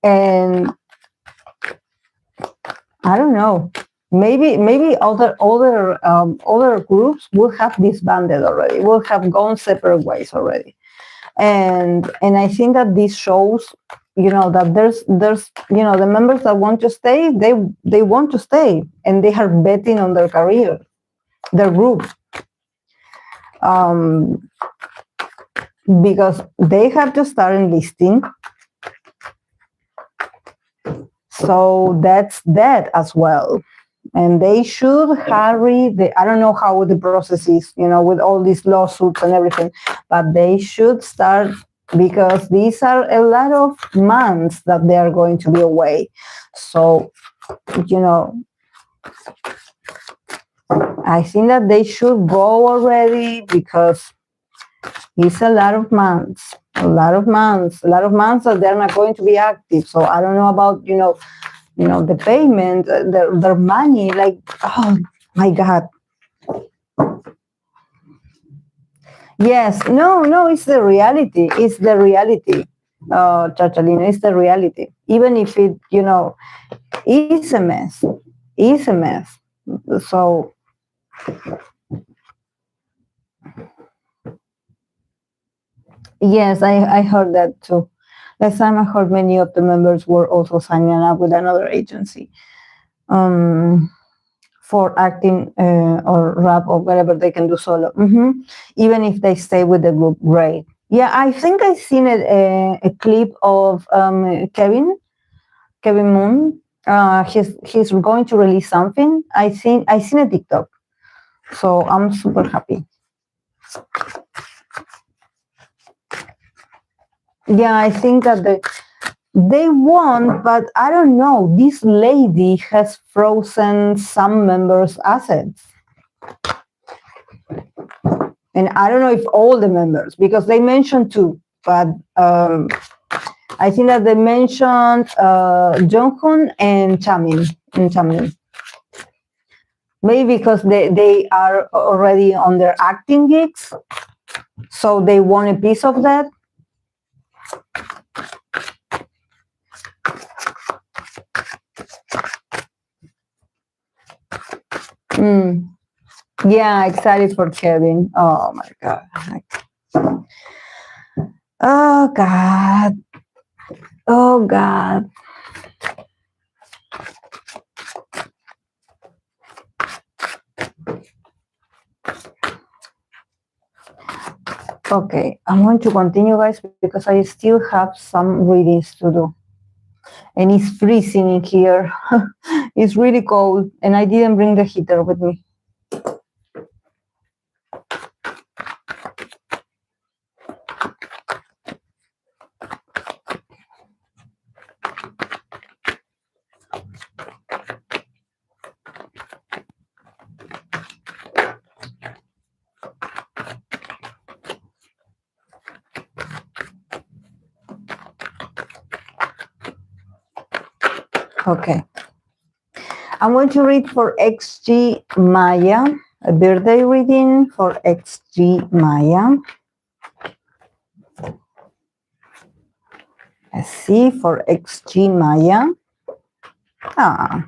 And I don't know. Maybe other groups will have disbanded already. Will have gone separate ways already. And I think that this shows, that there's the members that want to stay, they want to stay, and they are betting on their career, their group, because they have to start enlisting. So that's that as well. And they should hurry. I don't know how the process is, with all these lawsuits and everything, but they should start, because these are a lot of months that they are going to be away. So, I think that they should go already, because it's a lot of months that they're not going to be active. So I don't know about, the payment, their money, like, oh my God. Yes, no, it's the reality. It's the reality, Chachalina, it's the reality. Even if it, is a mess. Is a mess. So, yes, I heard that too. Last time I heard many of the members were also signing up with another agency for acting or rap or whatever they can do solo. Even if they stay with the group, great. Yeah, I think I've seen a clip of Kevin Moon. He's going to release something. I seen a TikTok, so I'm super happy. Yeah, I think that they won, but I don't know. This lady has frozen some members' assets. And I don't know if all the members, because they mentioned two, but I think that they mentioned Jonghyun and Chamin. Maybe because they are already on their acting gigs, so they want a piece of that. Yeah, excited for Kevin. Oh my God. Oh God. Oh God. Okay, I'm going to continue, guys, because I still have some readings to do. And it's freezing in here. It's really cold, and I didn't bring the heater with me. Okay. I'm going to read for XG Maya, a birthday reading for XG Maya. Let's see, for XG Maya. A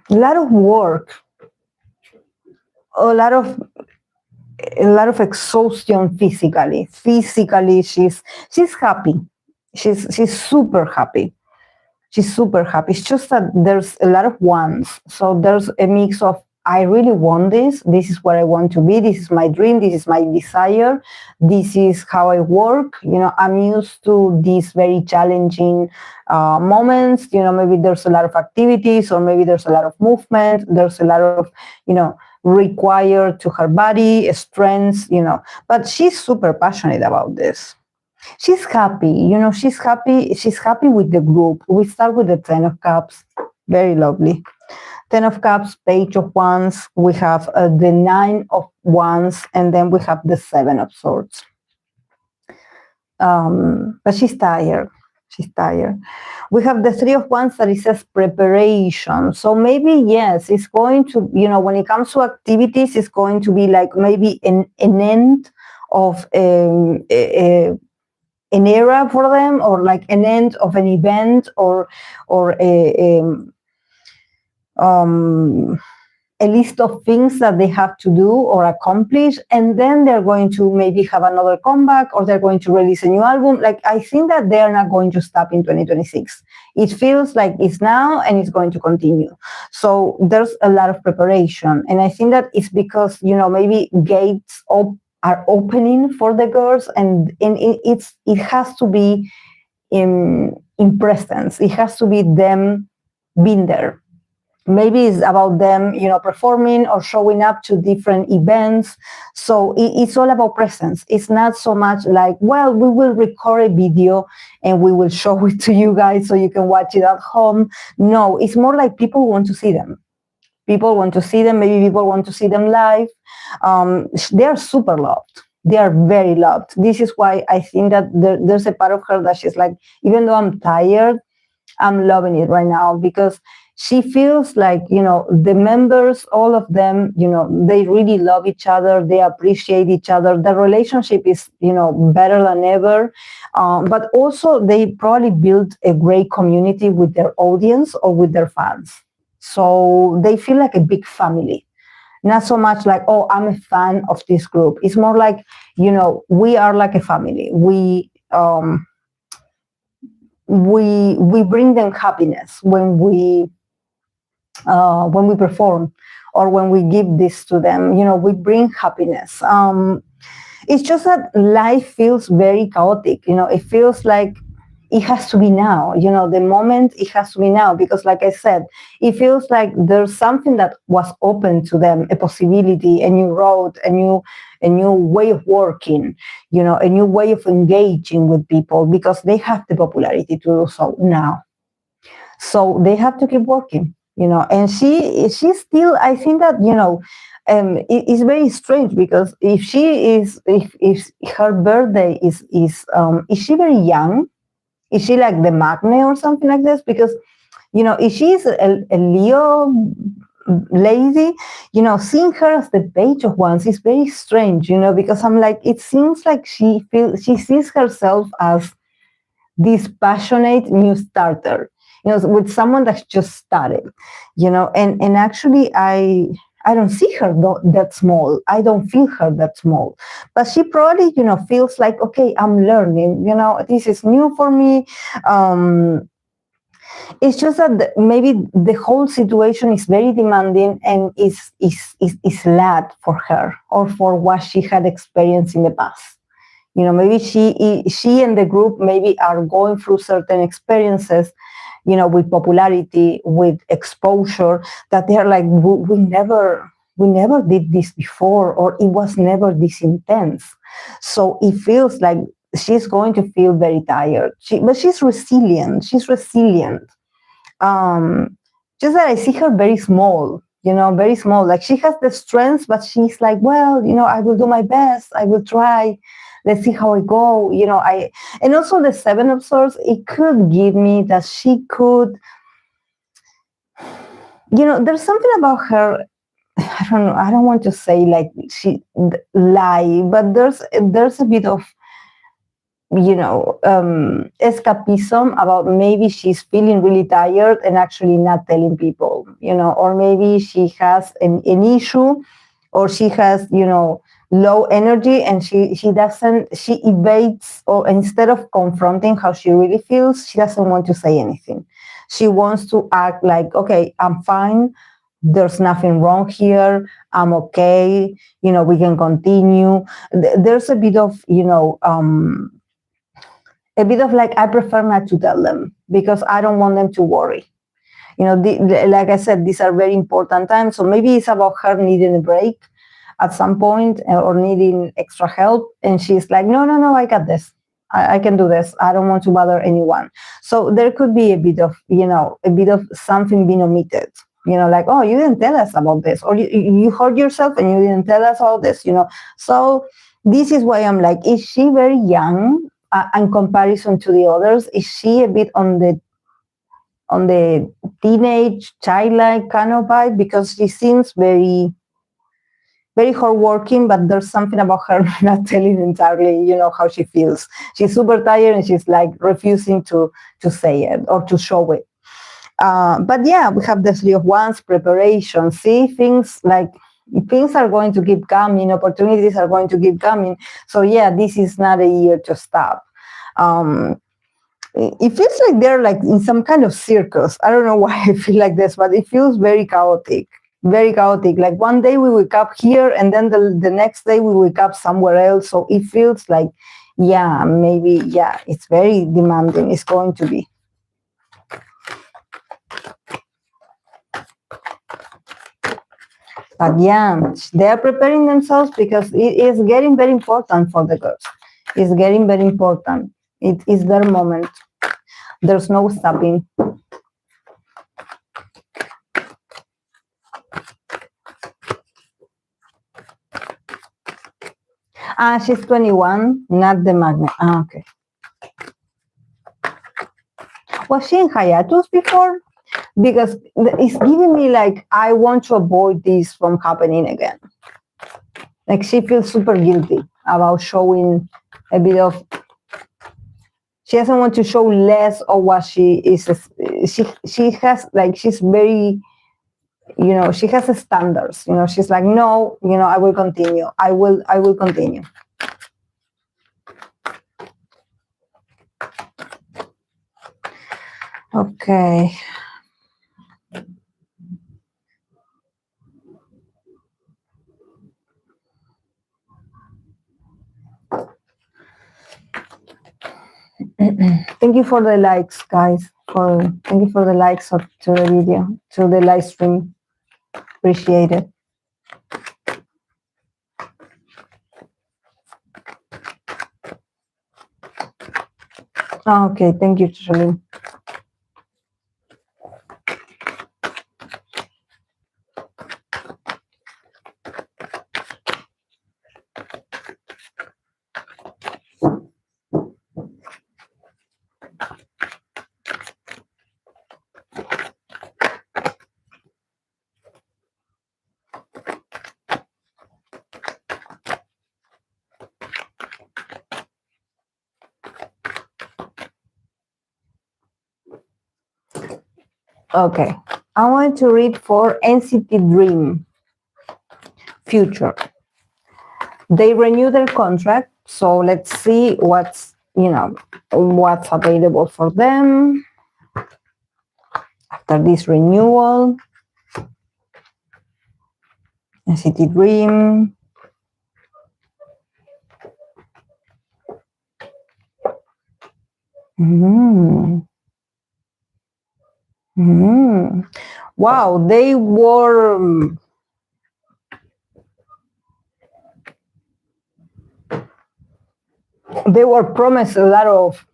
lot of work. a lot of exhaustion physically. Physically, she's happy. She's super happy. She's super happy. It's just that there's a lot of wants. So there's a mix of, I really want this. This is what I want to be. This is my dream. This is my desire. This is how I work. I'm used to these very challenging moments. Maybe there's a lot of activities, or maybe there's a lot of movement. There's a lot of, required to her body, strengths, but she's super passionate about this. She's happy, she's happy with the group. We start with the 10 of Cups, very lovely. 10 of Cups, Page of Wands, we have the 9 of Wands, and then we have the 7 of Swords. But she's tired. She's tired. We have the 3 of Wands that it says preparation. So maybe, yes, it's going to, when it comes to activities, it's going to be like maybe an end of an era for them, or like an end of an event, or a list of things that they have to do or accomplish, and then they're going to maybe have another comeback, or they're going to release a new album. Like, I think that they're not going to stop in 2026. It feels like it's now and it's going to continue. So there's a lot of preparation, and I think that it's because, maybe gates are opening for the girls, and it has to be in presence. It has to be them being there. Maybe it's about them, performing or showing up to different events. So it's all about presence. It's not so much like, well, we will record a video and we will show it to you guys so you can watch it at home. No, it's more like people want to see them. People want to see them. Maybe people want to see them live. They are super loved. They are very loved. This is why I think that there's a part of her that she's like, even though I'm tired, I'm loving it right now, because she feels like, the members, all of them, they really love each other. They appreciate each other. The relationship is, better than ever. But also they probably built a great community with their audience or with their fans. So they feel like a big family. Not so much like, oh, I'm a fan of this group. It's more like, we are like a family. We bring them happiness when we perform, or when we give this to them. We bring happiness. It's just that life feels very chaotic. It feels like it has to be now. The moment, it has to be now, because like I said, it feels like there's something that was open to them, a possibility, a new road, a new way of working, a new way of engaging with people, because they have the popularity to do so now. So they have to keep working, and she's still, I think that, it's very strange, because if her birthday is she very young? Is she like the Magne or something like this? Because, if she's a Leo lady, seeing her as the Page of Wands is very strange, because I'm like, it seems like she sees herself as this passionate new starter, with someone that's just started, and actually I don't see her that small. I don't feel her that small. But she probably, feels like, okay, I'm learning, this is new for me. It's just that maybe the whole situation is very demanding, and is lad for her, or for what she had experienced in the past. Maybe she and the group maybe are going through certain experiences, with popularity, with exposure, that they're like, we never did this before, or it was never this intense. So it feels like she's going to feel very tired. But she's resilient. Just that I see her very small, very small. Like, she has the strength, but she's like, well, I will do my best. I will try. Let's see how I go. And also the 7 of Swords, it could give me that she could, there's something about her. I don't know. I don't want to say like she lie, but there's a bit of, escapism about, maybe she's feeling really tired and actually not telling people, or maybe she has an issue, or she has, low energy, and she evades, or instead of confronting how she really feels, she doesn't want to say anything. She wants to act like, okay, I'm fine, there's nothing wrong here, I'm okay, we can continue. There's a bit of, like, I prefer not to tell them because I don't want them to worry. Like I said, these are very important times. So maybe it's about her needing a break at some point, or needing extra help. And she's like, no, I got this. I can do this. I don't want to bother anyone. So there could be a bit of, something being omitted. Like, oh, you didn't tell us about this, or you hurt yourself and you didn't tell us all this. So this is why I'm like, is she very young in comparison to the others? Is she a bit on the teenage, childlike kind of vibe? Because she seems very, very hardworking, but there's something about her not telling entirely, how she feels. She's super tired and she's like refusing to say it or to show it. But yeah, we have the Three of Wands, preparation. See, things are going to keep coming, opportunities are going to keep coming. So yeah, this is not a year to stop. It feels like they're like in some kind of circus. I don't know why I feel like this, but it feels very chaotic. Very chaotic. Like one day we wake up here, and then the next day we wake up somewhere else. So it feels like, it's very demanding. It's going to be. But yeah, they are preparing themselves because it is getting very important for the girls. It's getting very important. It is their moment. There's no stopping. She's 21, not the magnet. Okay. Was she in hiatus before? Because it's giving me like, I want to avoid this from happening again. Like she feels super guilty about showing a bit of, she doesn't want to show less of what she is. She has like, she's very, she has standards, she's like, no, I will continue. I will continue. Okay. Thank you for the likes, guys. Thank you for the likes to the video, to the live stream. Appreciate it. Okay, thank you, Charlene. Okay, I want to read for NCT Dream Future. They renew their contract, so let's see what's available for them after this renewal. NCT Dream. Wow, they were promised a lot of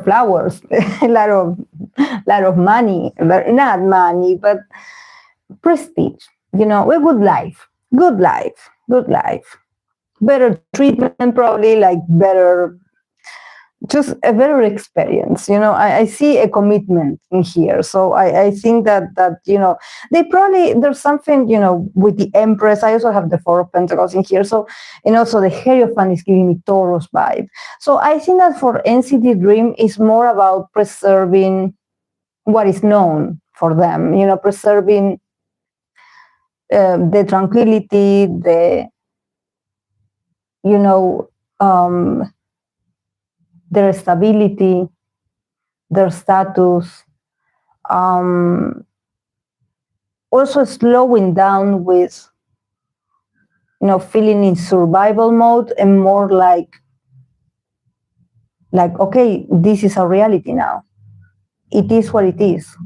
flowers, a lot of money, not money, but prestige. A good life, better treatment, probably, like better. Just a better experience, I see a commitment in here. So I think that they probably, there's something, with the Empress. I also have the Four of Pentacles in here. So, and also the Hierophant is giving me Taurus vibe. So I think that for NCT Dream is more about preserving what is known for them, preserving the tranquility, the, their stability, their status, also slowing down with, feeling in survival mode and more like, okay, this is our reality now. It is what it is.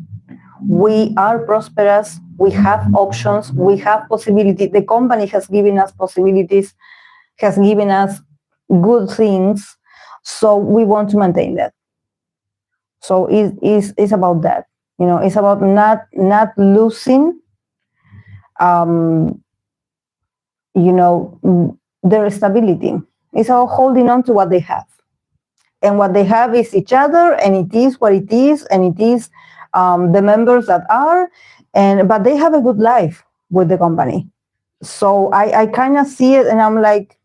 We are prosperous. We have options. We have possibilities. The company has given us possibilities, has given us good things. So we want to maintain that. So it's about that. It's about not losing, their stability. It's about holding on to what they have. And what they have is each other, and it is what it is, and it is the members that are, but they have a good life with the company. So I kind of see it, and I'm like,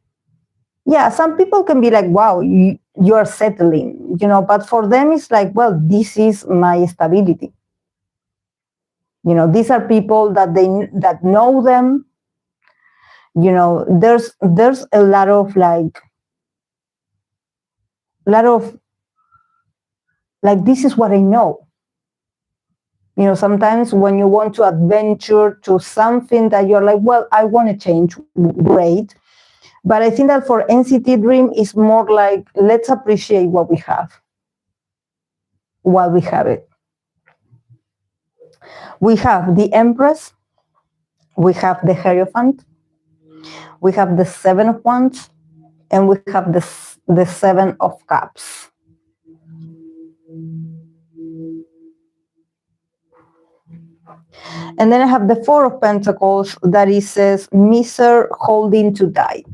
yeah, some people can be like, wow, you are settling, but for them it's like, well, this is my stability. These are people that know them. There's a lot of this is what I know. Sometimes when you want to adventure to something that you're like, well, I want to change, great. But I think that for NCT Dream, it's more like, let's appreciate what we have while we have it. We have the Empress, we have the Hierophant, we have the Seven of Wands, and we have the Seven of Cups. And then I have the Four of Pentacles that it says, miser holding to tight.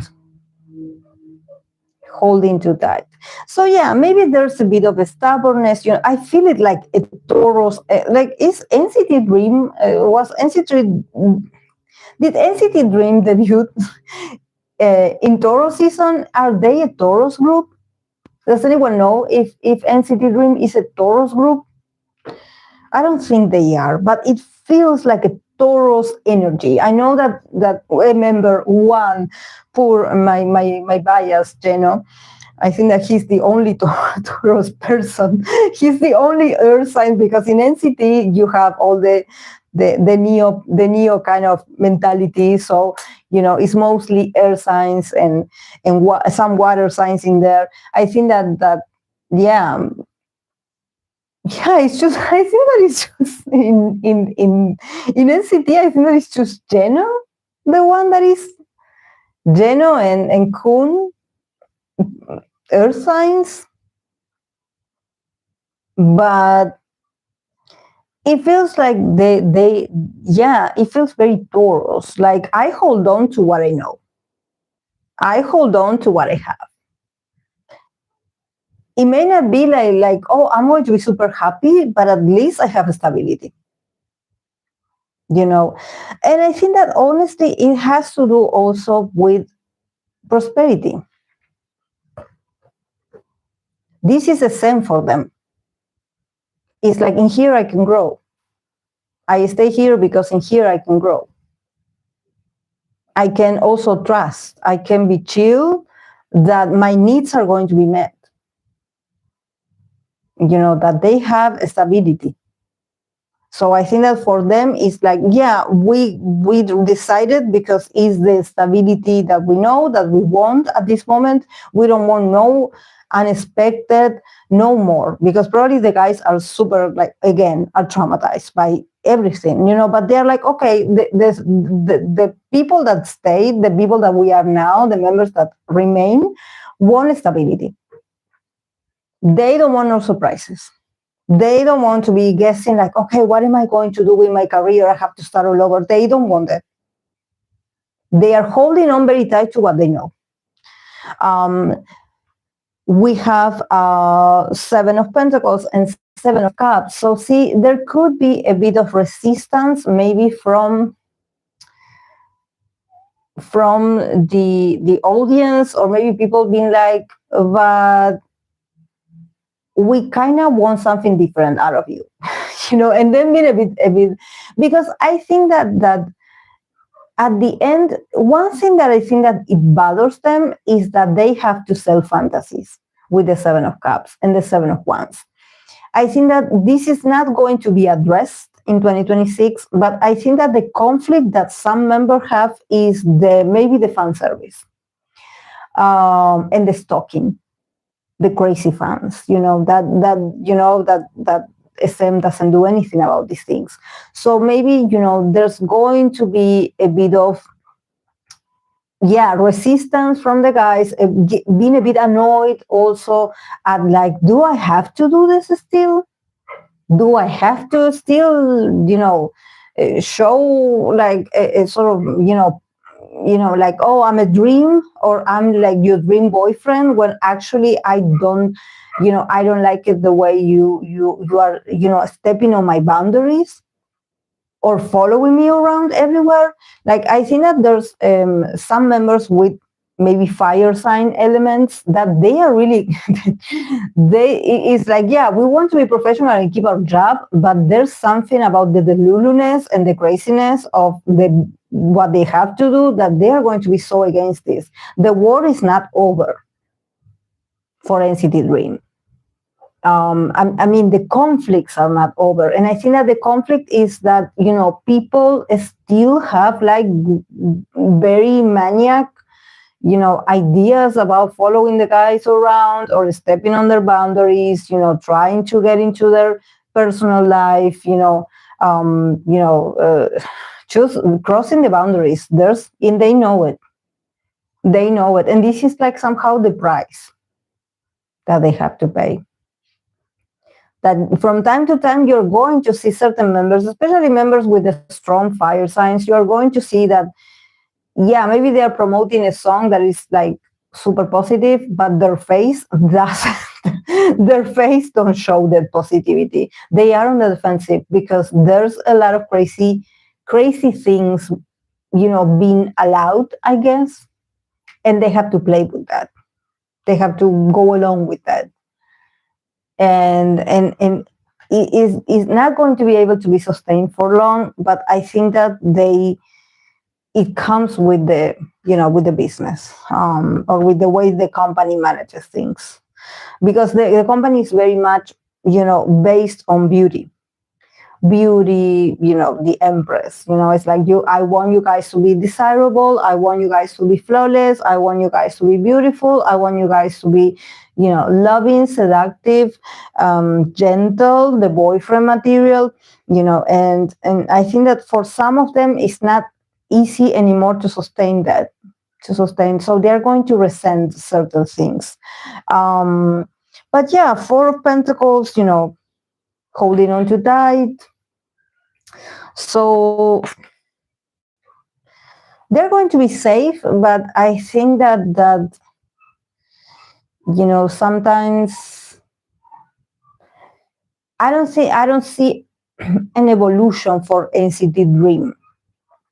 Holding to tight. So yeah, maybe there's a bit of a stubbornness. I feel it like a Taurus. Like, is NCT Dream, did NCT Dream debut in Taurus season? Are they a Taurus group? Does anyone know if NCT Dream is a Taurus group? I don't think they are, but it feels like a Taurus energy. I know that I remember one, poor my bias, Geno. I think that he's the only Taurus person. He's the only earth sign, because in NCT you have all the neo kind of mentality. So it's mostly earth signs and some water signs in there. I think that yeah. Yeah, it's just, I think that it's just in NCT, I think that it's just Geno, the one that is Geno and Kun, earth signs. But it feels like it feels very Taurus. Like, I hold on to what I know. I hold on to what I have. It may not be like, oh, I'm going to be super happy, but at least I have stability. And I think that honestly, it has to do also with prosperity. This is a same for them. It's like, in here I can grow. I stay here because in here I can grow. I can also trust. I can be chill that my needs are going to be met. That they have stability. So I think that for them, it's like, yeah, we decided, because it's the stability that we know, that we want at this moment. We don't want no unexpected, no more, because probably the guys are super, like, again, are traumatized by everything, but they're like, okay, the people that stayed, the people that we are now, the members that remain, want stability. They don't want no surprises. They don't want to be guessing like, okay, what am I going to do with my career? I have to start all over. They don't want that. They are holding on very tight to what they know. We have Seven of Pentacles and Seven of Cups. So see, there could be a bit of resistance, maybe from the audience, or maybe people being like, but we kind of want something different out of you, and then being a bit, because I think that at the end, one thing that I think that it bothers them is that they have to sell fantasies with the Seven of Cups and the Seven of Wands. I think that this is not going to be addressed in 2026, but I think that the conflict that some members have is maybe the fan service and the stalking, the crazy fans. That SM doesn't do anything about these things. So maybe there's going to be a bit of resistance from the guys, being a bit annoyed also at like, do I have to do this still? Do I have to still, show like a sort of, like, oh, I'm a dream, or I'm like your dream boyfriend, when actually I don't like it the way you are, stepping on my boundaries or following me around everywhere. Like, I think that there's some members with maybe fire sign elements that they are really, it's like, yeah, we want to be professional and keep our job, but there's something about the deluluness and the craziness of what they have to do that they are going to be so against this. The war is not over for NCT Dream. I mean, the conflicts are not over. And I think that the conflict is that, people still have like very maniac, ideas about following the guys around or stepping on their boundaries, trying to get into their personal life, just crossing the boundaries. They know it. They know it. And this is like somehow the price that they have to pay. That from time to time, you're going to see certain members, especially members with the strong fire signs, you're going to see that, yeah, maybe they're promoting a song that is like super positive, but their face don't show that positivity. They are on the defensive because there's a lot of crazy things, being allowed, I guess, and they have to play with that. They have to go along with that. And it is not going to be able to be sustained for long, but I think that it comes with the with the business, or with the way the company manages things, because the company is very much based on beauty, the empress. It's like, I want you guys to be desirable, I want you guys to be flawless, I want you guys to be beautiful, I want you guys to be loving, seductive, gentle, the boyfriend material, and I think that for some of them it's not easy anymore to sustain that, so they're going to resent certain things. But yeah, Four of Pentacles, holding on too tight. So they're going to be safe, but I think that sometimes I don't see an evolution for NCT Dream.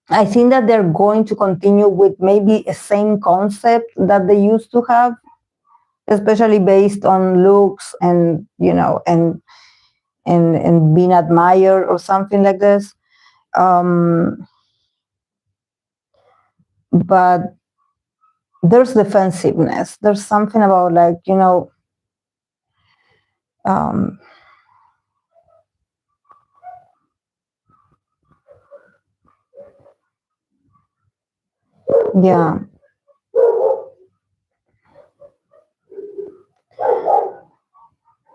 I think that they're going to continue with maybe a same concept that they used to have, especially based on looks and and being admired or something like this. But there's defensiveness. There's something about like, yeah.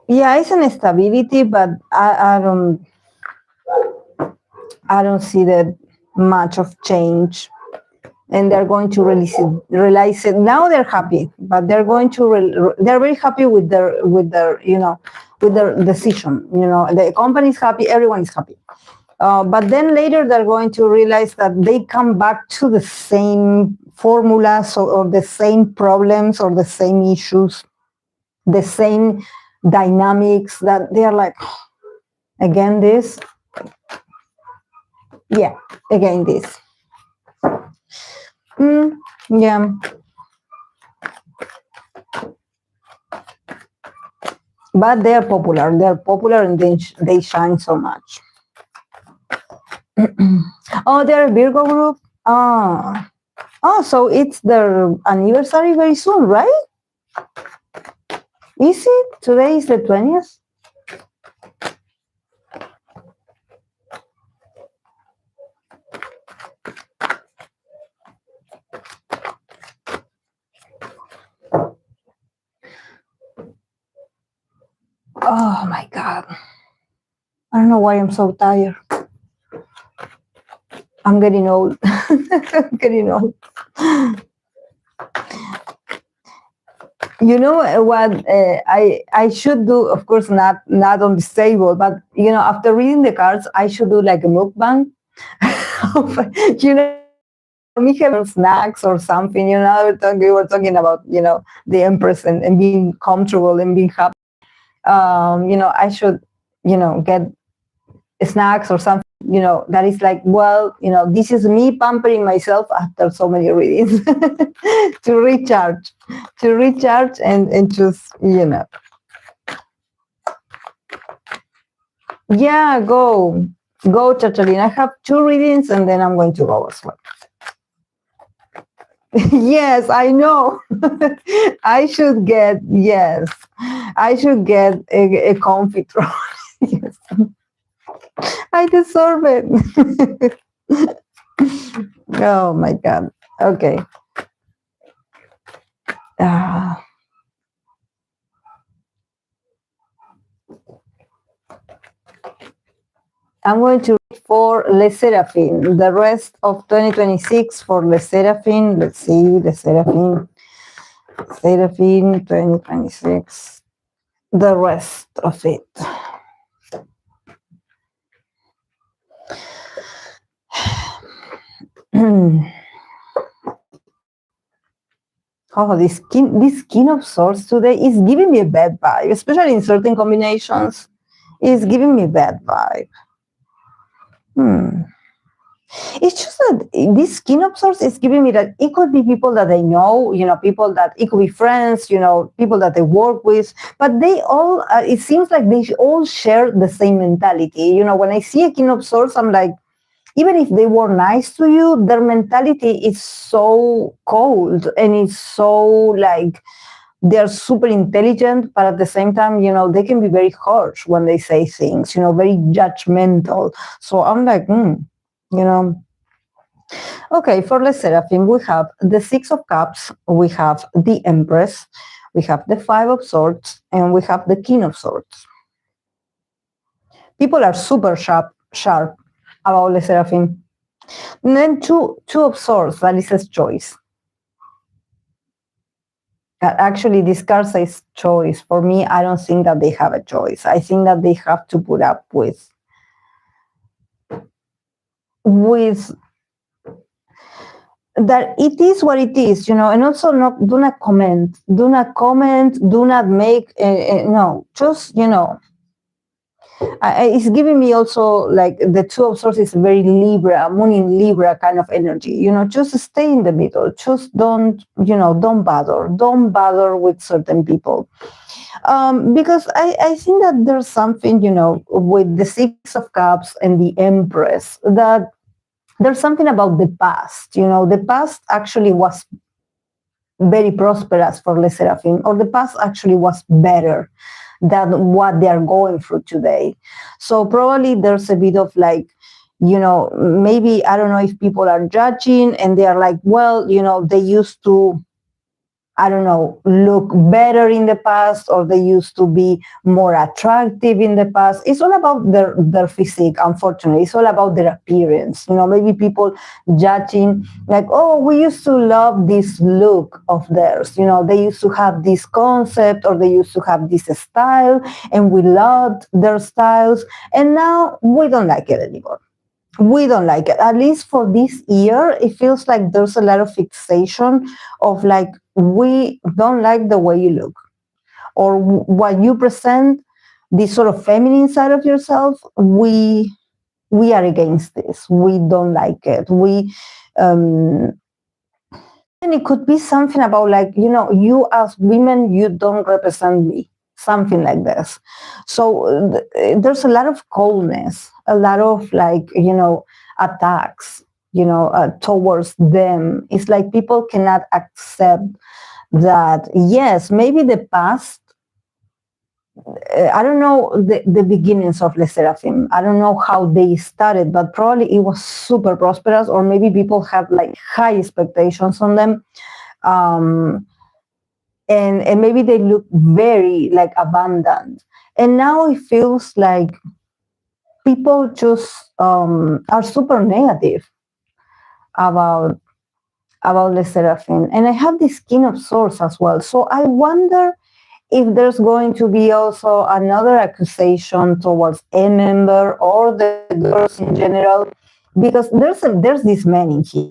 Yeah, it's an instability, but I don't see that much of change. And they're going to realize it. Now they're happy, but they're going to they're very happy with their with their decision. The company is happy, everyone is happy. But then later they're going to realize that they come back to the same formulas or the same problems or the same issues, the same dynamics, that they are like, again this, yeah, again this. Yeah. But they're popular and they shine so much. Oh, they're a Virgo group. Oh, so it's their anniversary very soon, right? Is it? Today is the 20th? Oh my God. I don't know why I'm so tired. I'm getting old. I'm getting old. You know what I should do? Of course, not on this table, but you know, after reading the cards, I should do like a mukbang. You know, me having snacks or something. You know, we were talking about, you know, the Empress and being comfortable and being happy. You know, I should, you know, get snacks or something, you know, that is like, well, you know, this is me pampering myself after so many readings to recharge and just, you know. Yeah, go, Chachalina. I have 2 readings and then I'm going to go as well. Yes, I know. I should get a comfy throne. Yes. I deserve it. Oh my God. Okay. I'm going to read for Sserafim, the rest of 2026 for Sserafim. Let's see, Sserafim 2026, the rest of it. Oh, this King of Swords today is giving me a bad vibe, especially in certain combinations. It's giving me a bad vibe. It's just that this King of Swords is giving me that it could be people that I know, you know, people that it could be friends, you know, people that they work with, but they all, it seems like they all share the same mentality. You know, when I see a King of Swords, I'm like, even if they were nice to you, their mentality is so cold and it's so like, they're super intelligent, but at the same time, you know, they can be very harsh when they say things, you know, very judgmental. So I'm like, you know. Okay, for the Seraphim, we have the 6 of Cups, we have the Empress, we have the 5 of Swords, and we have the King of Swords. People are super sharp about the Seraphim. And then two of Swords, that is a choice. Actually, this card says choice. For me, I don't think that they have a choice. I think that they have to put up with that it is what it is, you know, and also do not comment, do not make, no, just, you know, it's giving me also like the 2 of Swords is very Libra, Moon in Libra kind of energy, you know, just stay in the middle, just don't, you know, don't bother with certain people. Because I think that there's something, you know, with the 6 of Cups and the Empress, that there's something about the past, you know, the past actually was very prosperous for the Seraphim, or the past actually was better than what they are going through today. So probably there's a bit of like, you know, maybe, I don't know if people are judging and they are like, well, you know, they used to, I don't know, look better in the past, or they used to be more attractive in the past. It's all about their physique, unfortunately. It's all about their appearance. You know, maybe people judging like, oh, we used to love this look of theirs. You know, they used to have this concept, or they used to have this style, and we loved their styles. And now we don't like it anymore. We don't like it. At least for this year, it feels like there's a lot of fixation of like, we don't like the way you look, or what you present, this sort of feminine side of yourself. We are against this. We don't like it. And it could be something about like, you know, you as women, you don't represent me. Something like this. So there's a lot of coldness, a lot of like, you know, attacks, towards them. It's like people cannot accept that, yes, maybe the past, I don't know the beginnings of Les Sserafim. I don't know how they started, but probably it was super prosperous, or maybe people have like high expectations on them. And maybe they look very like abundant. And now it feels like people just are super negative about Les Sserafim. And I have this King of Swords as well. So I wonder if there's going to be also another accusation towards a member or the girls in general, because there's this man in here.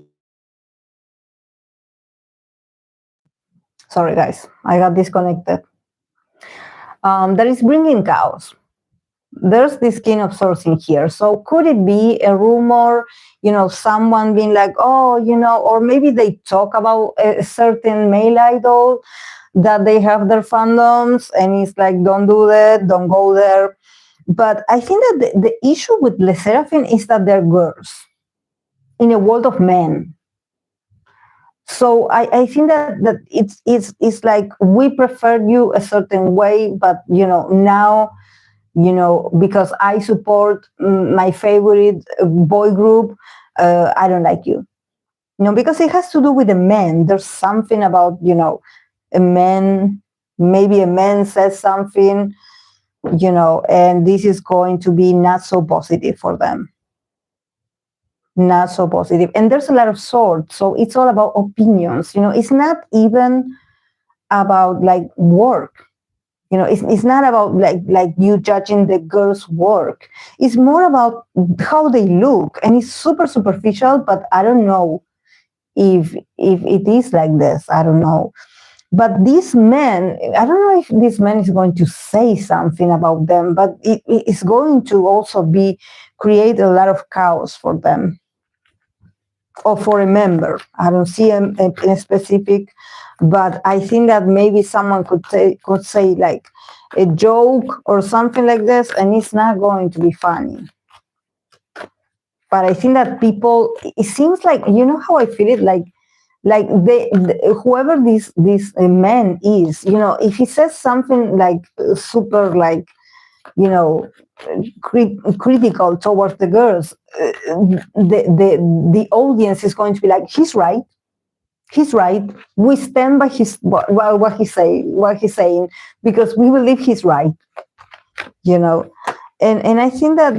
Sorry, guys, I got disconnected. That is bringing chaos. There's this King of Swords in here. So could it be a rumor, someone being like, oh, or maybe they talk about a certain male idol that they have their fandoms, and it's like, don't do that, don't go there. But I think that the issue with Les Sserafim is that they're girls in a world of men. So I think that it's like, we prefer you a certain way, but now, because I support my favorite boy group, I don't like you. Because it has to do with the men. There's something about, a man, maybe a man says something, and this is going to be not so positive for them. Not so positive. And there's a lot of swords. So it's all about opinions. It's not even about like work. It's not about like you judging the girls' work. It's more about how they look. And it's super superficial, but I don't know if it is like this. I don't know. But this man, I don't know if this man is going to say something about them, but it is going to also create a lot of chaos for them. Or for a member. I don't see a specific, but I think that maybe someone could say like a joke or something like this, and it's not going to be funny. But I think that people, it seems like, how I feel it, like whoever this man is, if he says something like super like, critical towards the girls, the audience is going to be like, he's right, we stand by what he's saying, because we believe he's right, and I think that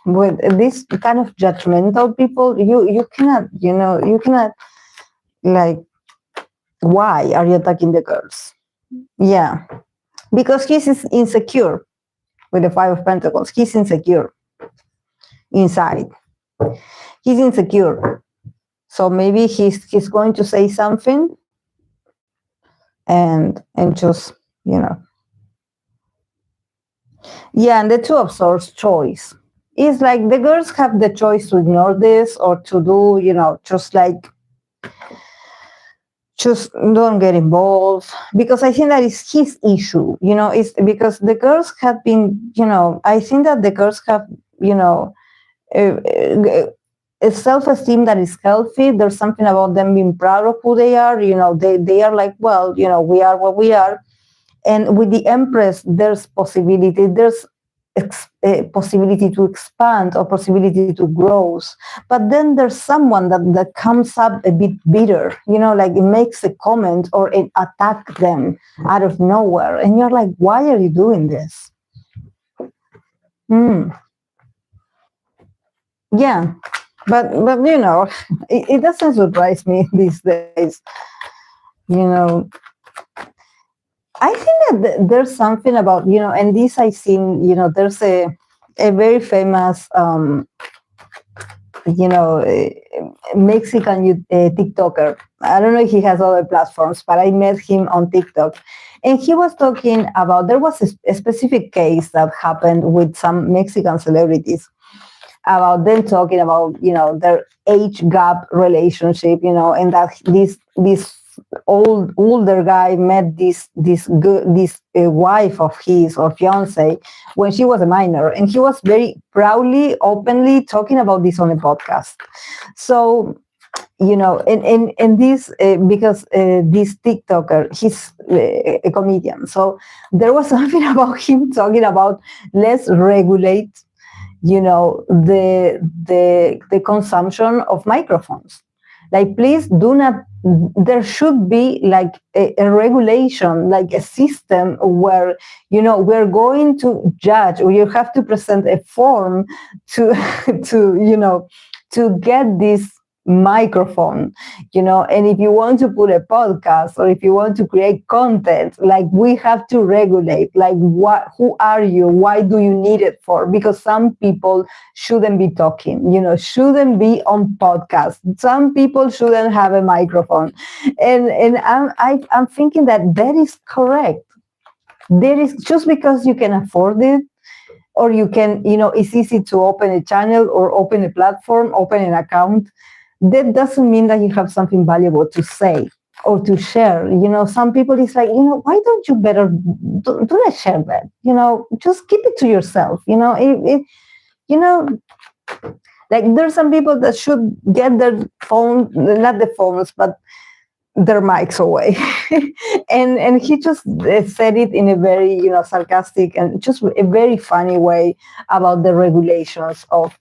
with this kind of judgmental people, you cannot like, why are you attacking the girls? Yeah. Because he's insecure with the Five of Pentacles. He's insecure inside. He's insecure. So maybe he's going to say something and just, Yeah, and the Two of Swords choice. It's like the girls have the choice to ignore this or to do, just don't get involved, because I think that is his issue. It's because the girls have been, I think that the girls have, a self-esteem that is healthy. There's something about them being proud of who they are. They are like, well, we are what we are. And with the Empress, there's possibility. There's possibility to expand or possibility to grow. But then there's someone that comes up a bit bitter, like it makes a comment or it attack them out of nowhere. And you're like, why are you doing this? Yeah, but it doesn't surprise me these days. I think that there's something about, and this I've seen, there's a very famous, Mexican TikToker. I don't know if he has other platforms, but I met him on TikTok. And he was talking about, there was a specific case that happened with some Mexican celebrities about them talking about, their age gap relationship, and that this older guy met this wife of his or fiance when she was a minor, and he was very proudly, openly talking about this on a podcast. So and this because this TikToker, he's a comedian, so there was something about him talking about let's regulate the consumption of microphones. Like, please do not, there should be like a regulation, like a system where we're going to judge, or you have to present a form to to get this microphone, and if you want to put a podcast, or if you want to create content, like, we have to regulate, like, who are you, why do you need it for? Because some people shouldn't be talking, shouldn't be on podcasts, some people shouldn't have a microphone, and I'm thinking that is correct. There is, just because you can afford it, or you can, it's easy to open a channel or open a platform, open an account, that doesn't mean that you have something valuable to say or to share. Some people, it's like, why don't you better do not share that? Just keep it to yourself. Like, there's some people that should get their phone, not the phones, but their mics away. and he just said it in a very, sarcastic and just a very funny way about the regulations of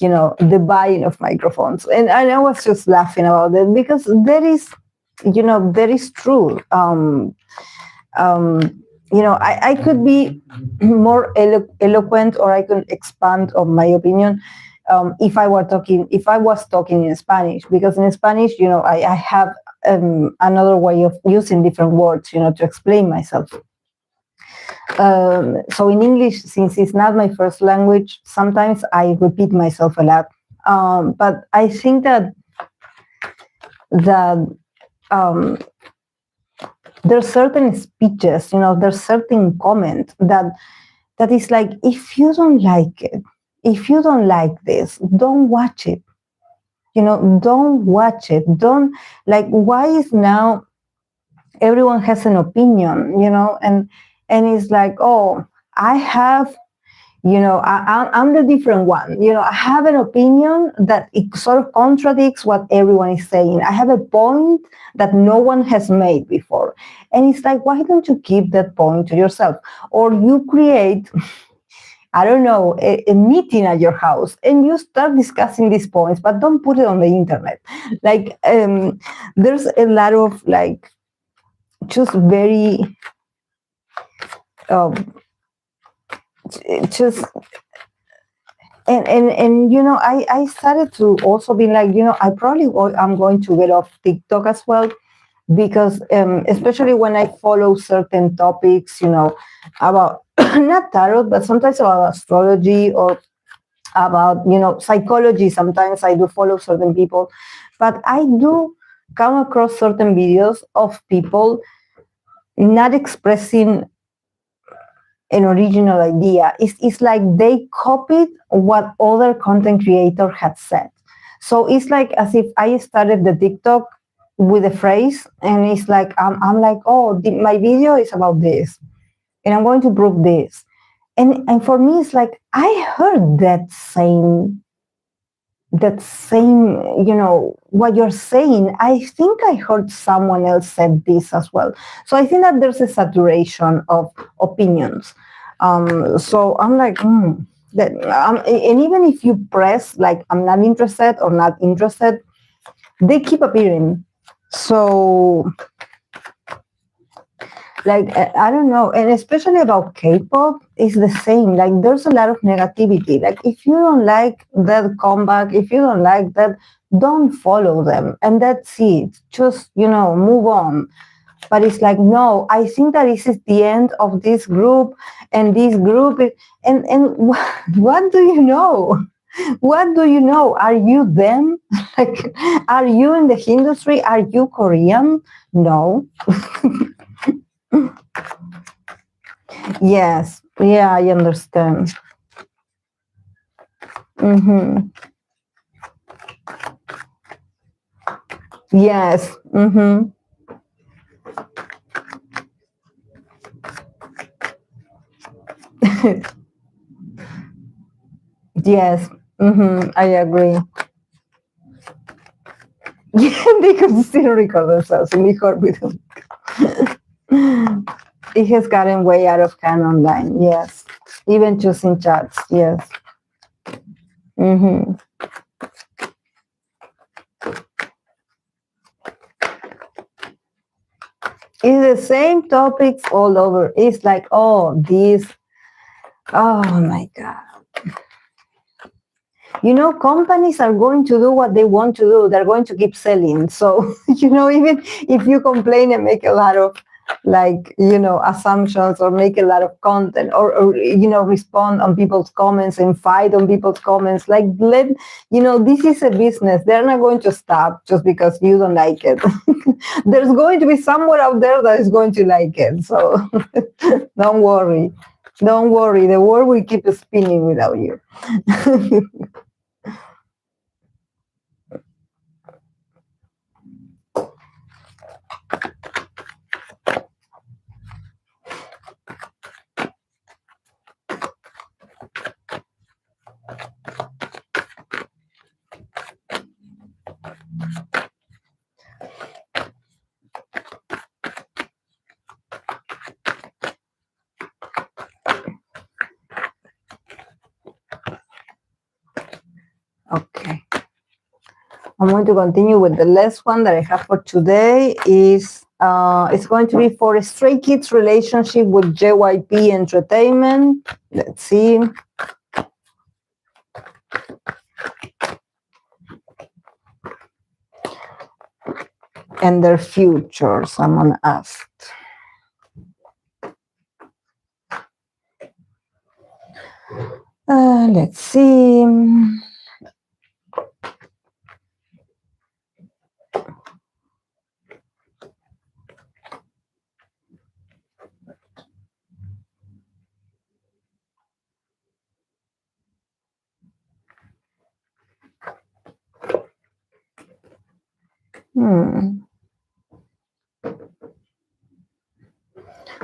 the buying of microphones. And I was just laughing about it, because that is true. I could be more eloquent, or I could expand on my opinion if I was talking in Spanish, because in Spanish, I have another way of using different words, to explain myself. So in English, since it's not my first language, sometimes I repeat myself a lot. But I think that there's certain speeches, there's certain comments that is like, if you don't like it, if you don't like this, don't watch it. Don't watch it. Don't, like, why is now everyone has an opinion, and it's like, oh, I have, I'm the different one. I have an opinion that it sort of contradicts what everyone is saying. I have a point that no one has made before. And it's like, why don't you keep that point to yourself? Or you create, I don't know, a meeting at your house, and you start discussing these points, but don't put it on the internet. Like, there's a lot of, like, just very, just, and I started to also be like, I probably I'm going to get off TikTok as well, because especially when I follow certain topics, about not tarot, but sometimes about astrology, or about, psychology. Sometimes I do follow certain people, but I do come across certain videos of people not expressing an original idea. It's like they copied what other content creator had said. So it's like as if I started the TikTok with a phrase, and it's like, I'm like, oh, my video is about this, and I'm going to prove this. And for me, it's like, I heard that same, what you're saying. I think I heard someone else said this as well. So I think that there's a saturation of opinions. So I'm like, and even if you press, like, I'm not interested or not interested, they keep appearing. So, like, I don't know, and especially about K-pop, it's the same. Like, there's a lot of negativity. Like, if you don't like that comeback, if you don't like that, don't follow them, and that's it. Just, move on. But it's like, no, I think that this is the end of this group, and this group is, and what do you know? What do you know? Are you them? Like, are you in the industry? Are you Korean? No. Yes. Yeah, I understand. Mm-hmm. Yes. Mm-hmm. Yes, I agree. Yeah, they could still record themselves in mejor video. It has gotten way out of hand online, yes. Even choosing chats, yes. It's the same topics all over. It's like, oh, this, oh my God. You know, companies are going to do what they want to do. They're going to keep selling. So, you know, even if you complain and make a lot of, like, you know, assumptions or make a lot of content or you know, respond on people's comments and fight on people's comments, like, you know, this is a business. They're not going to stop just because you don't like it. There's going to be somewhere out there that is going to like it. So don't worry. Don't worry. The world will keep spinning without you. Okay. I'm going to continue with the last one that I have for today. Is it's going to be for Stray Kids' relationship with JYPE Entertainment. Let's see. And their future, someone asked. Let's see.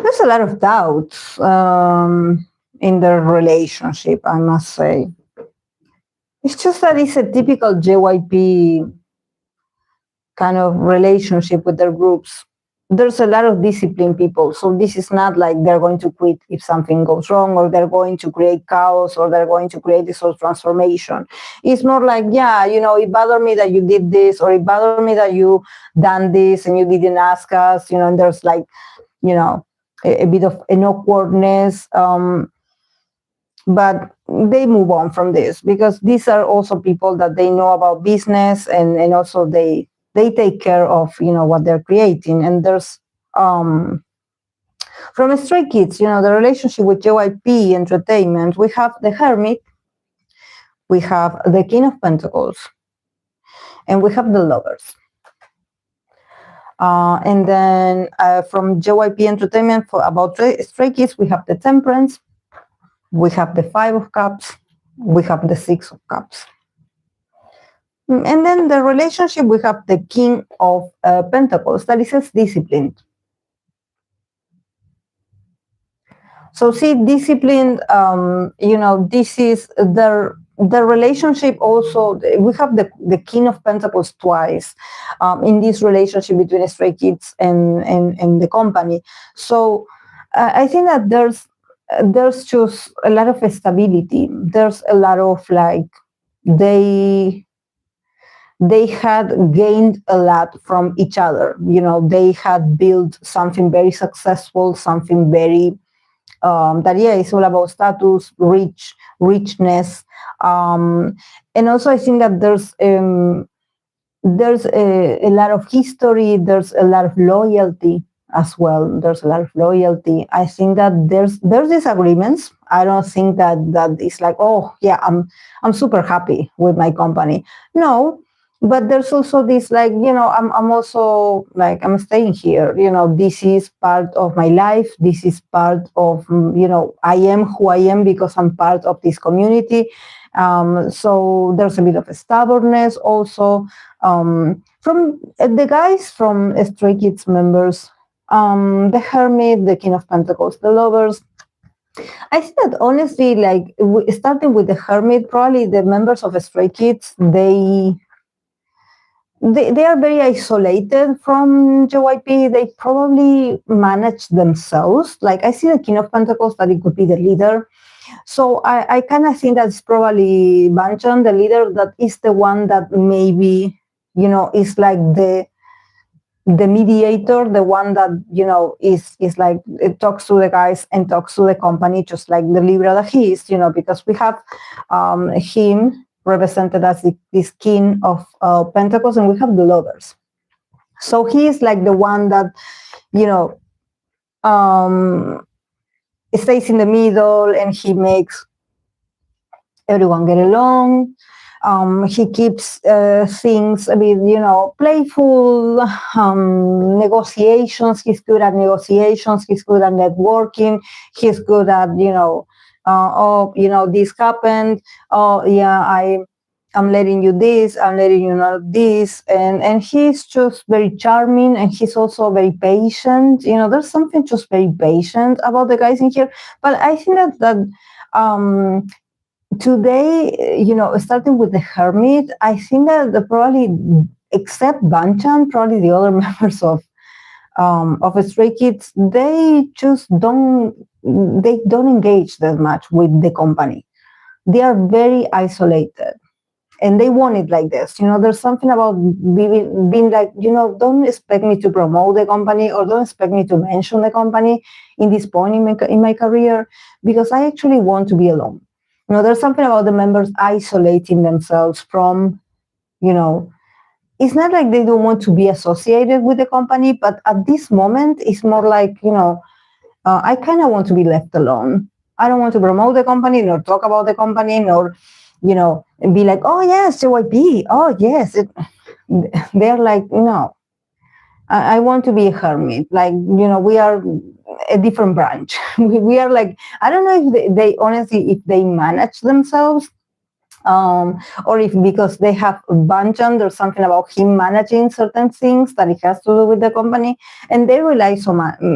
There's a lot of doubts in their relationship, I must say. It's just that it's a typical JYP kind of relationship with their groups. There's a lot of disciplined people, so this is not like they're going to quit if something goes wrong, or they're going to create chaos, or they're going to create this sort of transformation. It's more like, yeah, you know, it bothered me that you did this, or it bothered me that you done this and you didn't ask us, you know, and there's like, you know, a bit of an awkwardness, but they move on from this because these are also people that they know about business, and also they take care of, you know, what they're creating. And there's from Stray Kids, you know, the relationship with JYP Entertainment, we have the Hermit, we have the King of Pentacles, and we have the Lovers. And then from JYP Entertainment, for about Stray Kids, we have the Temperance, we have the Five of Cups, we have the Six of Cups. And then the relationship, we have the King of Pentacles, that is disciplined. So see, disciplined, you know, this is the relationship also. We have the King of Pentacles twice in this relationship between Stray Kids and the company. So I think that there's just a lot of stability. There's a lot of, like, they had gained a lot from each other. You know, they had built something very successful, something very that, yeah, it's all about status, richness, and also I think that there's a lot of history. There's a lot of loyalty as well. There's a lot of loyalty. I think that there's disagreements. I don't think that it's like, oh yeah, I'm super happy with my company. No, but there's also this, like, you know, I'm also like, I'm staying here. You know, this is part of my life. This is part of, you know, I am who I am because I'm part of this community. So there's a bit of a stubbornness also from the guys, from Stray Kids members. the Hermit, the King of Pentacles, the Lovers. I think that honestly, like starting with the Hermit, probably the members of Stray Kids, they are very isolated from JYP. They probably manage themselves. Like I see the King of Pentacles that it could be the leader. So I kind of think that's probably Banchan, the leader, that is the one that maybe, is like the mediator, the one that, is like, it talks to the guys and talks to the company, just like the Libra that he is, because we have him represented as this King of Pentacles, and we have the Lovers. So he is like the one that, stays in the middle, and he makes everyone get along. He keeps things a bit, playful, negotiations. He's good at negotiations. He's good at networking. He's good at, this happened. Oh, yeah, I'm letting you this. I'm letting you know this. And he's just very charming, and he's also very patient. There's something just very patient about the guys in here. But I think that today, starting with the Hermit, I think that probably, except Banchan, probably the other members of Stray Kids, they just don't engage that much with the company. They are very isolated, and they want it like this. There's something about being like, don't expect me to promote the company, or don't expect me to mention the company in this point in my career, because I actually want to be alone. There's something about the members isolating themselves from, it's not like they don't want to be associated with the company, but at this moment, it's more like, I kind of want to be left alone. I don't want to promote the company, nor talk about the company, nor, and be like, oh, yes, JYP. Oh, yes. They're like, no, I want to be a hermit. Like, we are a different branch. We are like, I don't know if they honestly, if they manage themselves, or if because they have Banchan, there's something about him managing certain things that it has to do with the company, and they rely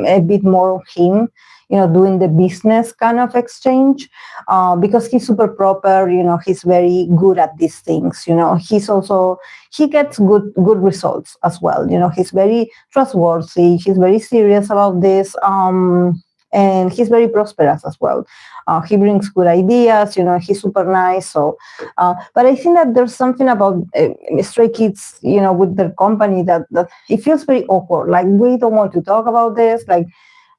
a bit more on him, doing the business kind of exchange, because he's super proper, he's very good at these things, he gets good results as well, he's very trustworthy, he's very serious about this, and he's very prosperous as well. He brings good ideas, he's super nice. So, but I think that there's something about Stray Kids, with their company that it feels very awkward. Like, we don't want to talk about this.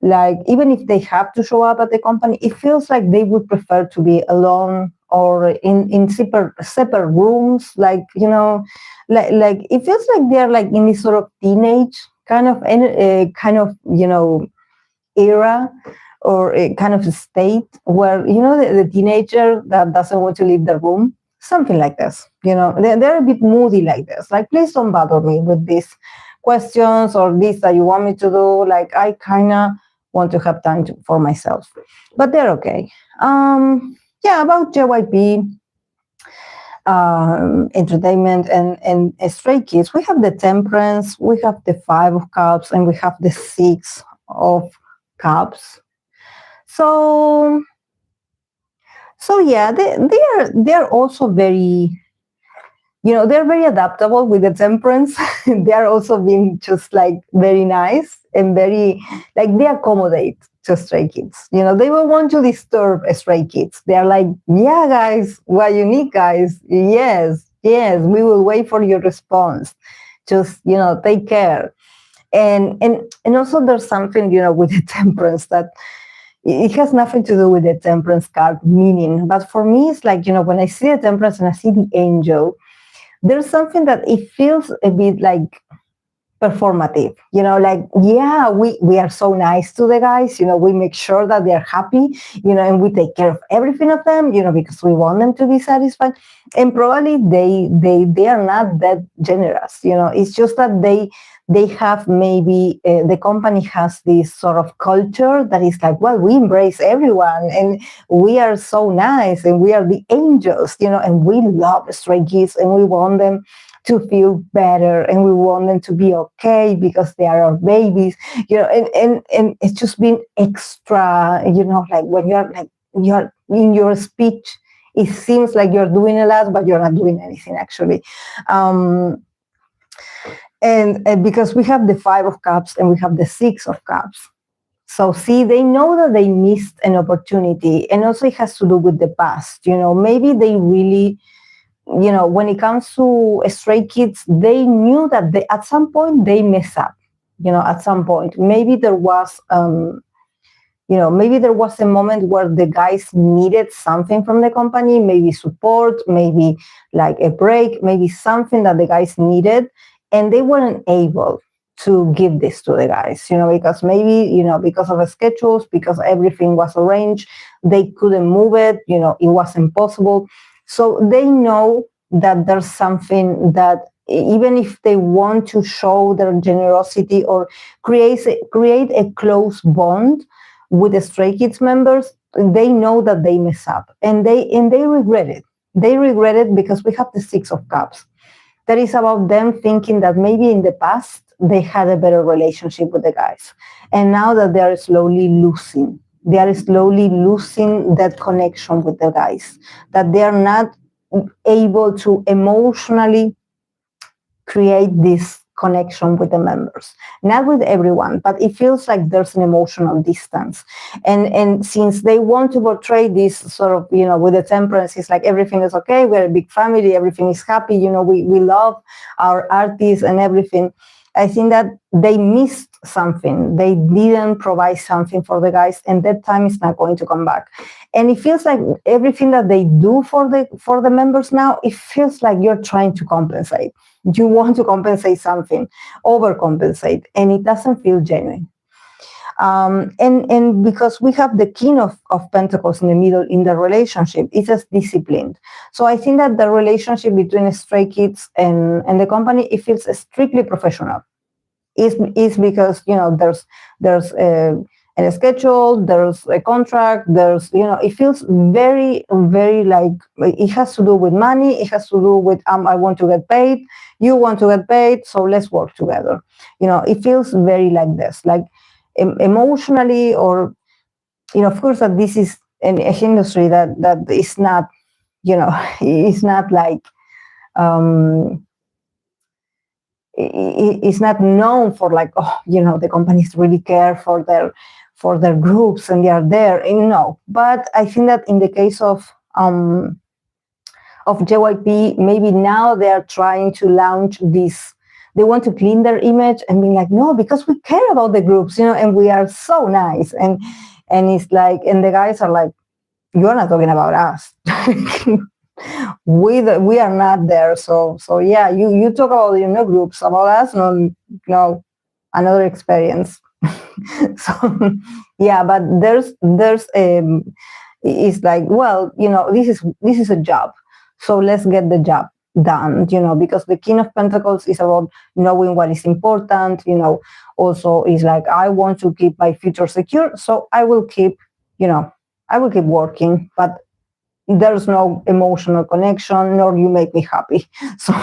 Like even if they have to show up at the company, it feels like they would prefer to be alone or in separate rooms. Like, like it feels like they're like in this sort of teenage kind of era, or a kind of a state where, the teenager that doesn't want to leave the room, something like this, they're a bit moody like this. Like, please don't bother me with these questions or this that you want me to do. Like, I kind of want to have time for myself, but they're okay. About JYP entertainment and Stray Kids, we have the Temperance, we have the 5 of Cups, and we have the 6 of Cups. So yeah, they're also very, they're very adaptable with the Temperance. They are also being just like very nice and very, like, they accommodate to Stray Kids. They will want to disturb Stray Kids. They're like, yeah, guys, what you need, guys? Yes, we will wait for your response. Just, take care. And also there's something, with the Temperance that it has nothing to do with the Temperance card meaning. But for me, it's like, when I see the Temperance and I see the angel, there's something that it feels a bit like performative, like, yeah, we are so nice to the guys, we make sure that they're happy, and we take care of everything of them, because we want them to be satisfied. And probably they are not that generous, it's just that they have maybe, the company has this sort of culture that is like, well, we embrace everyone, and we are so nice, and we are the angels, and we love Stray Kids, and we want them to feel better, and we want them to be okay because they are our babies, and it's just been extra, like when you're in your speech, it seems like you're doing a lot, but you're not doing anything actually. And because we have the 5 of Cups and we have the 6 of Cups. So see, they know that they missed an opportunity, and also it has to do with the past. Maybe they really, when it comes to Stray Kids, they knew that at some point they mess up. At some point, maybe there was, maybe there was a moment where the guys needed something from the company, maybe support, maybe like a break, maybe something that the guys needed, and they weren't able to give this to the guys, because maybe, because of the schedules, because everything was arranged, they couldn't move it, it wasn't possible. So they know that there's something that even if they want to show their generosity or create a close bond with the Stray Kids members, they know that they mess up, and they regret it. They regret it because we have the 6 of Cups. That is about them thinking that maybe in the past they had a better relationship with the guys. And now that they are slowly losing that connection with the guys, that they are not able to emotionally create this connection with the members, not with everyone, but it feels like there's an emotional distance. And since they want to portray this sort of, with the temperance, it's like everything is okay, we're a big family, everything is happy, we love our artists and everything. I think that they missed something. They didn't provide something for the guys, and that time is not going to come back. And it feels like everything that they do for the members now, it feels like you're trying to compensate. You want to compensate something, overcompensate, and it doesn't feel genuine. And because we have the King of Pentacles in the middle in the relationship, it's just disciplined. So I think that the relationship between Stray Kids and the company, it feels strictly professional. It's because, there's a schedule, there's a contract, there's, it feels very, very like it has to do with money. It has to do with, I want to get paid, you want to get paid, so let's work together. It feels very like this, like emotionally, or, of course that this is an industry that is not, it's not like, it's not known for like, the companies really care for their groups and they are there. No, but I think that in the case of JYPE, maybe now they are trying to launch this. They want to clean their image and be like, no, because we care about the groups, and we are so nice. And it's like, and the guys are like, you're not talking about us. We are not there. So yeah, you talk about groups, about us, no, another experience. So yeah, but there's it's like, well, this is a job, so let's get the job done, because the King of Pentacles is about knowing what is important, also is like, I want to keep my future secure, so I will keep working, but there's no emotional connection, nor you make me happy. So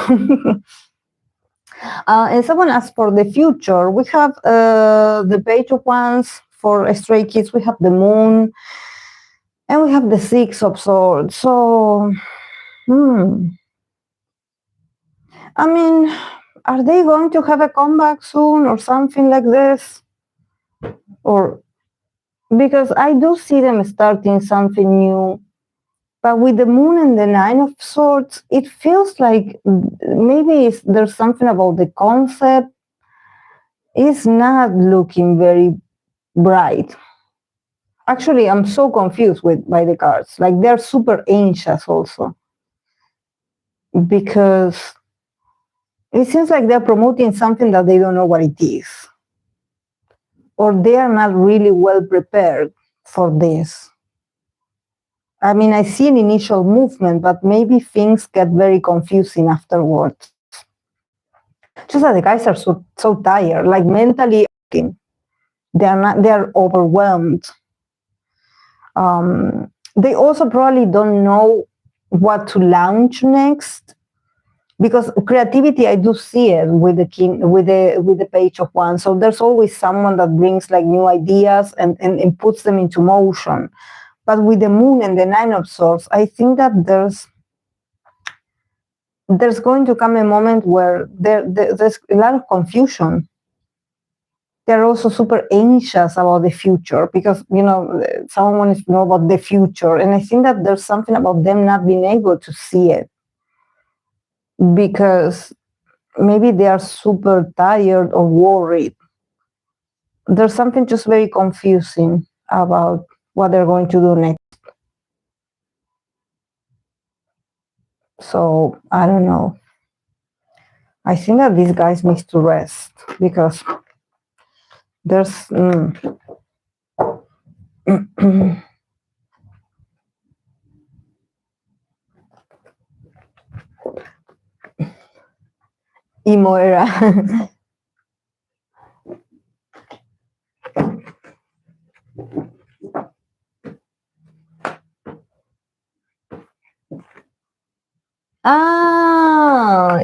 and someone asked for the future. We have the Page of Wands for Stray Kids. We have the Moon, and we have the 6 of Swords. So, I mean, are they going to have a comeback soon or something like this? Or because I do see them starting something new. But with the Moon and the 9 of Swords, it feels like maybe there's something about the concept. It's not looking very bright. Actually, I'm so confused by the cards. Like, they're super anxious also. Because it seems like they're promoting something that they don't know what it is. Or they are not really well prepared for this. I mean, I see an initial movement, but maybe things get very confusing afterwards. Just that the guys are so tired, like mentally, they're overwhelmed. They also probably don't know what to launch next. because creativity, I do see it with the page of one. So there's always someone that brings like new ideas and puts them into motion. But with the moon and the nine of swords, I think that there's going to come a moment where there's a lot of confusion. They're also super anxious about the future because, someone wants to know about the future. And I think that there's something about them not being able to see it because maybe they are super tired or worried. There's something just very confusing about what they're going to do next. So I don't know. I think that these guys need to rest because there's emo era.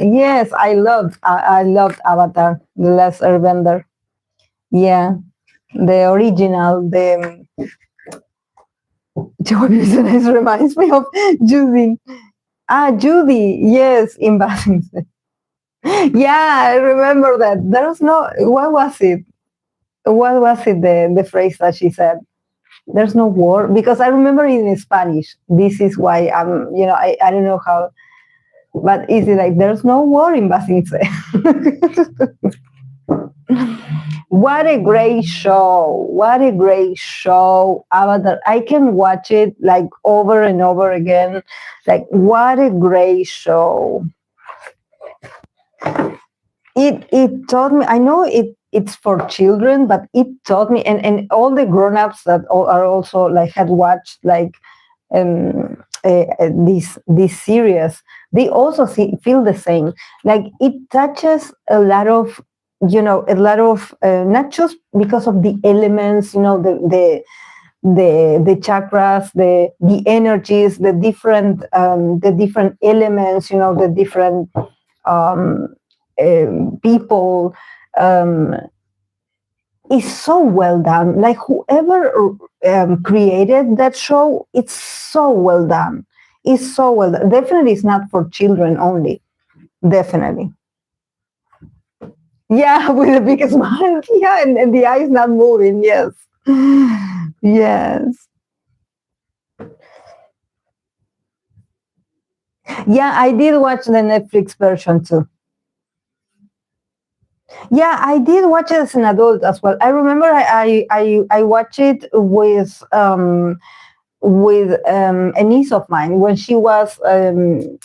Yes, I loved Avatar, The Last Airbender. Yeah, the original, the this reminds me of Judy. Judy, yes, in Basing. Yeah, I remember that. There was no, what was it? What was it, the phrase that she said? There's no war, because I remember it in Spanish. This is why I don't know how, but is it like there's no war in Basince? What a great show. What a great show. Avatar. I can watch it like over and over again. Like, what a great show. It taught me, I know it's for children, but it taught me, and all the grown-ups that are also like had watched like this series, they also feel the same. Like, it touches a lot of not just because of the elements, the chakras, the energies, the different elements, the different people. Is so well done. Like, whoever created that show, it's so well done. It's so well done. Definitely, it's not for children only. Definitely. Yeah, with the biggest smile. Yeah, and the eyes not moving. Yes. Yes. Yeah, I did watch the Netflix version too. Yeah, I did watch it as an adult as well. I remember I watched it with a niece of mine when she was when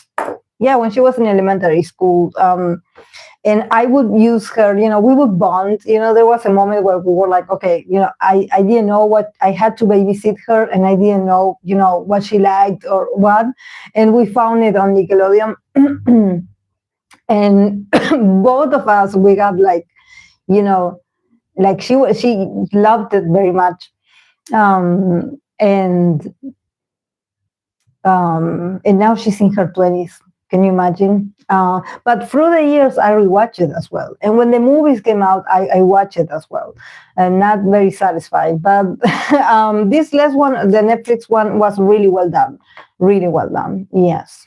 she was in elementary school. And I would use her, we would bond. There was a moment where we were like, okay, I didn't know what, I had to babysit her, and I didn't know, what she liked or what. And we found it on Nickelodeon. And both of us, we got like, like she loved it very much. And now she's in her 20s. Can you imagine? But through the years, I rewatched it as well. And when the movies came out, I watched it as well. And not very satisfied. But this last one, the Netflix one, was really well done. Really well done. Yes.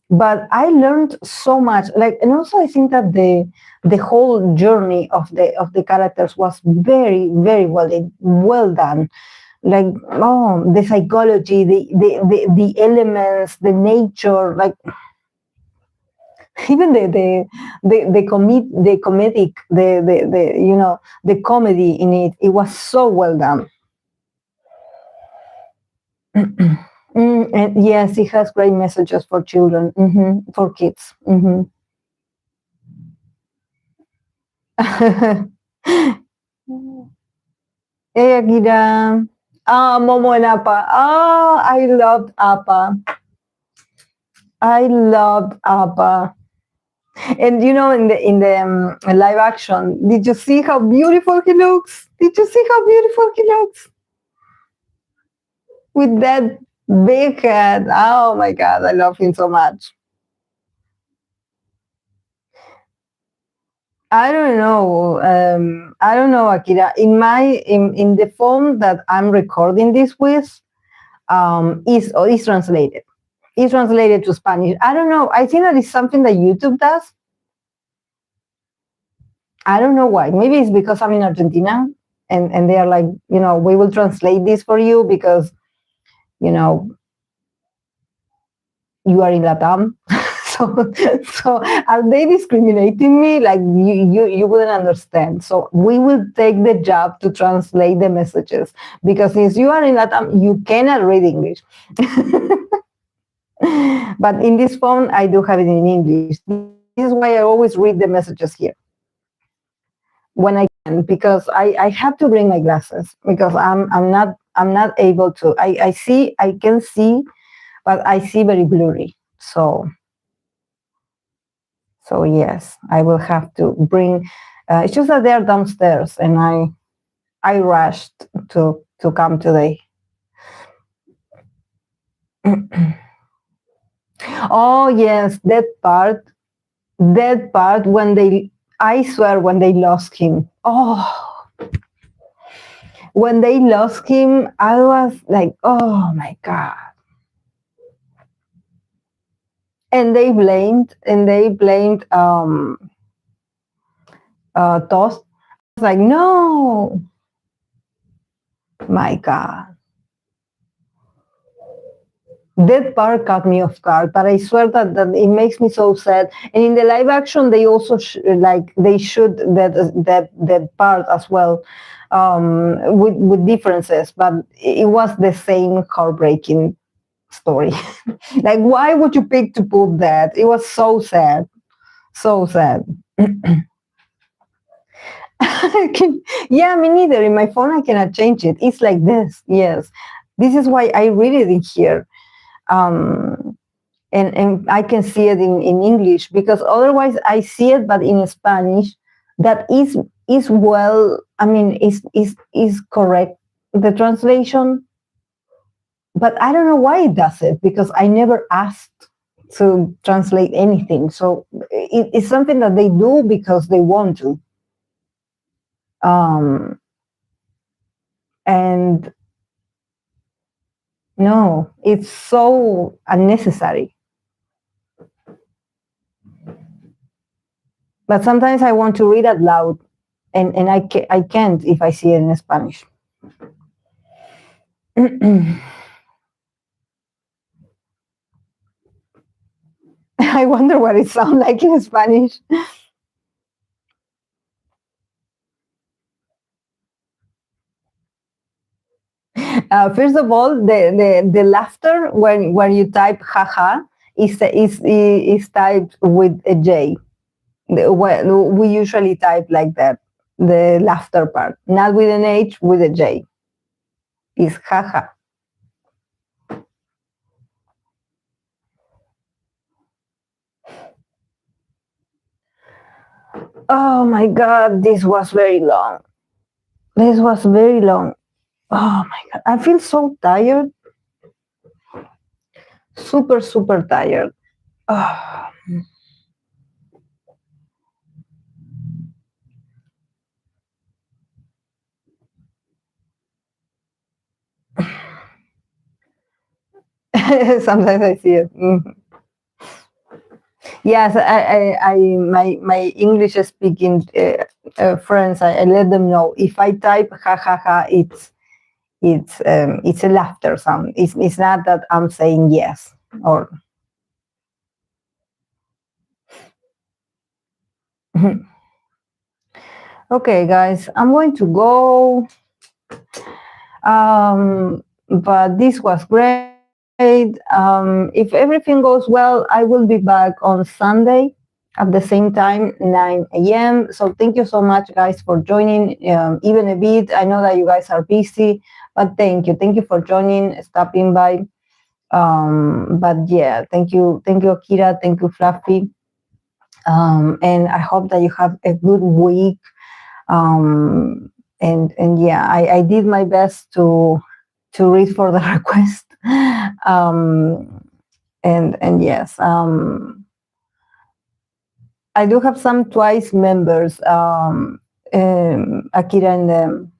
But I learned so much. Like, and also I think that the whole journey of the characters was very, very well done. Like, the psychology, the elements, the nature, like even the comedic, the comedy in it, it was so well done. And yes, it has great messages for children, for kids. Hey, Akira. Momo and Appa. I loved Appa. I loved Appa. And in the live action, did you see how beautiful he looks? Did you see how beautiful he looks? With that big head. Oh my God, I love him so much. I don't know. I don't know, Akira. In the phone that I'm recording this with, is translated. It's translated to Spanish. I don't know. I think that is something that YouTube does. I don't know why. Maybe it's because I'm in Argentina, and they are like, we will translate this for you because, you know, you are in Latam. so are they discriminating me? Like you wouldn't understand. So we will take the job to translate the messages because since you are in Latam, you cannot read English. But in this phone, I do have it in English. This is why I always read the messages here when I can, because I have to bring my glasses because I'm not able to. I can see, but I see very blurry. So yes, I will have to bring. It's just that they're downstairs, and I rushed to come today. Oh yes, that part when they, I swear, when they lost him. Oh, when they lost him, I was like, oh my god. And they blamed Toast. I was like, no, my god. That part caught me off guard, but I swear that it makes me so sad. And in the live action, they also they shoot that part as well, with differences, but it was the same heartbreaking story. Like, why would you pick to put that? It was so sad, so sad. Yeah, me neither. In my phone, I cannot change it. It's like this. Yes, this is why I read it in here. And I can see it in English because otherwise I see it, but in Spanish, that is well. I mean, is correct, the translation, but I don't know why it does it because I never asked to translate anything. So it's something that they do because they want to. And no, it's so unnecessary. But sometimes I want to read out loud, and I can't if I see it in Spanish. I wonder what it sounds like in Spanish. First of all, the laughter when you type haha is typed with a J. We usually type like that, the laughter part, not with an H, with a J. Is haha. Oh my God, this was very long. This was very long. Oh my God, I feel so tired. Super, super tired. Oh. Sometimes I see it. Mm-hmm. Yes, my English speaking friends, I let them know if I type ha ha ha, it's a laughter sound. It's not that I'm saying yes or. Okay, guys, I'm going to go. But this was great. If everything goes well, I will be back on Sunday at the same time, 9 a.m. So thank you so much, guys, for joining, even a bit. I know that you guys are busy, but thank you. Thank you for joining, stopping by. But yeah, thank you, Akira. Thank you, Fluffy. And I hope that you have a good week. And yeah, I did my best to read for the request. And yes, I do have some Twice members, Akira and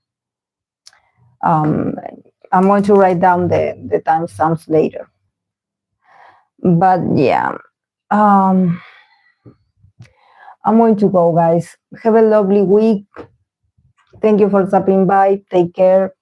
I'm going to write down the timestamps later. But yeah, I'm going to go, guys. Have a lovely week. Thank you for stopping by. Take care.